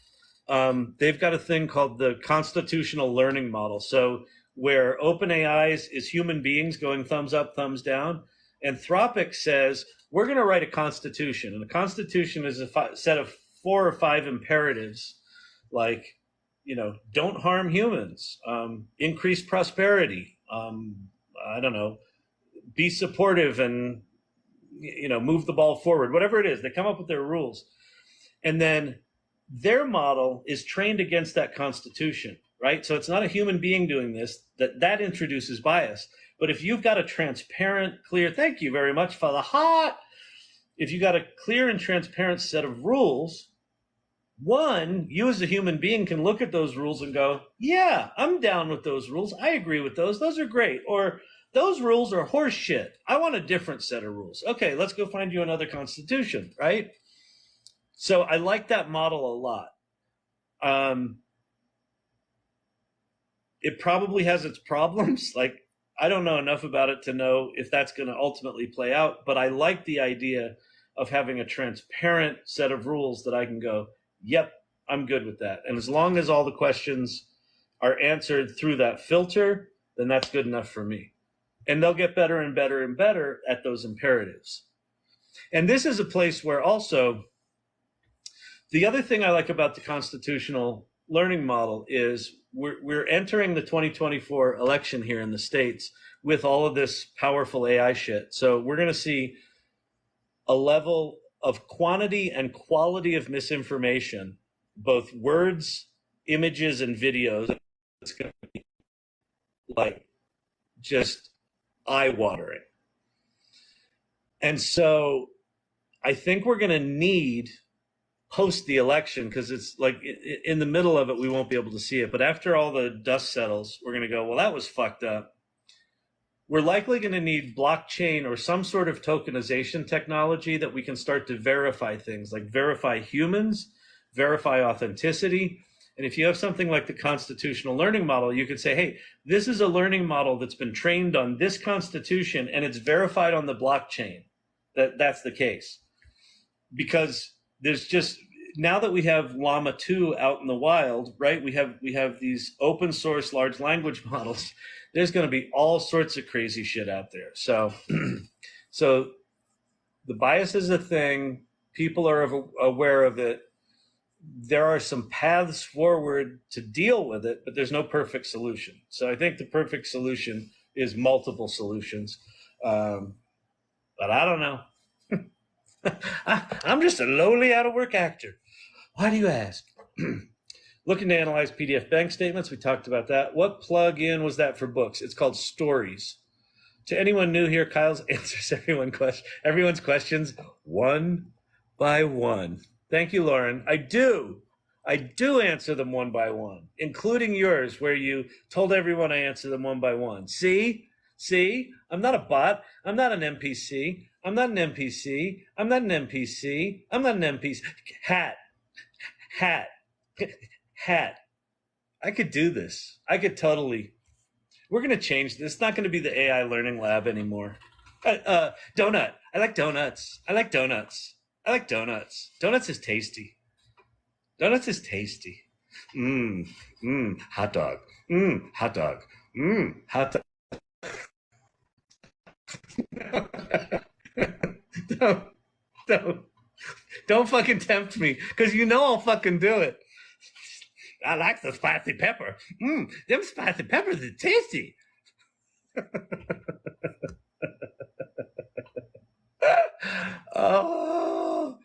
Speaker 1: they've got a thing called the constitutional learning model. So where OpenAI is human beings going thumbs up, thumbs down, Anthropic says, we're going to write a constitution. And the constitution is a set of 4 or 5 imperatives, like, don't harm humans, increase prosperity, I don't know, be supportive and, move the ball forward, whatever it is. They come up with their rules. And then their model is trained against that constitution, right? So it's not a human being doing this, that introduces bias. But if you've got a transparent, clear, thank you very much for the heart. If you got a clear and transparent set of rules, one, you as a human being can look at those rules and go, yeah, I'm down with those rules. I agree with those. Those are great. Or those rules are horse shit. I want a different set of rules. Okay, let's go find you another constitution, right? So I like that model a lot. It probably has its problems. Like, I don't know enough about it to know if that's going to ultimately play out, but I like the idea of having a transparent set of rules that I can go, yep, I'm good with that. And as long as all the questions are answered through that filter, then that's good enough for me. And they'll get better and better and better at those imperatives. And this is a place where also, the other thing I like about the constitutional learning model is we're entering the 2024 election here in the States with all of this powerful AI shit. So we're going to see a level of quantity and quality of misinformation, both words, images, and videos. It's going to be like just eye-watering. And so I think we're going to need, post the election, because it's like in the middle of it, we won't be able to see it. But after all the dust settles, we're going to go, well, that was fucked up. We're likely going to need blockchain or some sort of tokenization technology that we can start to verify things, like verify humans, verify authenticity. And if you have something like the constitutional learning model, you could say, hey, this is a learning model that's been trained on this constitution and it's verified on the blockchain that that's the case. Because there's just, now that we have Llama 2 out in the wild, right? We have these open source large language models. There's going to be all sorts of crazy shit out there. So, so the bias is a thing. People are aware of it. There are some paths forward to deal with it, but there's no perfect solution. So I think the perfect solution is multiple solutions. But I don't know. I'm just a lowly out-of-work actor. Why do you ask? Looking to analyze PDF bank statements. We talked about that. What plugin was that for books? It's called Stories. To anyone new here, Kyle's answers everyone's questions one by one. Thank you, Lauren. I do answer them one by one, including yours, where you told everyone I answer them one by one. See, I'm not a bot. I'm not an NPC. I'm not an NPC. I'm not an NPC. I'm not an NPC. Hat. I could do this. I could totally. We're going to change this. It's not going to be the AI learning lab anymore. Donut. I like donuts. Donuts is tasty. Hot dog. Hot dog. Hot dog. Don't fucking tempt me, because you know I'll fucking do it. I like the spicy pepper. Them spicy peppers are tasty. Oh.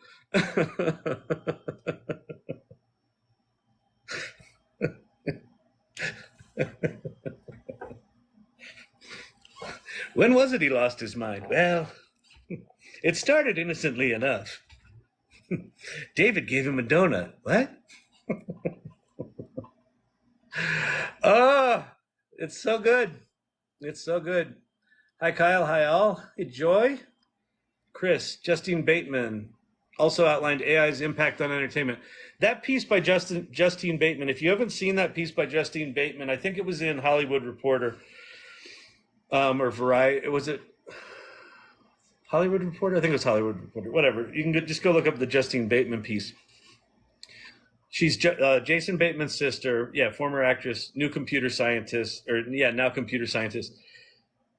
Speaker 1: When was it he lost his mind? Well, it started innocently enough. David gave him a donut. What? Oh, it's so good. It's so good. Hi, Kyle. Hi, all. Hey, Joy. Chris, Justine Bateman also outlined AI's impact on entertainment. That piece by Justine Bateman, if you haven't seen that piece by Justine Bateman, I think it was in Hollywood Reporter or Variety. Was it Hollywood Reporter. I think it was Hollywood Reporter. Whatever. You can just go look up the Justine Bateman piece. She's Jason Bateman's sister. Yeah, former actress, new computer scientist, or yeah, now computer scientist.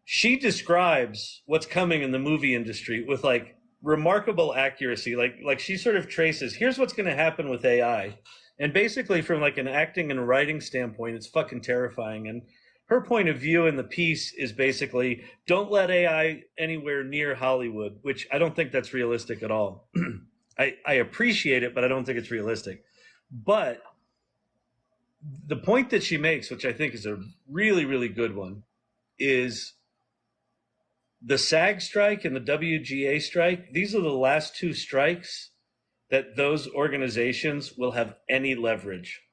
Speaker 1: She describes what's coming in the movie industry with like remarkable accuracy. Like she sort of traces, here's what's going to happen with AI. And basically from like an acting and writing standpoint, it's fucking terrifying. And her point of view in the piece is basically don't let AI anywhere near Hollywood, which I don't think that's realistic at all. I appreciate it, but I don't think it's realistic. But the point that she makes, which I think is a really, really good one, is the SAG strike and the WGA strike. These are the last two strikes that those organizations will have any leverage.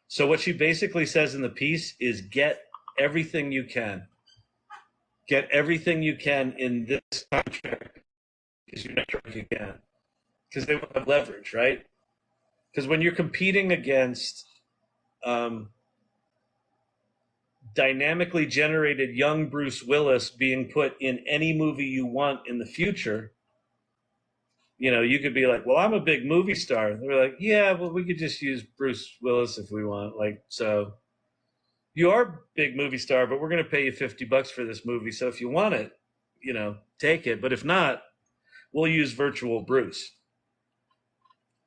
Speaker 1: So what she basically says in the piece is get everything you can. Get everything you can in this contract because you're not sure if you can. Because they won't have leverage, right? Because when you're competing against dynamically generated young Bruce Willis being put in any movie you want in the future, you know, you could be like, well, I'm a big movie star. And they're like, yeah, well, we could just use Bruce Willis if we want. Like, so you are a big movie star, but we're going to pay you $50 for this movie. So if you want it, you know, take it. But if not, we'll use virtual Bruce.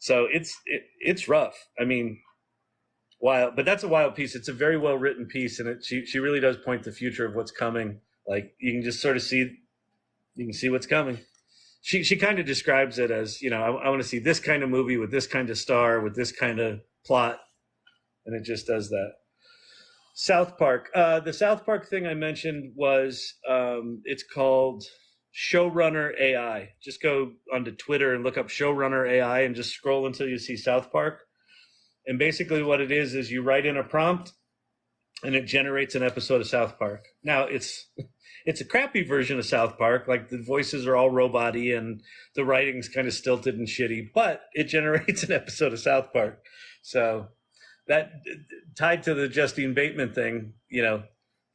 Speaker 1: So it's rough. I mean, wild, but that's a wild piece. It's a very well written piece, and she really does point the future of what's coming. Like you can just sort of see, you can see what's coming. She kind of describes it as, you know, I want to see this kind of movie with this kind of star with this kind of plot, and it just does that. South Park. The South Park thing I mentioned was it's called Showrunner AI. Just go onto Twitter and look up Showrunner AI and just scroll until you see South Park. And basically what it is you write in a prompt and it generates an episode of South Park. Now it's a crappy version of South Park. Like the voices are all robot-y and the writing's kind of stilted and shitty, but it generates an episode of South Park. So that tied to the Justine Bateman thing, you know,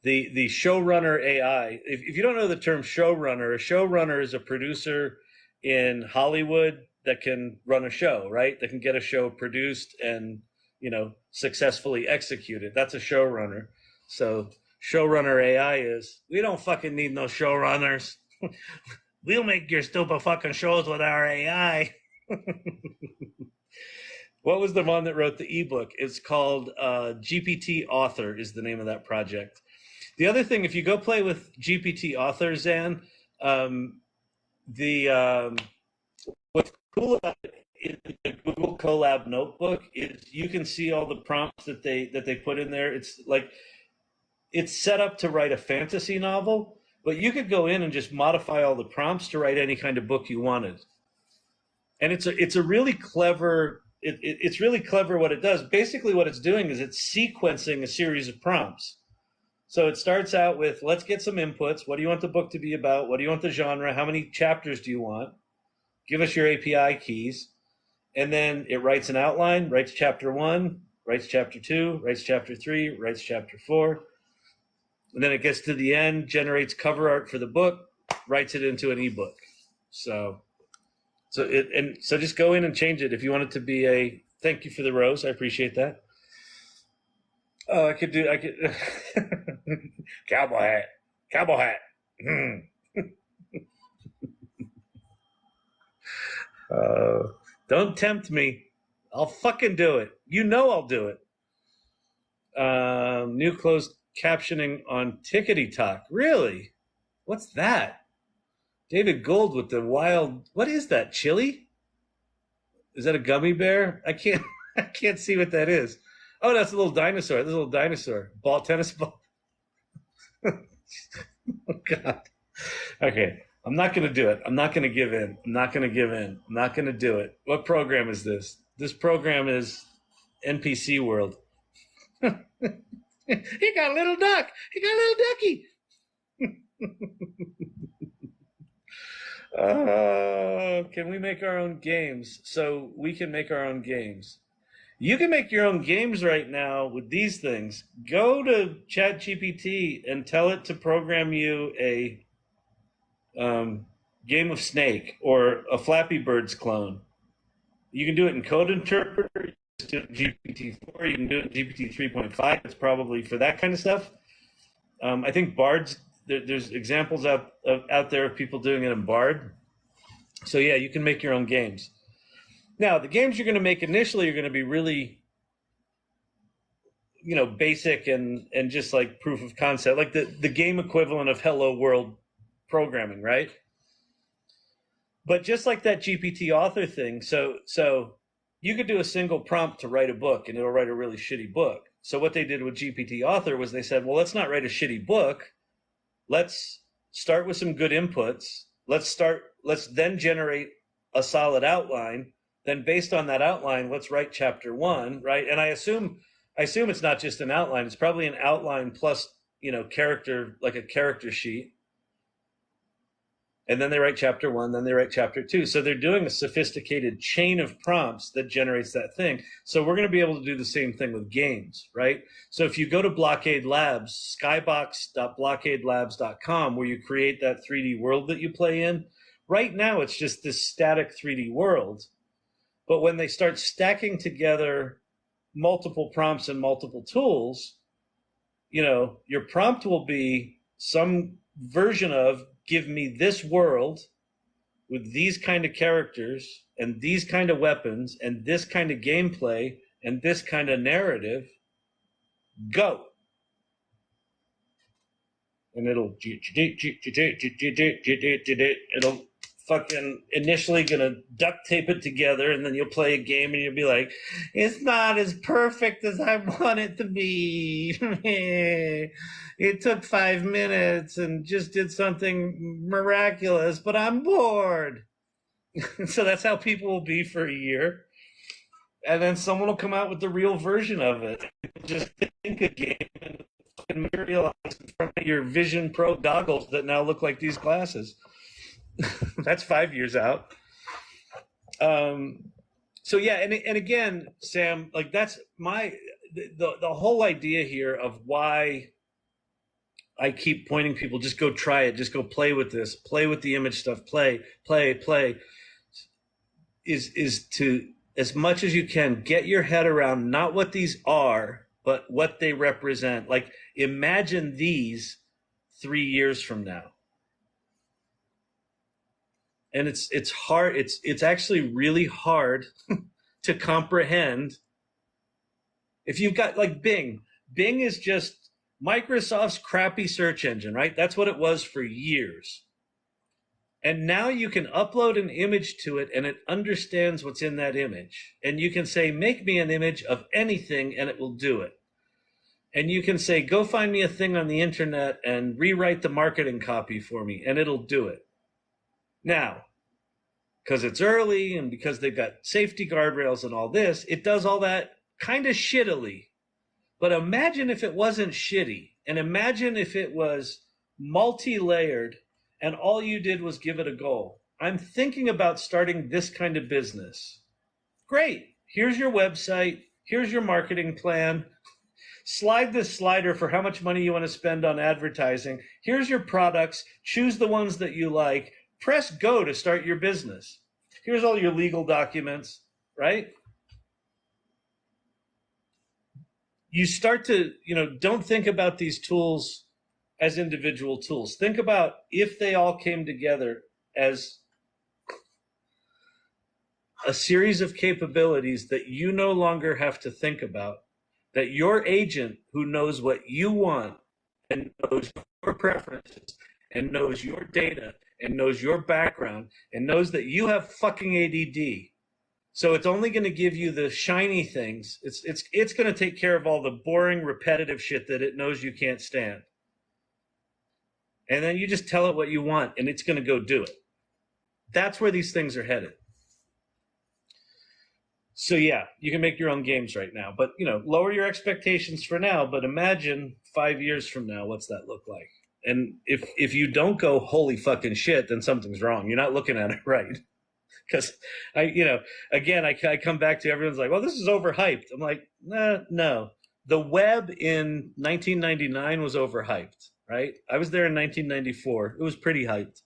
Speaker 1: the showrunner AI. If you don't know the term showrunner, a showrunner is a producer in Hollywood that can run a show, right? That can get a show produced and, you know, successfully executed. That's a showrunner. So showrunner AI is, we don't fucking need no showrunners. We'll make your stupid fucking shows with our AI. What was the one that wrote the ebook? It's called GPT Author is the name of that project. The other thing, if you go play with GPT Author, Zan, what's cool about it in the Google Colab notebook is you can see all the prompts that they put in there. It's like it's set up to write a fantasy novel, but you could go in and just modify all the prompts to write any kind of book you wanted. And it's a really clever. It's really clever what it does. Basically, what it's doing is it's sequencing a series of prompts. So it starts out with, let's get some inputs. What do you want the book to be about? What do you want the genre? How many chapters do you want? Give us your API keys. And then it writes an outline, writes chapter 1, writes chapter 2, writes chapter 3, writes chapter 4. And then it gets to the end, generates cover art for the book, writes it into an ebook. So just go in and change it. If you want it to be a, thank you for the rose, I appreciate that. Oh, I could cowboy hat. Don't tempt me. I'll fucking do it. You know I'll do it. New closed captioning on Tickety Talk. Really? What's that? David Gold with the wild. What is that? Chili? Is that a gummy bear? I can't see what that is. Oh, that's a little dinosaur. This is a little dinosaur. Tennis ball. Oh, God. Okay. I'm not going to do it. I'm not going to give in. I'm not going to do it. What program is this? This program is NPC World. He got a little duck. He got a little ducky. Can we make our own games? So we can make our own games. You can make your own games right now with these things. Go to ChatGPT and tell it to program you a Game of Snake or a Flappy Birds clone. You can do it in Code Interpreter. You can do it in GPT-4. You can do it in GPT 3.5. It's probably for that kind of stuff. I think Bard's, there's examples out there of people doing it in Bard. So yeah, you can make your own games. Now, the games you're going to make initially are going to be really, basic and just like proof of concept, like the game equivalent of Hello World programming, right? But just like that GPT author thing, so you could do a single prompt to write a book and it'll write a really shitty book. So what they did with GPT author was they said, well, let's not write a shitty book. Let's start with some good inputs. Let's then generate a solid outline. Then based on that outline, let's write chapter 1, right? And I assume it's not just an outline. It's probably an outline plus, character, like a character sheet. And then they write chapter 1, then they write chapter 2. So they're doing a sophisticated chain of prompts that generates that thing. So we're going to be able to do the same thing with games, right? So if you go to Blockade Labs, skybox.blockadelabs.com, where you create that 3D world that you play in, right now it's just this static 3D world. But when they start stacking together multiple prompts and multiple tools, your prompt will be some version of, give me this world with these kind of characters and these kind of weapons and this kind of gameplay and this kind of narrative, go. And it'll fucking initially gonna duct tape it together, and then you'll play a game and you'll be like, it's not as perfect as I want it to be. It took 5 minutes and just did something miraculous, but I'm bored. So that's how people will be for a year. And then someone will come out with the real version of it. Just think a game and materialize in front of your Vision Pro goggles that now look like these glasses. That's 5 years out. So yeah, and again, Sam, like that's the whole idea here of why I keep pointing people, just go try it, just go play with this, play with the image stuff, play, is to, as much as you can, get your head around not what these are, but what they represent. Like, imagine these 3 years from now. And it's hard, it's actually really hard to comprehend. If you've got like Bing is just Microsoft's crappy search engine, right? That's what it was for years. And now you can upload an image to it and it understands what's in that image. And you can say, make me an image of anything, and it will do it. And you can say, go find me a thing on the internet and rewrite the marketing copy for me, and it'll do it. Now, because it's early and because they've got safety guardrails and all this, it does all that kind of shittily. But imagine if it wasn't shitty, and imagine if it was multi-layered and all you did was give it a goal. I'm thinking about starting this kind of business. Great. Here's your website. Here's your marketing plan. Slide this slider for how much money you want to spend on advertising. Here's your products. Choose the ones that you like. Press go to start your business. Here's all your legal documents, right? You start to, don't think about these tools as individual tools. Think about if they all came together as a series of capabilities that you no longer have to think about, that your agent who knows what you want and knows your preferences and knows your data and knows your background and knows that you have fucking ADD. So it's only going to give you the shiny things. It's going to take care of all the boring, repetitive shit that it knows you can't stand. And then you just tell it what you want, and it's going to go do it. That's where these things are headed. So yeah, you can make your own games right now, but lower your expectations for now. But imagine 5 years from now, what's that look like? And if you don't go, holy fucking shit, then something's wrong. You're not looking at it right. Because I come back to everyone's like, well, this is overhyped. I'm like, no. The web in 1999 was overhyped, right? I was there in 1994. It was pretty hyped.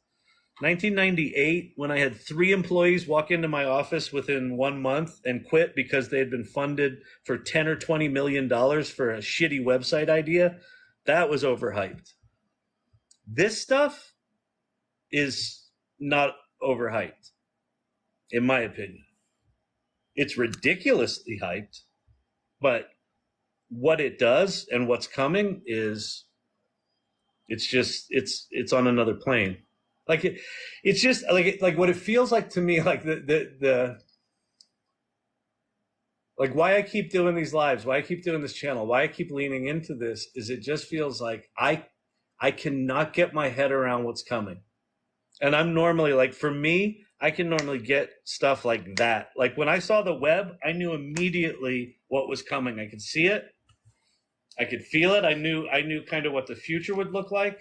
Speaker 1: 1998, when I had 3 employees walk into my office within 1 month and quit because they had been funded for 10 or 20 million dollars for a shitty website idea, that was overhyped. This stuff is not overhyped, in my opinion. It's ridiculously hyped, but what it does and what's coming is, it's on another plane. Like it's just like what it feels like to me, like the like why I keep doing these lives, why I keep doing this channel, why I keep leaning into this, is it just feels like I cannot get my head around what's coming. And I'm normally, like, for me, I can normally get stuff like that. Like when I saw the web, I knew immediately what was coming. I could see it, I could feel it. I knew kind of what the future would look like.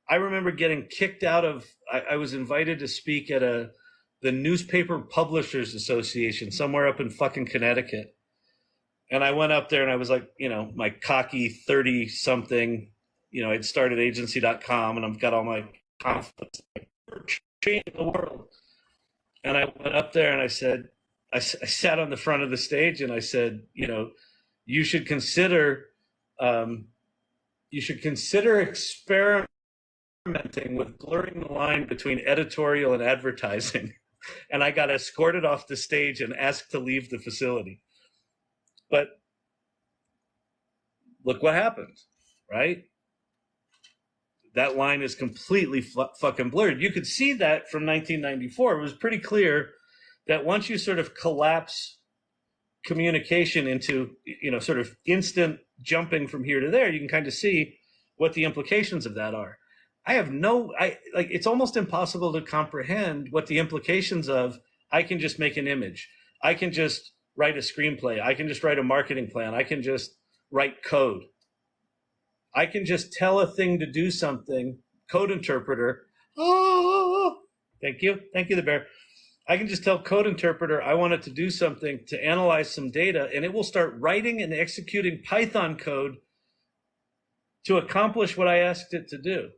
Speaker 1: I remember getting kicked out of, I was invited to speak at the Newspaper Publishers Association somewhere up in fucking Connecticut. And I went up there and I was like, my cocky 30 something, I'd started agency.com and I've got all my confidence, like, we're changing the world. And I went up there and I said, I sat on the front of the stage and I said, you should consider experimenting with blurring the line between editorial and advertising. And I got escorted off the stage and asked to leave the facility. But look what happened, right? That line is completely fucking blurred. You could see that from 1994. It was pretty clear that once you sort of collapse communication into, sort of instant jumping from here to there, you can kind of see what the implications of that are. It's almost impossible to comprehend what the implications of, I can just make an image, I can just write a screenplay, I can just write a marketing plan, I can just write code, I can just tell a thing to do something, code interpreter, thank you the bear. I can just tell code interpreter I want it to do something, to analyze some data, and it will start writing and executing Python code to accomplish what I asked it to do.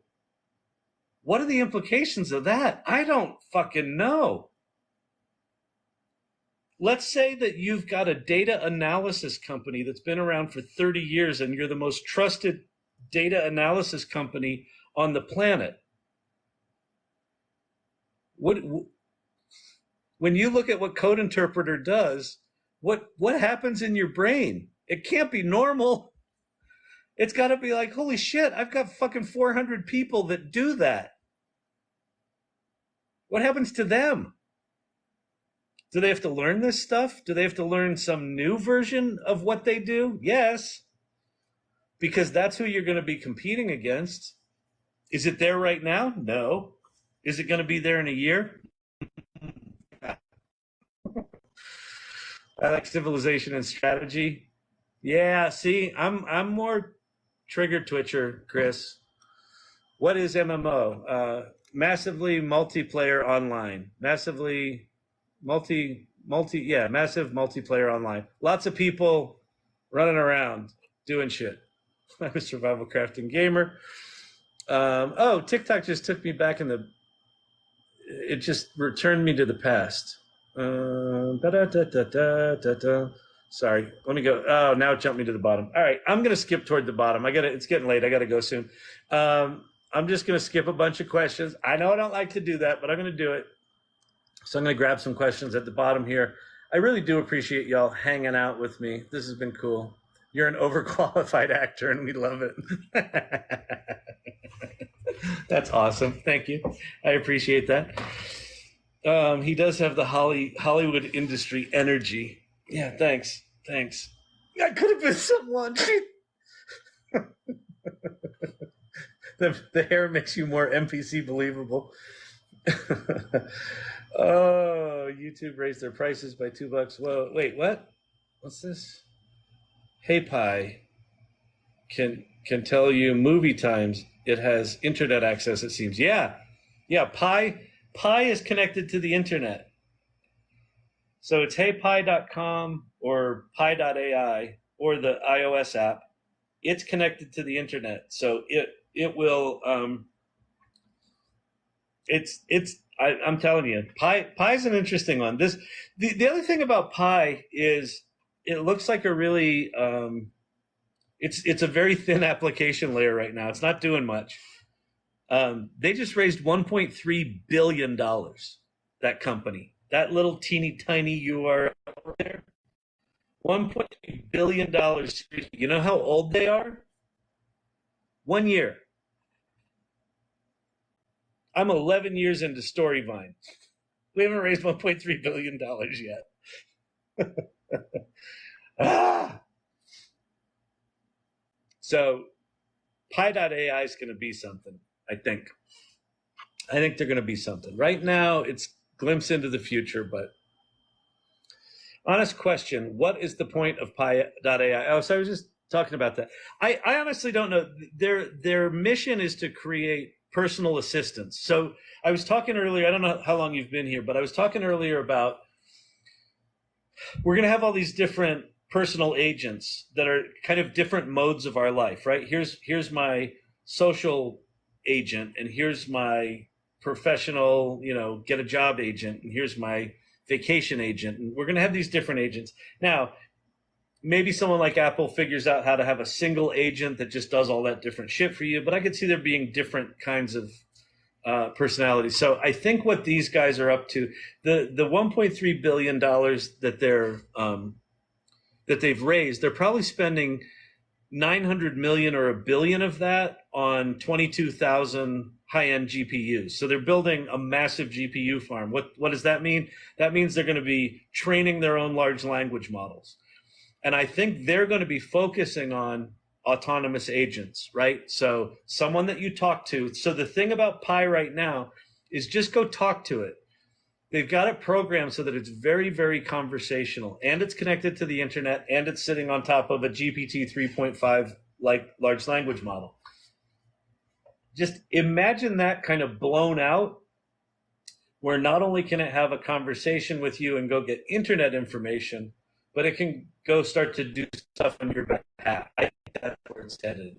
Speaker 1: What are the implications of that? I don't fucking know. Let's say that you've got a data analysis company that's been around for 30 years and you're the most trusted data analysis company on the planet. When you look at what code interpreter does, what happens in your brain? It can't be normal. It's got to be like, holy shit, I've got fucking 400 people that do that. What happens to them? Do they have to learn this stuff? Do they have to learn some new version of what they do? Yes, because that's who you're going to be competing against. Is it there right now? No. Is it going to be there in a year? I like civilization and strategy. Yeah, see, I'm more trigger twitcher, Chris. What is MMO? Massively multiplayer online. Massive multiplayer online. Lots of people running around doing shit. I'm a survival crafting gamer. TikTok just took me back it just returned me to the past. Sorry, let me go. Oh, now it jumped me to the bottom. All right, I'm going to skip toward the bottom. It's getting late. I got to go soon. I'm just going to skip a bunch of questions. I know I don't like to do that, but I'm going to do it. So I'm going to grab some questions at the bottom here. I really do appreciate y'all hanging out with me. This has been cool. You're an overqualified actor, and we love it. That's awesome. Thank you. I appreciate that. He does have the Hollywood industry energy. Yeah, thanks. I could have been someone. The hair makes you more NPC believable. Oh, YouTube raised their prices by $2. Whoa, wait, what? What's this? Hey Pi can tell you movie times. It has internet access, it seems. Yeah. Pi is connected to the internet. So it's heypi.com or pi.ai or the iOS app. It's connected to the internet. So it will I'm telling you, Pi's an interesting one. The other thing about Pi is it looks like a really it's a very thin application layer right now. It's not doing much. They just raised $1.3 billion. That company, that little teeny tiny URL there, $1.3 billion. You know how old they are? 1 year. I'm 11 years into Storyvine. We haven't raised $1.3 billion yet. Ah! So Pi.ai is going to be something, I think. I think they're going to be something. Right now, it's a glimpse into the future, but honest question, what is the point of Pi.ai? Oh, so I was just talking about that. I honestly don't know. Their mission is to create personal assistants. So I was talking earlier, I don't know how long you've been here, but I was talking earlier about we're going to have all these different personal agents that are kind of different modes of our life, right? Here's my social agent, and here's my professional, get a job agent, and here's my vacation agent. And we're going to have these different agents. Now, maybe someone like Apple figures out how to have a single agent that just does all that different shit for you, but I could see there being different kinds of personalities. So I think what these guys are up to, the $1.3 billion that they've raised, they're probably spending 900 million or a billion of that on 22,000 high-end GPUs. So they're building a massive GPU farm. What does that mean? That means they're going to be training their own large language models. And I think they're going to be focusing on autonomous agents, right? So someone that you talk to. So the thing about Pi right now is just go talk to it. They've got it programmed so that it's very, very conversational, and it's connected to the internet, and it's sitting on top of a GPT 3.5 like large language model. Just imagine that kind of blown out, where not only can it have a conversation with you and go get internet information, but it can go start to do stuff on your behalf. I think that's where it's headed.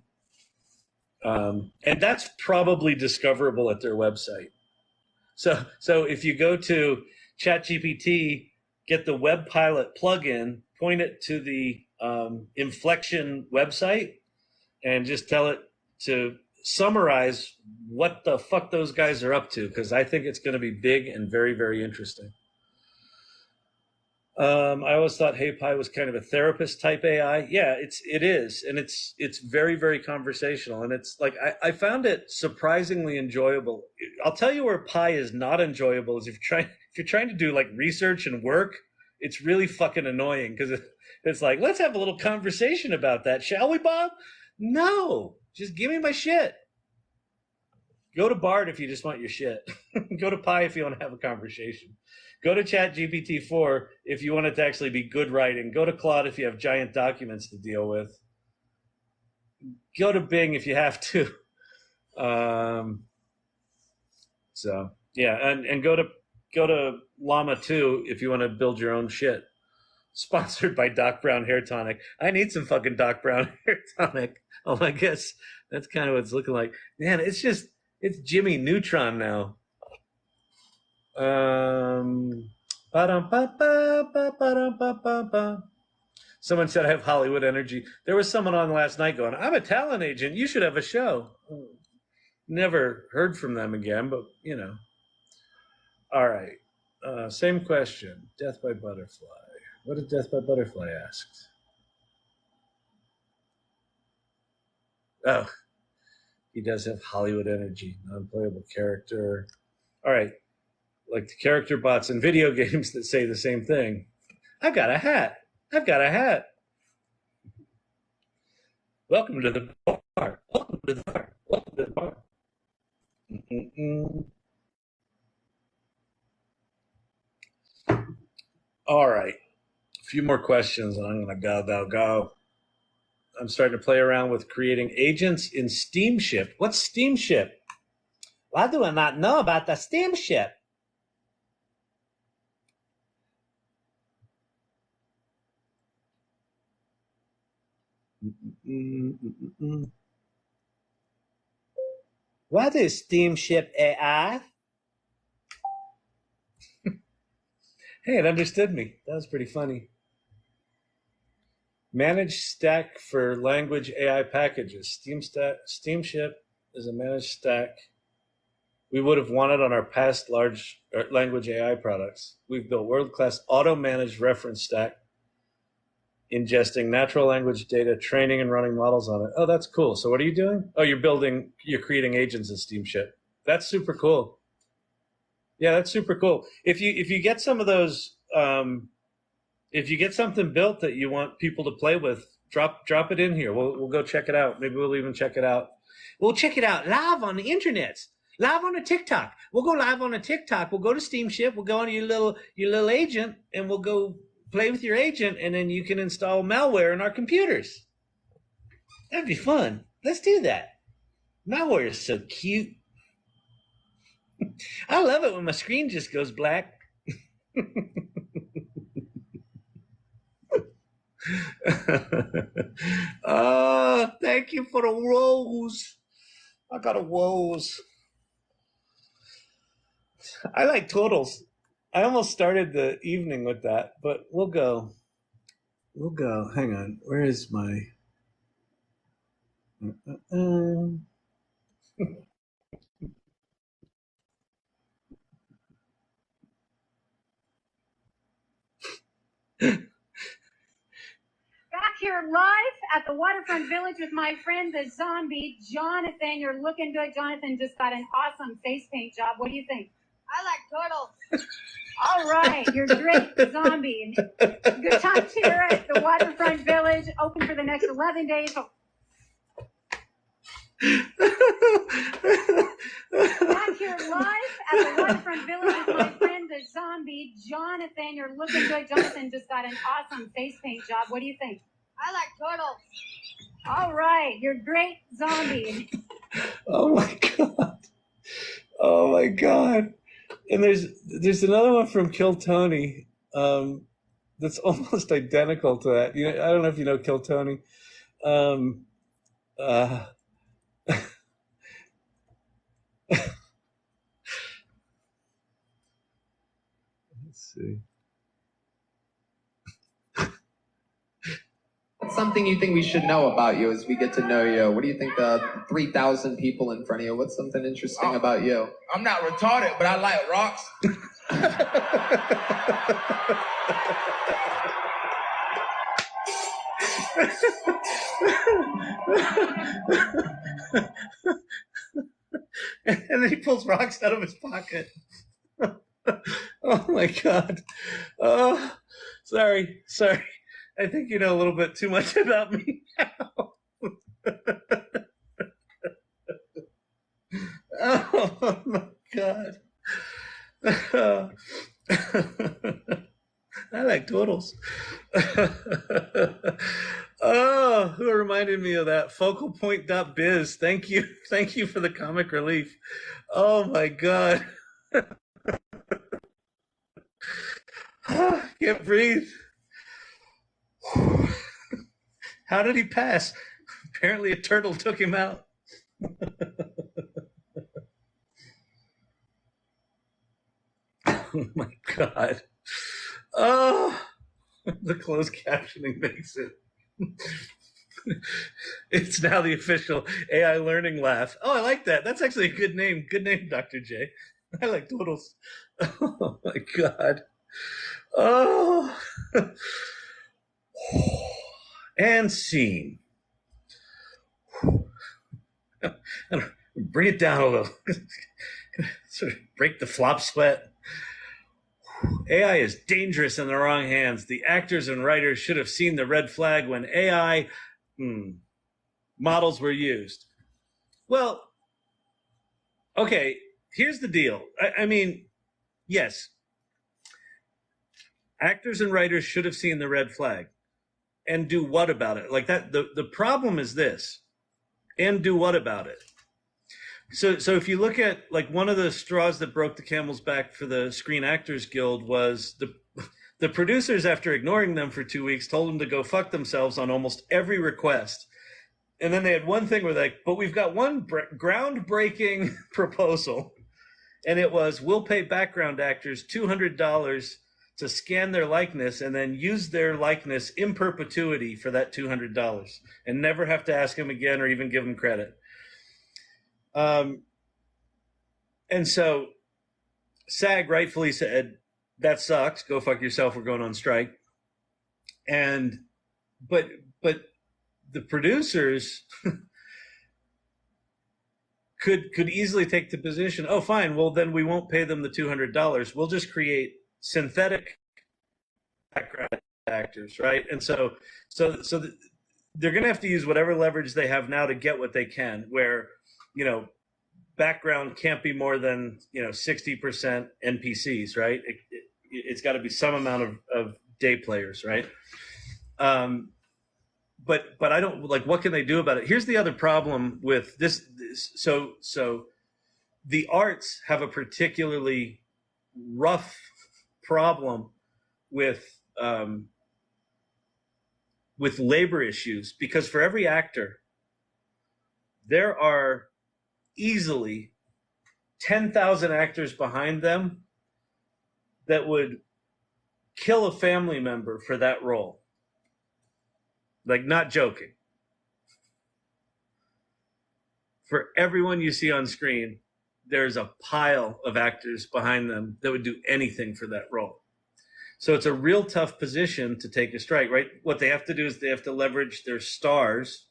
Speaker 1: And that's probably discoverable at their website. So if you go to ChatGPT, get the Web Pilot plugin, point it to the Inflection website, and just tell it to summarize what the fuck those guys are up to, because I think it's going to be big and very, very interesting. I always thought Hey Pi was kind of a therapist type AI. Yeah, it is, and it's very, very conversational, and it's like I found it surprisingly enjoyable. I'll tell you where Pi is not enjoyable is if you're trying to do like research and work, it's really fucking annoying because it's like, let's have a little conversation about that, shall we, Bob? No, just give me my shit. Go to Bard if you just want your shit. Go to Pi if you want to have a conversation. Go to ChatGPT 4 if you want it to actually be good writing. Go to Claude if you have giant documents to deal with. Go to Bing if you have to. So yeah, and go to Llama 2 if you want to build your own shit. Sponsored by Doc Brown Hair Tonic. I need some fucking Doc Brown Hair Tonic. Oh, I guess that's kind of what it's looking like. Man, it's Jimmy Neutron now. Someone said I have Hollywood energy. There was someone on last night going, I'm a talent agent. You should have a show. Never heard from them again, but All right. Same question. Death by Butterfly. What did Death by Butterfly ask? Oh, he does have Hollywood energy. Non-playable character. All right. Like the character bots in video games that say the same thing. I've got a hat. I've got a hat. Welcome to the bar. Welcome to the bar. Welcome to the bar. All right. A few more questions and I'm going to go. I'm starting to play around with creating agents in Steamship. What's Steamship? Why do I not know about the Steamship? What is Steamship AI? Hey, it understood me. That was pretty funny. Managed stack for language AI packages. Steamship is a managed stack we would have wanted on our past large language AI products. We've built world-class auto-managed reference stack, ingesting natural language data, training and running models on it. Oh, that's cool. So what are you doing? Oh, you're creating agents in Steamship. That's super cool. Yeah, that's super cool. If you get some of those, if you get something built that you want people to play with, drop it in here. We'll go check it out. Maybe we'll even check it out. We'll check it out live on the internet, live on a TikTok. We'll go live on a TikTok. We'll go to Steamship. We'll go on your little agent, and we'll go play with your agent, and then you can install malware in our computers. That'd be fun. Let's do that. Malware is so cute. I love it when my screen just goes black. Thank you for the rose. I got a rose. I like turtles. I almost started the evening with that, but we'll go. Hang on. Where is my...
Speaker 3: Back here live at the Waterfront Village with my friend, the zombie, Jonathan. You're looking good. Jonathan just got an awesome face paint job. What do you think?
Speaker 4: I like turtles.
Speaker 3: All right, you're great, zombie. Good times here at the Waterfront Village, open for the next 11 days. Back here live at the Waterfront Village with my friend, the zombie, Jonathan. You're looking good. Jonathan just got an awesome face paint job. What do you think?
Speaker 4: I like turtles.
Speaker 3: All right, you're great, zombie.
Speaker 1: Oh my God. Oh my God. And there's another one from Kill Tony that's almost identical to that. I don't know if you know Kill Tony. Let's see.
Speaker 5: What's something you think we should know about you as we get to know you? What do you think 3,000 people in front of you? What's something interesting about you?
Speaker 6: I'm not retarded, but I like rocks.
Speaker 1: And then he pulls rocks out of his pocket. Oh my God. Oh, sorry. I think you know a little bit too much about me now. Oh my God. I like turtles. Oh, who reminded me of that? Focalpoint.biz. Thank you for the comic relief. Oh my God. Can't breathe. How did he pass? Apparently a turtle took him out. Oh my God. Oh, the closed captioning makes it. It's now the official AI learning laugh. Oh, I like that. That's actually a good name. Good name, Dr. J. I like turtles. Oh my God. Oh. And scene. Bring it down a little. Sort of break the flop sweat. AI is dangerous in the wrong hands. The actors and writers should have seen the red flag when AI models were used. Well, okay, here's the deal. I mean, yes, actors and writers should have seen the red flag. And do what about it? Like that, the problem is this. And do what about it? So if you look at, like, one of the straws that broke the camel's back for the Screen Actors Guild was the producers, after ignoring them for 2 weeks, told them to go fuck themselves on almost every request. And then they had one thing where they're like, but we've got one groundbreaking proposal. And it was, we'll pay background actors $200 to scan their likeness and then use their likeness in perpetuity for that $200 and never have to ask them again or even give them credit. And so SAG rightfully said, that sucks, go fuck yourself, we're going on strike. But the producers could easily take the position, oh, fine, well, then we won't pay them the $200. We'll just create synthetic background actors, right? And so they're going to have to use whatever leverage they have now to get what they can, where, background can't be more than, 60% NPCs, right? It's got to be some amount of day players, right? But I don't, like, what can they do about it? Here's the other problem with this. So the arts have a particularly rough problem with labor issues, because for every actor, there are easily 10,000 actors behind them that would kill a family member for that role. Like, not joking. For everyone you see on screen, there's a pile of actors behind them that would do anything for that role. So it's a real tough position to take a strike, right? What they have to do is they have to leverage their stars.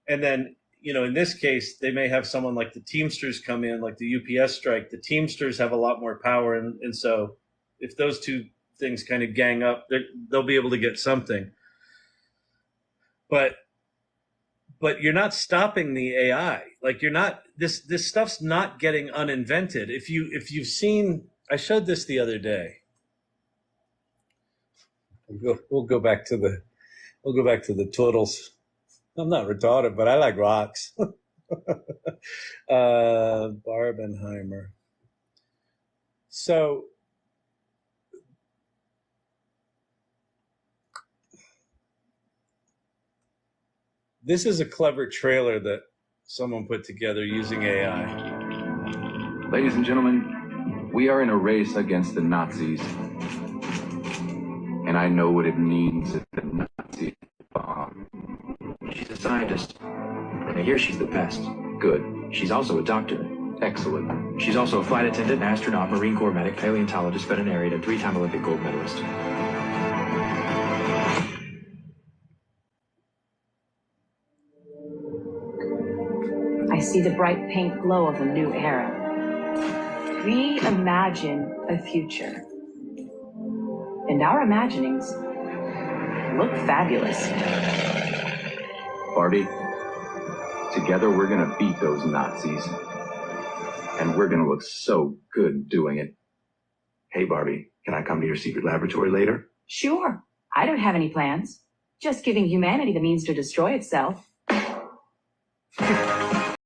Speaker 1: And then, in this case, they may have someone like the Teamsters come in, like the UPS strike. The Teamsters have a lot more power. And so if those two things kind of gang up, they'll be able to get something. But you're not stopping the AI. Like, you're not, this stuff's not getting uninvented. If you've seen, I showed this the other day. We'll go back to the turtles. I'm not retarded, but I like rocks. Barbenheimer. So this is a clever trailer that someone put together using AI.
Speaker 7: Ladies and gentlemen, we are in a race against the Nazis. And I know what it means if the Nazi bomb.
Speaker 8: She's a scientist. And I hear she's the best.
Speaker 7: Good.
Speaker 8: She's also a doctor.
Speaker 7: Excellent.
Speaker 8: She's also a flight attendant, astronaut, Marine Corps medic, paleontologist, veterinarian, and 3-time Olympic gold medalist.
Speaker 9: I see the bright pink glow of a new era. We imagine a future. And our imaginings look fabulous.
Speaker 7: Barbie, together we're gonna beat those Nazis. And we're gonna look so good doing it. Hey, Barbie, can I come to your secret laboratory later?
Speaker 9: Sure. I don't have any plans. Just giving humanity the means to destroy itself.